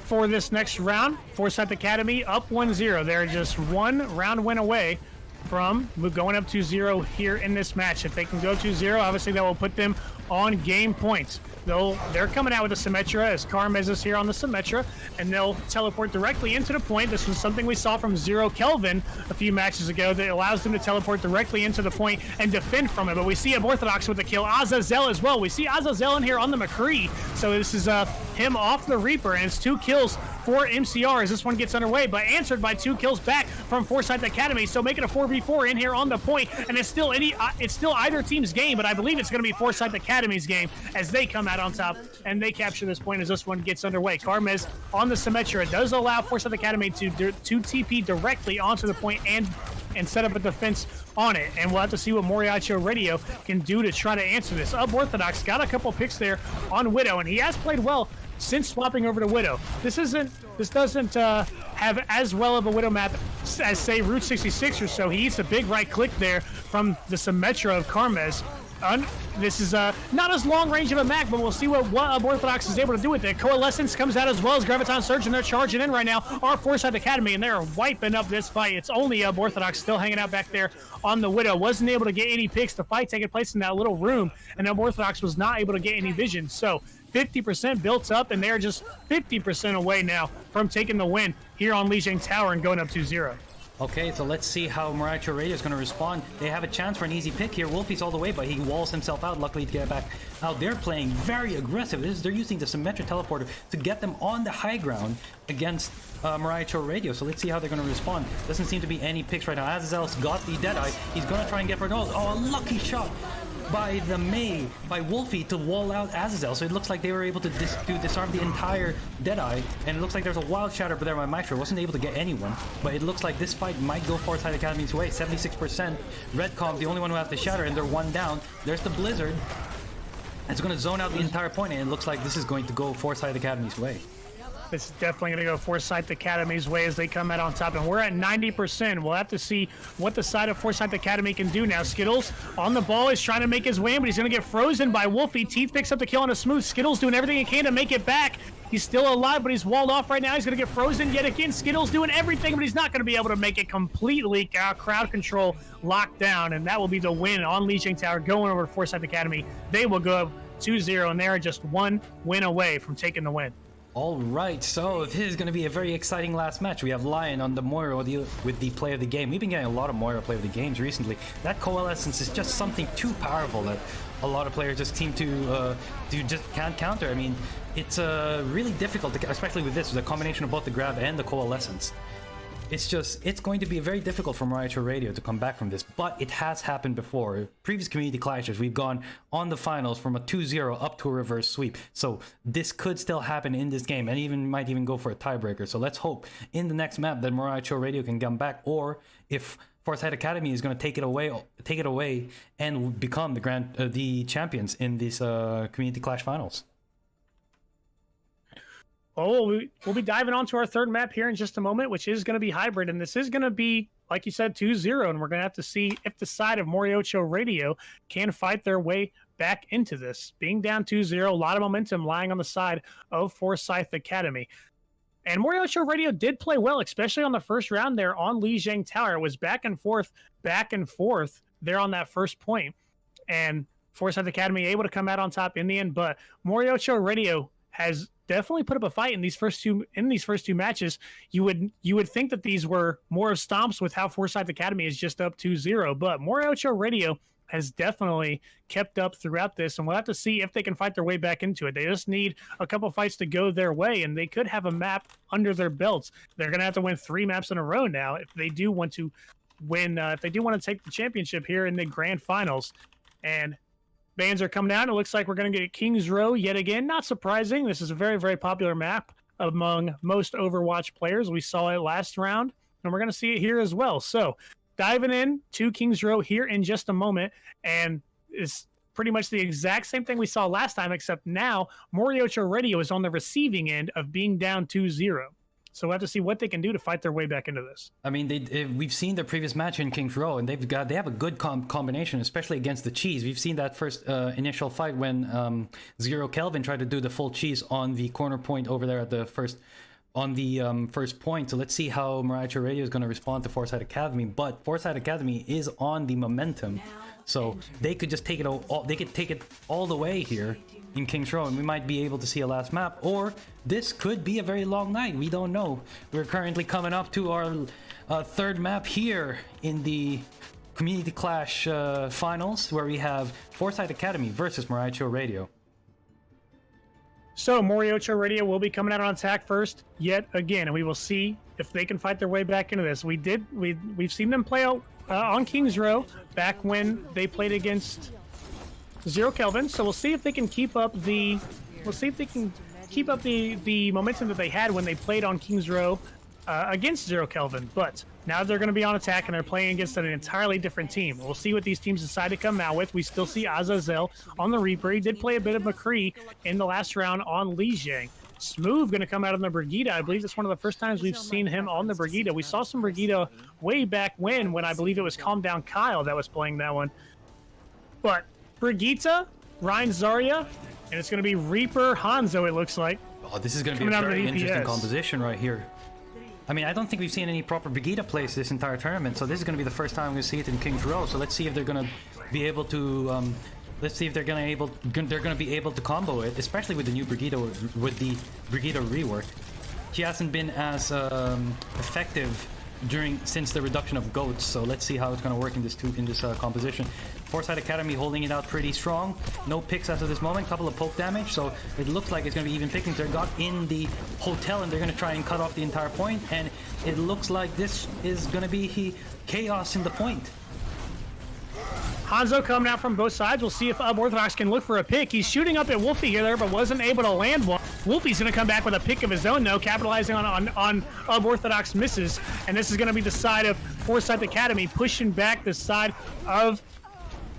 for this next round. Forsythe Academy up 1-0. They're just one round win away from going up 2-0 here in this match. If they can go 2-0, obviously that will put them on game points. They're coming out with a Symmetra as Karmaz is here on the Symmetra, and they'll teleport directly into the point. This was something we saw from Zero Kelvin a few matches ago that allows them to teleport directly into the point and defend from it. But we see Unorthodox with the kill. Azazel as well. We see Azazel in here on the McCree. So this is him off the Reaper, and it's 2 kills for MCR as this one gets underway, but answered by 2 kills back from Forsythe Academy. So making a 4v4 in here on the point, and it's still either team's game, but I believe it's going to be Forsythe Academy's game as they come out on top and they capture this point as this one gets underway. Karmaz on the Symmetra does allow Forsythe Academy to TP directly onto the point and set up a defense on it, and we'll have to see what MoriohCho Radio can do to try to answer this. Unorthodox got a couple picks there on Widow, and he has played well since swapping over to Widow. This doesn't have as well of a Widow map as, say, Route 66 or so. He eats a big right click there from the Symmetra of Karmaz. This is not as long range of a map, but we'll see what Unorthodox is able to do with it. Coalescence comes out as well as Graviton Surge, and they're charging in right now. Our Forsythe Academy, and they're wiping up this fight. It's only Unorthodox still hanging out back there on the Widow. Wasn't able to get any picks. The fight taking place in that little room, and Unorthodox was not able to get any vision. So 50% built up, and they're just 50% away now from taking the win here on Lijiang Tower and going up 2-0. Okay, so let's see how MoriohCho Radio is going to respond. They have a chance for an easy pick here. Wolfie's all the way, but he walls himself out, luckily, to get back out. They're playing very aggressive. They're using the Symmetra teleporter to get them on the high ground against MoriohCho Radio. So let's see how they're going to respond. Doesn't seem to be any picks right now. Azazel's got the Deadeye. He's going to try and get for goals. Oh, a lucky shot by Wolfie to wall out Azazel. So it looks like they were able to disarm the entire Deadeye, and it looks like there's a wild shatter there by Maestro. Wasn't able to get anyone, but it looks like this fight might go Forsythe Academy's way. 76%. Redcom, the only one who has the shatter, and they're 1 down. There's the Blizzard. It's going to zone out the entire point, and it looks like this is going to go Forsythe Academy's way. It's definitely going to go Forsythe Academy's way as they come out on top, and we're at 90%. We'll have to see what the side of Forsythe Academy can do now. Skittles on the ball is trying to make his way in, but he's going to get frozen by Wolfie. Teeth picks up the kill on a smooth. Skittles doing everything he can to make it back. He's still alive, but he's walled off right now. He's going to get frozen yet again. Skittles doing everything, but he's not going to be able to make it completely. Crowd control locked down, and that will be the win on Lijiang Tower going over to Forsythe Academy. They will go up 2-0, and they're just 1 win away from taking the win. All right, so this is going to be a very exciting last match. We have Lion on the Morio with the play of the game. We've been getting a lot of Morio play of the games recently. That Coalescence is just something too powerful that a lot of players just seem to just can't counter. I mean, it's really difficult, especially with this, with a combination of both the grab and the Coalescence. It's going to be very difficult for MoriohCho Radio to come back from this, but it has happened before. Previous community clashes, we've gone on the finals from a 2-0 up to a reverse sweep. So this could still happen in this game, and might even go for a tiebreaker. So let's hope in the next map that MoriohCho Radio can come back, or if Forsythe Academy is going to take it away and become the champions in these community clash finals. Oh, we'll be diving onto our third map here in just a moment, which is going to be hybrid. And this is going to be, like you said, 2-0. And we're going to have to see if the side of MoriohCho Radio can fight their way back into this. Being down 2-0, a lot of momentum lying on the side of Forsythe Academy. And MoriohCho Radio did play well, especially on the first round there on Lijiang Tower. It was back and forth there on that first point. And Forsythe Academy able to come out on top in the end. But MoriohCho Radio has definitely put up a fight in these first two matches. You would think that these were more of stomps with how Forsythe Academy is just up 2-0, but MoriohCho Radio has definitely kept up throughout this, and we'll have to see if they can fight their way back into it. They just need a couple fights to go their way, and they could have a map under their belts. They're going to have to win 3 maps in a row now if they do want to win, if they do want to take the championship here in the grand finals. And bans are coming out. It looks like we're going to get King's Row yet again. Not surprising. This is a very, very popular map among most Overwatch players. We saw it last round, and we're going to see it here as well. So diving in to Kings Row here in just a moment, and it's pretty much the exact same thing we saw last time, except now MoriohCho Radio is on the receiving end of being down 2-0. So we'll have to see what they can do to fight their way back into this. I mean, we've seen their previous match in Kings Row, and they have a good combination, especially against the cheese. We've seen that first initial fight when Zero Kelvin tried to do the full cheese on the corner point over there at the first point. So let's see how MoriohCho Radio is going to respond to Forsythe Academy. But Forsythe Academy is on the momentum, so they could just take it all. They could take it all the way here in Kings Row, and we might be able to see a last map, or this could be a very long night. We don't know. We're currently coming up to our third map here in the Community Clash finals, where we have Forsythe Academy versus MoriohCho Radio. So MoriohCho Radio will be coming out on attack first yet again, and we will see if they can fight their way back into this. We've seen them play out on Kings Row back when they played against Zero Kelvin, so we'll see if they can keep up the momentum that they had when they played on Kings Row against Zero Kelvin. But now they're going to be on attack, and they're playing against an entirely different team. We'll see what these teams decide to come out with. We still see Azazel on the Reaper. He did play a bit of McCree in the last round on Lijiang. Smooth going to come out on the Brigida. I believe it's one of the first times we've seen him on the Brigida. We saw some Brigida way back when I believe it was Calm Down Kyle that was playing that one. But Brigitte, Ryan Zarya, and it's going to be Reaper Hanzo, it looks like. Oh, this is going to be a very interesting composition right here. I mean, I don't think we've seen any proper Brigitte plays this entire tournament, so this is going to be the first time we see it in Kings Row. So let's see if they're going to be able to they're going to be able to combo it, especially with the new Brigitte, with the Brigitte rework. She hasn't been as effective since the reduction of goats, so let's see how it's going to work in this composition. Forsythe Academy holding it out pretty strong. No picks as of this moment, couple of poke damage, so it looks like it's going to be even pickings. They got in the hotel and they're going to try and cut off the entire point, and it looks like this is going to be chaos in the point. Hanzo coming out from both sides. We'll see if Orthodox can look for a pick. He's shooting up at Wolfie here, but wasn't able to land one. Wolfie's going to come back with a pick of his own, though, capitalizing on Orthodox misses. And this is going to be the side of Forsythe Academy, pushing back the side of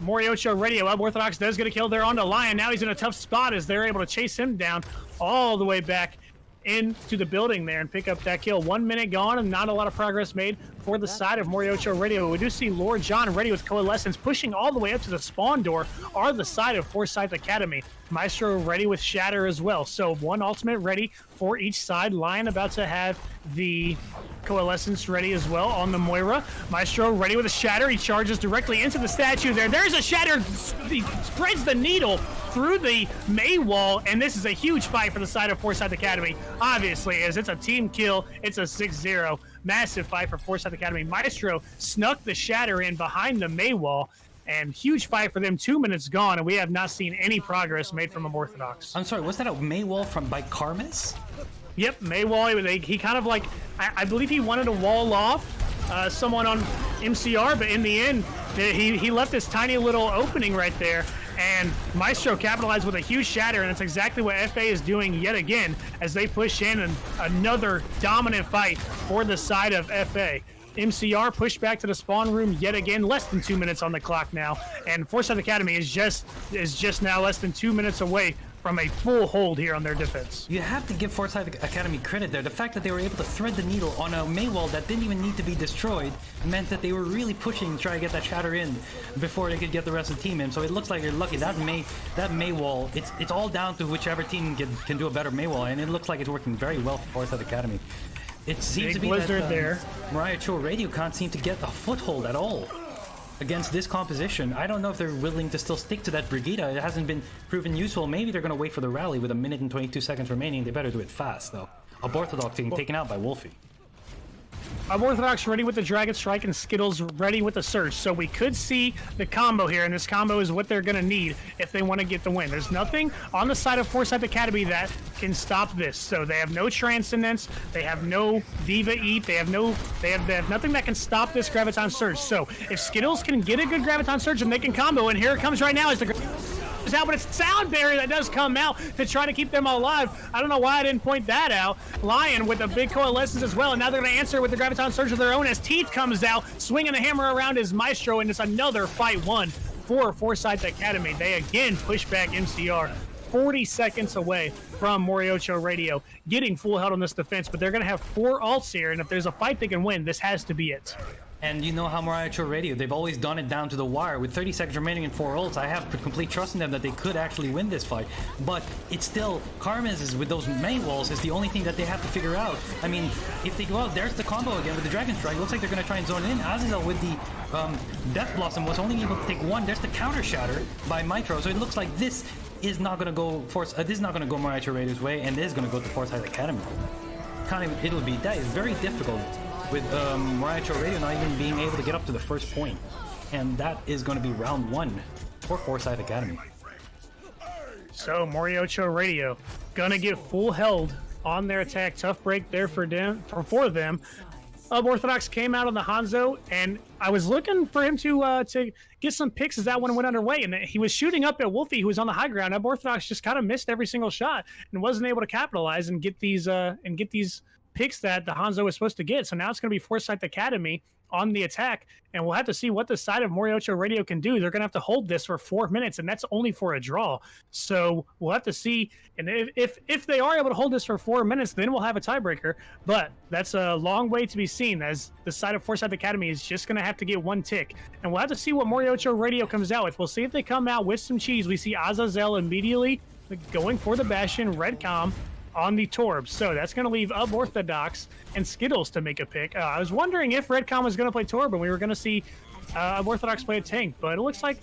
MoriohCho Radio. Orthodox does get a kill there on the Lion. Now he's in a tough spot as they're able to chase him down all the way back into the building there and pick up that kill. 1 minute gone and not a lot of progress made for the side of MoriohCho Radio. We do see Lord John ready with Coalescence pushing all the way up to the spawn door on the side of Forsythe Academy. Maestro ready with Shatter as well. So one ultimate ready for each side. Lion about to have the Coalescence ready as well on the Moira. Maestro ready with a Shatter. He charges directly into the statue there. There's a Shatter. He spreads the needle through the May wall, and this is a huge fight for the side of Forsythe Academy. Obviously, as it's a team kill, it's a 6-0. Massive fight for Forsythe Academy. Maestro snuck the Shatter in behind the May wall, and huge fight for them. 2 minutes gone, and we have not seen any progress made from Orthodox. I'm sorry, was that a May wall by Karmas? Yep, May wall. He kind of like, I believe he wanted to wall off someone on MCR, but in the end, he left this tiny little opening right there, and Maestro capitalized with a huge Shatter, and it's exactly what FA is doing yet again as they push in, and another dominant fight for the side of FA. MCR pushed back to the spawn room yet again, less than 2 minutes on the clock now, and Forsythe Academy is just now less than 2 minutes away from a full hold here on their defense. You have to give Forsythe Academy credit there. The fact that they were able to thread the needle on a May wall that didn't even need to be destroyed meant that they were really pushing to try to get that Shatter in before they could get the rest of the team in. So it looks like they're lucky. That May wall, it's all down to whichever team can do a better May wall, and it looks like it's working very well for Forsythe Academy. It seems to be that MoriohCho Radio can't seem to get a foothold at all against this composition. I don't know if they're willing to still stick to that Brigitte. It hasn't been proven useful. Maybe they're going to wait for the rally with 1 minute and 22 seconds remaining. They better do it fast, though. Orthodox being taken out by Wolfie. Orthodox ready with the Dragon Strike and Skittles ready with the Surge. So we could see the combo here, and this combo is what they're going to need if they want to get the win. There's nothing on the side of Forsythe Academy that can stop this. So they have no Transcendence, they have no Diva Eat, they have nothing that can stop this Graviton Surge. So if Skittles can get a good Graviton Surge, and they can combo, and here it comes right now as the out, but it's Sound Barrier that does come out to try to keep them alive. I don't know why I didn't point that out. Lion with a big coalescence as well, and now they're going to answer with the Graviton Surge of their own as Teeth comes out, swinging a hammer around his Maestro, and it's another fight won for Forsythe Academy. They again push back MCR. 40 seconds away from MoriohCho Radio, getting full held on this defense, but they're going to have 4 ults here, and if there's a fight they can win, this has to be it. And you know how MoriohCho Radio, they've always done it down to the wire. With 30 seconds remaining and 4 ults, I have complete trust in them that they could actually win this fight. But it's still, Karmas is with those main walls is the only thing that they have to figure out. I mean, if they go out, there's the combo again with the Dragon Strike. Looks like they're going to try and zone it in. Azazel with the Death Blossom was only able to take 1. There's the Counter Shatter by Mitro. So it looks like this is not going to go this is not going to go MoriohCho Radio's way, and this is going to go to Forsythe Academy. That is very difficult with MoriohCho Radio not even being able to get up to the first point. And that is going to be round 1 for Forsythe Academy. So MoriohCho Radio gonna get full held on their attack. Tough break there for them. Orthodox came out on the Hanzo, and I was looking for him to get some picks as that one went underway, and he was shooting up at Wolfie, who was on the high ground. Orthodox just kind of missed every single shot and wasn't able to capitalize and get these picks that the Hanzo was supposed to get. So now it's going to be Forsythe Academy on the attack, and we'll have to see what the side of MoriohCho Radio can do. They're going to have to hold this for 4 minutes, and that's only for a draw. So we'll have to see, and if they are able to hold this for 4 minutes, then we'll have a tiebreaker. But that's a long way to be seen, as the side of Forsythe Academy is just going to have to get 1 tick. And we'll have to see what MoriohCho Radio comes out with. We'll see if they come out with some cheese. We see Azazel immediately going for the Bastion, Red Com on the Torb. So that's going to leave Orthodox and Skittles to make a pick. I was wondering if Redcom was going to play Torb and we were going to see Orthodox play a tank, but it looks like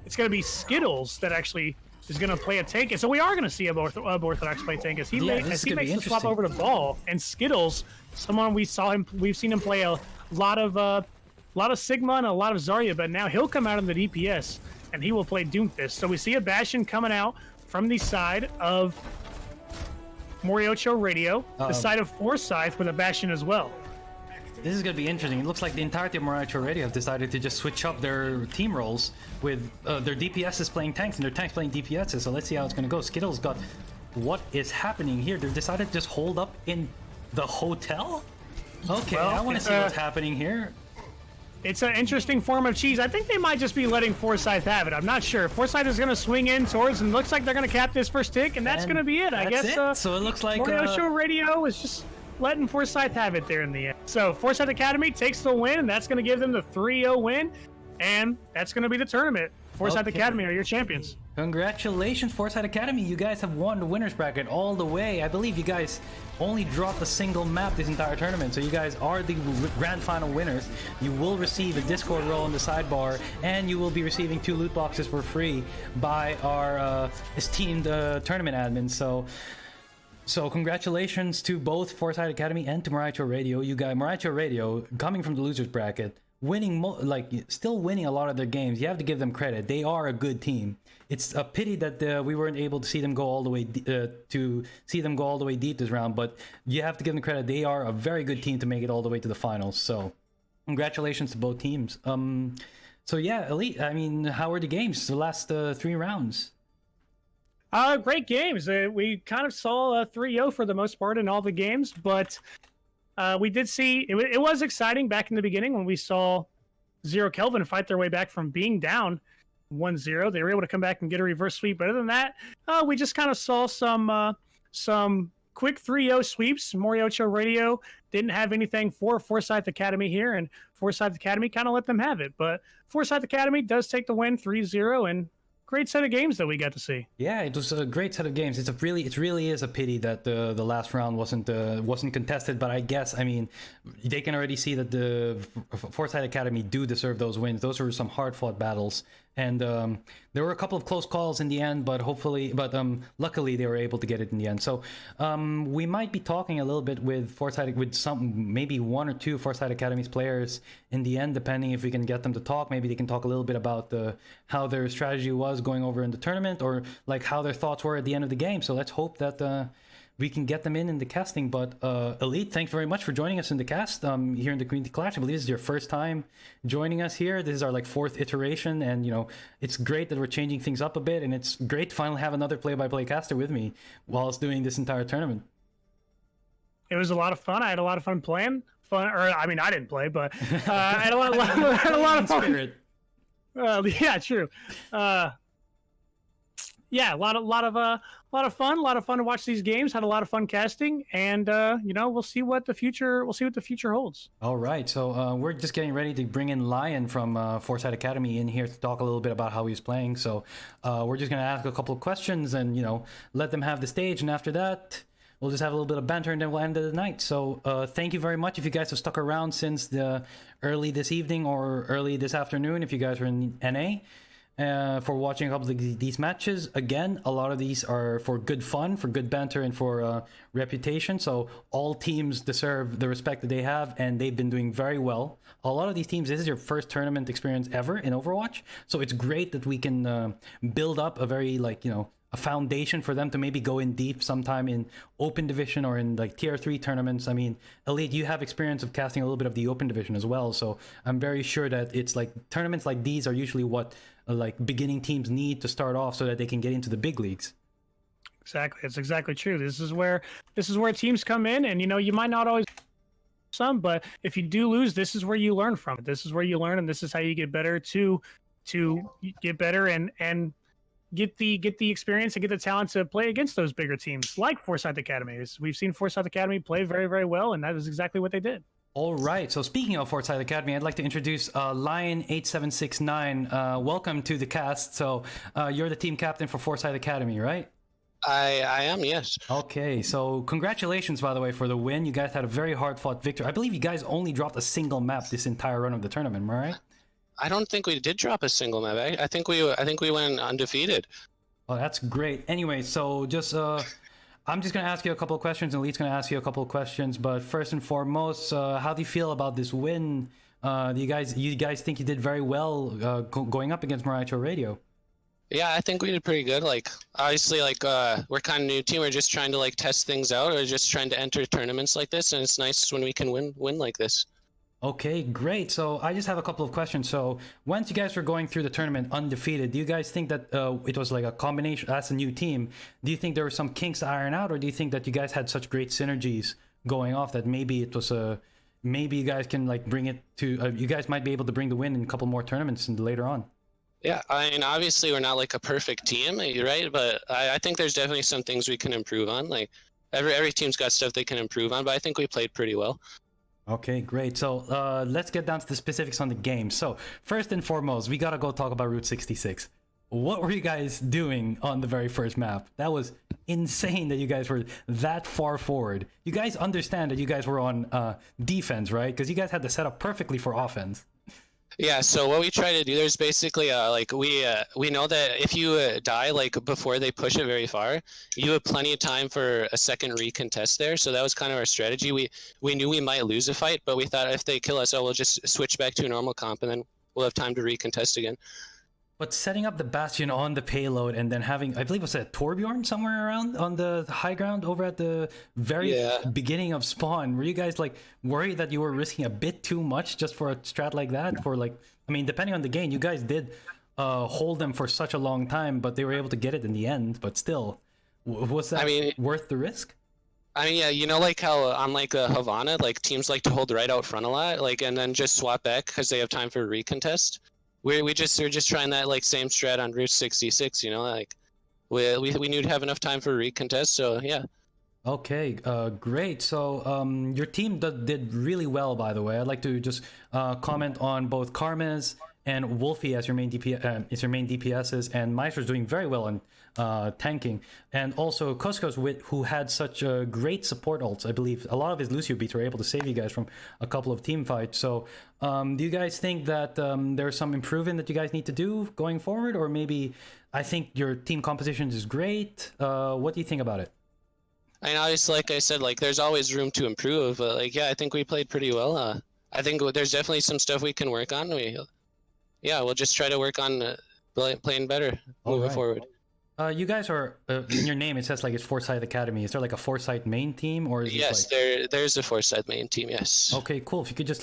it's going to be Skittles that actually is going to play a tank. And so we are going to see Orthodox play tank as he makes the swap over to Ball. And Skittles, someone we've seen him play a lot of Sigma and a lot of Zarya, but now he'll come out in the DPS and he will play Doomfist. So we see a Bastion coming out from the side of MoriohCho Radio, the side of Forsythe with a Bastion as well. This is going to be interesting. It looks like the entirety of MoriohCho Radio have decided to just switch up their team roles with their DPSs playing tanks and their tanks playing DPSs. So let's see how it's going to go. Skittles got... What is happening here? They've decided to just hold up in the hotel? Okay, well, I want to see what's happening here. It's an interesting form of cheese. I think they might just be letting Forsythe have it. I'm not sure. Forsythe is going to swing in towards, and looks like they're going to cap this first tick, and that's going to be it. I guess. So it looks like MoriohCho Radio is just letting Forsythe have it there in the end. So Forsythe Academy takes the win, and that's going to give them the 3-0 win, and that's going to be the tournament. Forsythe Academy are your champions. Congratulations, Forsythe Academy. You guys have won the winner's bracket all the way. I believe you guys only dropped a single map this entire tournament, so you guys are the grand final winners. You will receive a Discord role in the sidebar, and you will be receiving 2 loot boxes for free by our esteemed tournament admins. So congratulations to both Forsythe Academy and to MoriohCho Radio. You guys, MoriohCho Radio, coming from the losers bracket, still winning a lot of their games. You have to give them credit. They are a good team. It's a pity that we weren't able to see them go all the way deep this round, but you have to give them credit. They are a very good team to make it all the way to the finals. So congratulations to both teams. So yeah, Elite, I mean, how were the games, the last 3 rounds? Great games. We kind of saw a 3-0 for the most part in all the games, but we did see it was exciting back in the beginning when we saw Zero Kelvin fight their way back from being down 1-0. They were able to come back and get a reverse sweep. But other than that, we just kind of saw some quick 3-0 sweeps. MoriohCho Radio didn't have anything for Forsythe Academy here, and Forsythe Academy kind of let them have it. But Forsythe Academy does take the win 3-0, and great set of games that we got to see. Yeah, it was a great set of games. It really is a pity that the last round wasn't contested. But I guess, I mean, they can already see that the Forsythe Academy do deserve those wins. Those were some hard fought battles, and there were a couple of close calls in the end. But luckily they were able to get it in the end. So we might be talking a little bit with maybe 1 or 2 Forsythe Academy's players in the end, depending if we can get them to talk. Maybe they can talk a little bit about how their strategy was going over in the tournament, or like how their thoughts were at the end of the game. So let's hope that we can get them in the casting. But Elite, thanks very much for joining us in the cast here in the Community Clash. I believe this is your first time joining us here. This is our like 4th iteration, and it's great that we're changing things up a bit, and it's great to finally have another play-by-play caster with me whilst doing this entire tournament. It was a lot of fun. I had a lot of fun playing. I didn't play, but I had a lot of fun. Spirit. Yeah, true. Yeah, a lot of fun. A lot of fun to watch these games. Had a lot of fun casting, and we'll see what the future holds. All right, so we're just getting ready to bring in Lion from Forsythe Academy in here to talk a little bit about how he's playing. So we're just gonna ask a couple of questions and let them have the stage, and after that, we'll just have a little bit of banter, and then we'll end the night. So thank you very much if you guys have stuck around since the early this evening or early this afternoon, if you guys are in NA, for watching a couple of these matches. Again, a lot of these are for good fun, for good banter, and for reputation. So all teams deserve the respect that they have, and they've been doing very well. A lot of these teams, this is your first tournament experience ever in Overwatch. So it's great that we can build up a very a foundation for them to maybe go in deep sometime in open division or in like tier 3 tournaments. I mean, Elite, you have experience of casting a little bit of the open division as well, so I'm very sure that it's like tournaments like these are usually what like beginning teams need to start off so that they can get into the big leagues. Exactly, that's exactly true. This is where teams come in, and you might not always some, but if you do lose, this is where you learn from it. This is where you learn, and this is how you get better to get better and get the experience and get the talent to play against those bigger teams like Forsythe Academy. We've seen Forsythe Academy play very, very well, and that is exactly what they did. All right, so speaking of Forsythe Academy, I'd like to introduce Lion8769. Welcome to the cast. So you're the team captain for Forsythe Academy, right? I am, yes. Okay, so congratulations, by the way, for the win. You guys had a very hard-fought victory. I believe you guys only dropped a single map this entire run of the tournament, am I right? I don't think we did drop a single map. I think we went undefeated. Oh, that's great. Anyway, so just I'm just gonna ask you a couple of questions, and Lee's gonna ask you a couple of questions. But first and foremost, how do you feel about this win? You guys think you did very well going up against MoriohCho Radio? Yeah, I think we did pretty good. Like, obviously, like we're kind of new team. We're just trying to like test things out. We're just trying to enter tournaments like this, and it's nice when we can win like this. Okay, great. So I just have a couple of questions. So once you guys were going through the tournament undefeated, do you guys think that it was like a combination as a new team? Do you think there were some kinks to iron out, or do you think that you guys had such great synergies going off that maybe it was maybe you guys can like bring it to you guys might be able to bring the win in a couple more tournaments later on? Yeah, I mean, obviously we're not like a perfect team, right? But I think there's definitely some things we can improve on. Like every team's got stuff they can improve on, but I think we played pretty well. Okay, great. So let's get down to the specifics on the game. So first and foremost, we gotta go talk about Route 66. What were you guys doing on the very first map? That was insane that you guys were that far forward. You guys understand that you guys were on defense, right? Because you guys had the setup perfectly for offense. Yeah, so what we try to do, there's basically like we know that if you die like before they push it very far, you have plenty of time for a second recontest there. So that was kind of our strategy. We knew we might lose a fight, but we thought if they kill us, we'll just switch back to a normal comp, and then we'll have time to recontest again. But setting up the Bastion on the payload and then having, I believe it was a Torbjorn somewhere around on the high ground over at the very beginning of spawn. Were you guys like worried that you were risking a bit too much just for a strat like that? For like, I mean, depending on the game, you guys did hold them for such a long time, but they were able to get it in the end. But still, was that worth the risk? I mean, yeah, you know, like how on like Havana, like teams like to hold right out front a lot, like, and then just swap back because they have time for a recontest. We're just trying that like same strat on Route 66, you know, like we knew to have enough time for a recontest, so yeah. Okay, great. So your team did really well, by the way. I'd like to just comment on both Karmez and Wolfie as your main DPSs, and Meister's doing very well in tanking, and also Koskos who had such great support ults. I believe a lot of his Lucio beats were able to save you guys from a couple of team fights. So do you guys think that there's some improvement that you guys need to do going forward, or maybe I think your team composition is great? What do you think about it? I mean, obviously, like I said, like there's always room to improve, but like yeah, I think we played pretty well. I think there's definitely some stuff we can work on. We'll just try to work on playing better moving forward. You guys are in your name. It says like it's Forsythe Academy. Is there like a Forsythe main team, or is Yes, it like... there's a Forsythe main team. Yes. Okay, cool. If you could just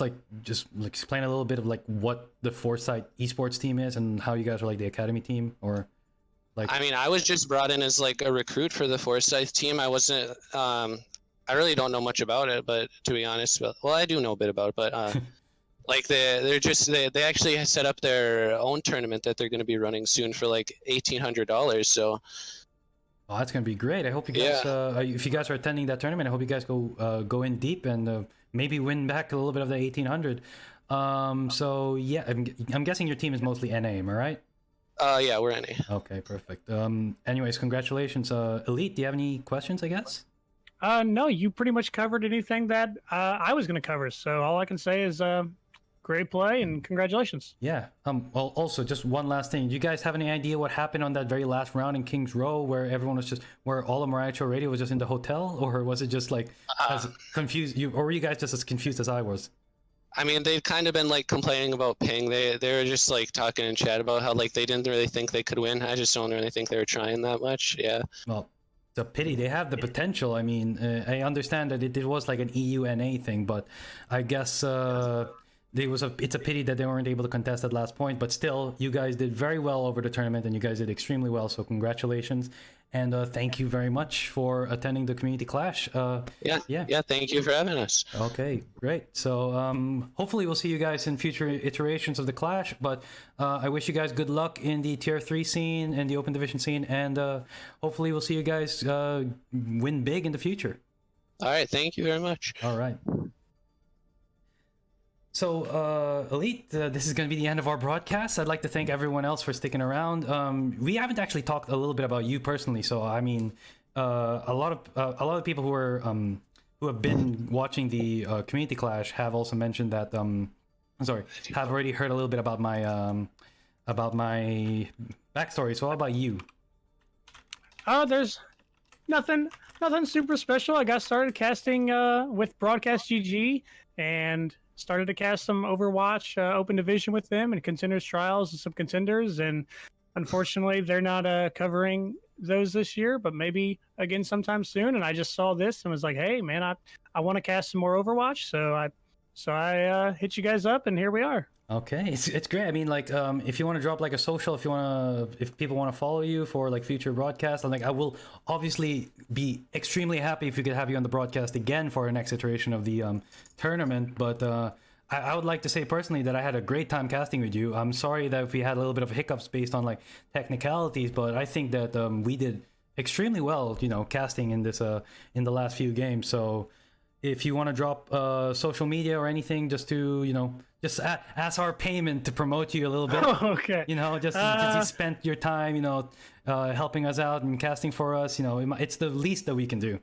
explain a little bit of like what the Forsythe esports team is and how you guys are like the academy team, or like... I mean, I was just brought in as like a recruit for the Forsythe team. I wasn't. I really don't know much about it, but to be honest, well, I do know a bit about it, but like they actually set up their own tournament that they're going to be running soon for like $1,800. So. Oh, that's gonna be great. I hope you guys, if you guys are attending that tournament, I hope you guys go in deep and maybe win back a little bit of the 1,800. So yeah, I'm guessing your team is mostly NA, am I right? Yeah, we're NA. Okay, perfect. Anyways, congratulations, Elite. Do you have any questions? I guess. No, you pretty much covered anything that I was going to cover. So all I can say is great play and congratulations. Yeah. Well, also just one last thing. Do you guys have any idea what happened on that very last round in King's Row, where everyone was where all of MoriohCho Radio was just in the hotel, or was it just like as confused you, or were you guys just as confused as I was? I mean, they've kind of been like complaining about ping. They were just like talking in chat about how like they didn't really think they could win. I just don't really think they were trying that much. Yeah. Well, it's a pity. They have the potential. I mean, I understand that it was like an EU-NA thing, but I guess it's a pity that they weren't able to contest that last point. But still, you guys did very well over the tournament, and you guys did extremely well. So congratulations, and thank you very much for attending the Community Clash. Yeah. Thank you for having us. Okay, great. So hopefully we'll see you guys in future iterations of the Clash. But I wish you guys good luck in the Tier 3 scene and the Open Division scene, and hopefully we'll see you guys win big in the future. All right, thank you very much. All right. So, Elite, this is going to be the end of our broadcast. I'd like to thank everyone else for sticking around. We haven't actually talked a little bit about you personally, so I mean, a lot of people who have been watching the Community Clash have also mentioned that have already heard a little bit about my backstory. So, how about you? There's nothing super special. I got started casting with Broadcast GG and started to cast some Overwatch Open Division with them and Contenders Trials and some Contenders, and unfortunately they're not covering those this year, but maybe again sometime soon. And I just saw this and was like, hey man, I want to cast some more Overwatch, so I hit you guys up, and here we are. Okay, it's great. I mean, like, if you want to drop like a social, if people want to follow you for like future broadcasts, I will obviously be extremely happy if we could have you on the broadcast again for our next iteration of the tournament. But I would like to say personally that I had a great time casting with you. I'm sorry that if we had a little bit of hiccups based on like technicalities, but I think that we did extremely well, casting in this in the last few games. So if you want to drop social media or anything, just to just ask our payment to promote you a little bit. Okay. Just because you spent your time, helping us out and casting for us. It's the least that we can do.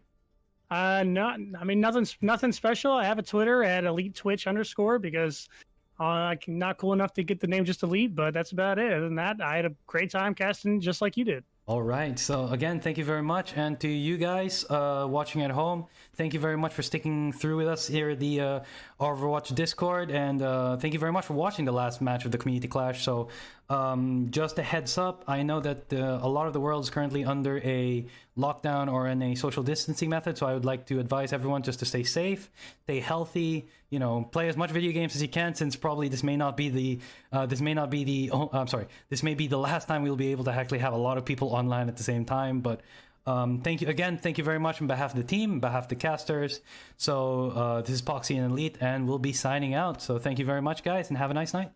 Nothing special. I have a Twitter at EliteTwitch_ because I'm not cool enough to get the name just Elite, but that's about it. Other than that, I had a great time casting just like you did. All right. So again, thank you very much. And to you guys watching at home, thank you very much for sticking through with us here at the Overwatch Discord. And thank you very much for watching the last match of the Community Clash. So just a heads up, I know that a lot of the world is currently under a lockdown or in a social distancing method. So I would like to advise everyone just to stay safe, stay healthy, play as much video games as you can, since probably this may be the last time we'll be able to actually have a lot of people online at the same time. But thank you very much on behalf of the team, on behalf of the casters. So this is Poxy and Elite, and we'll be signing out. So thank you very much, guys, and have a nice night.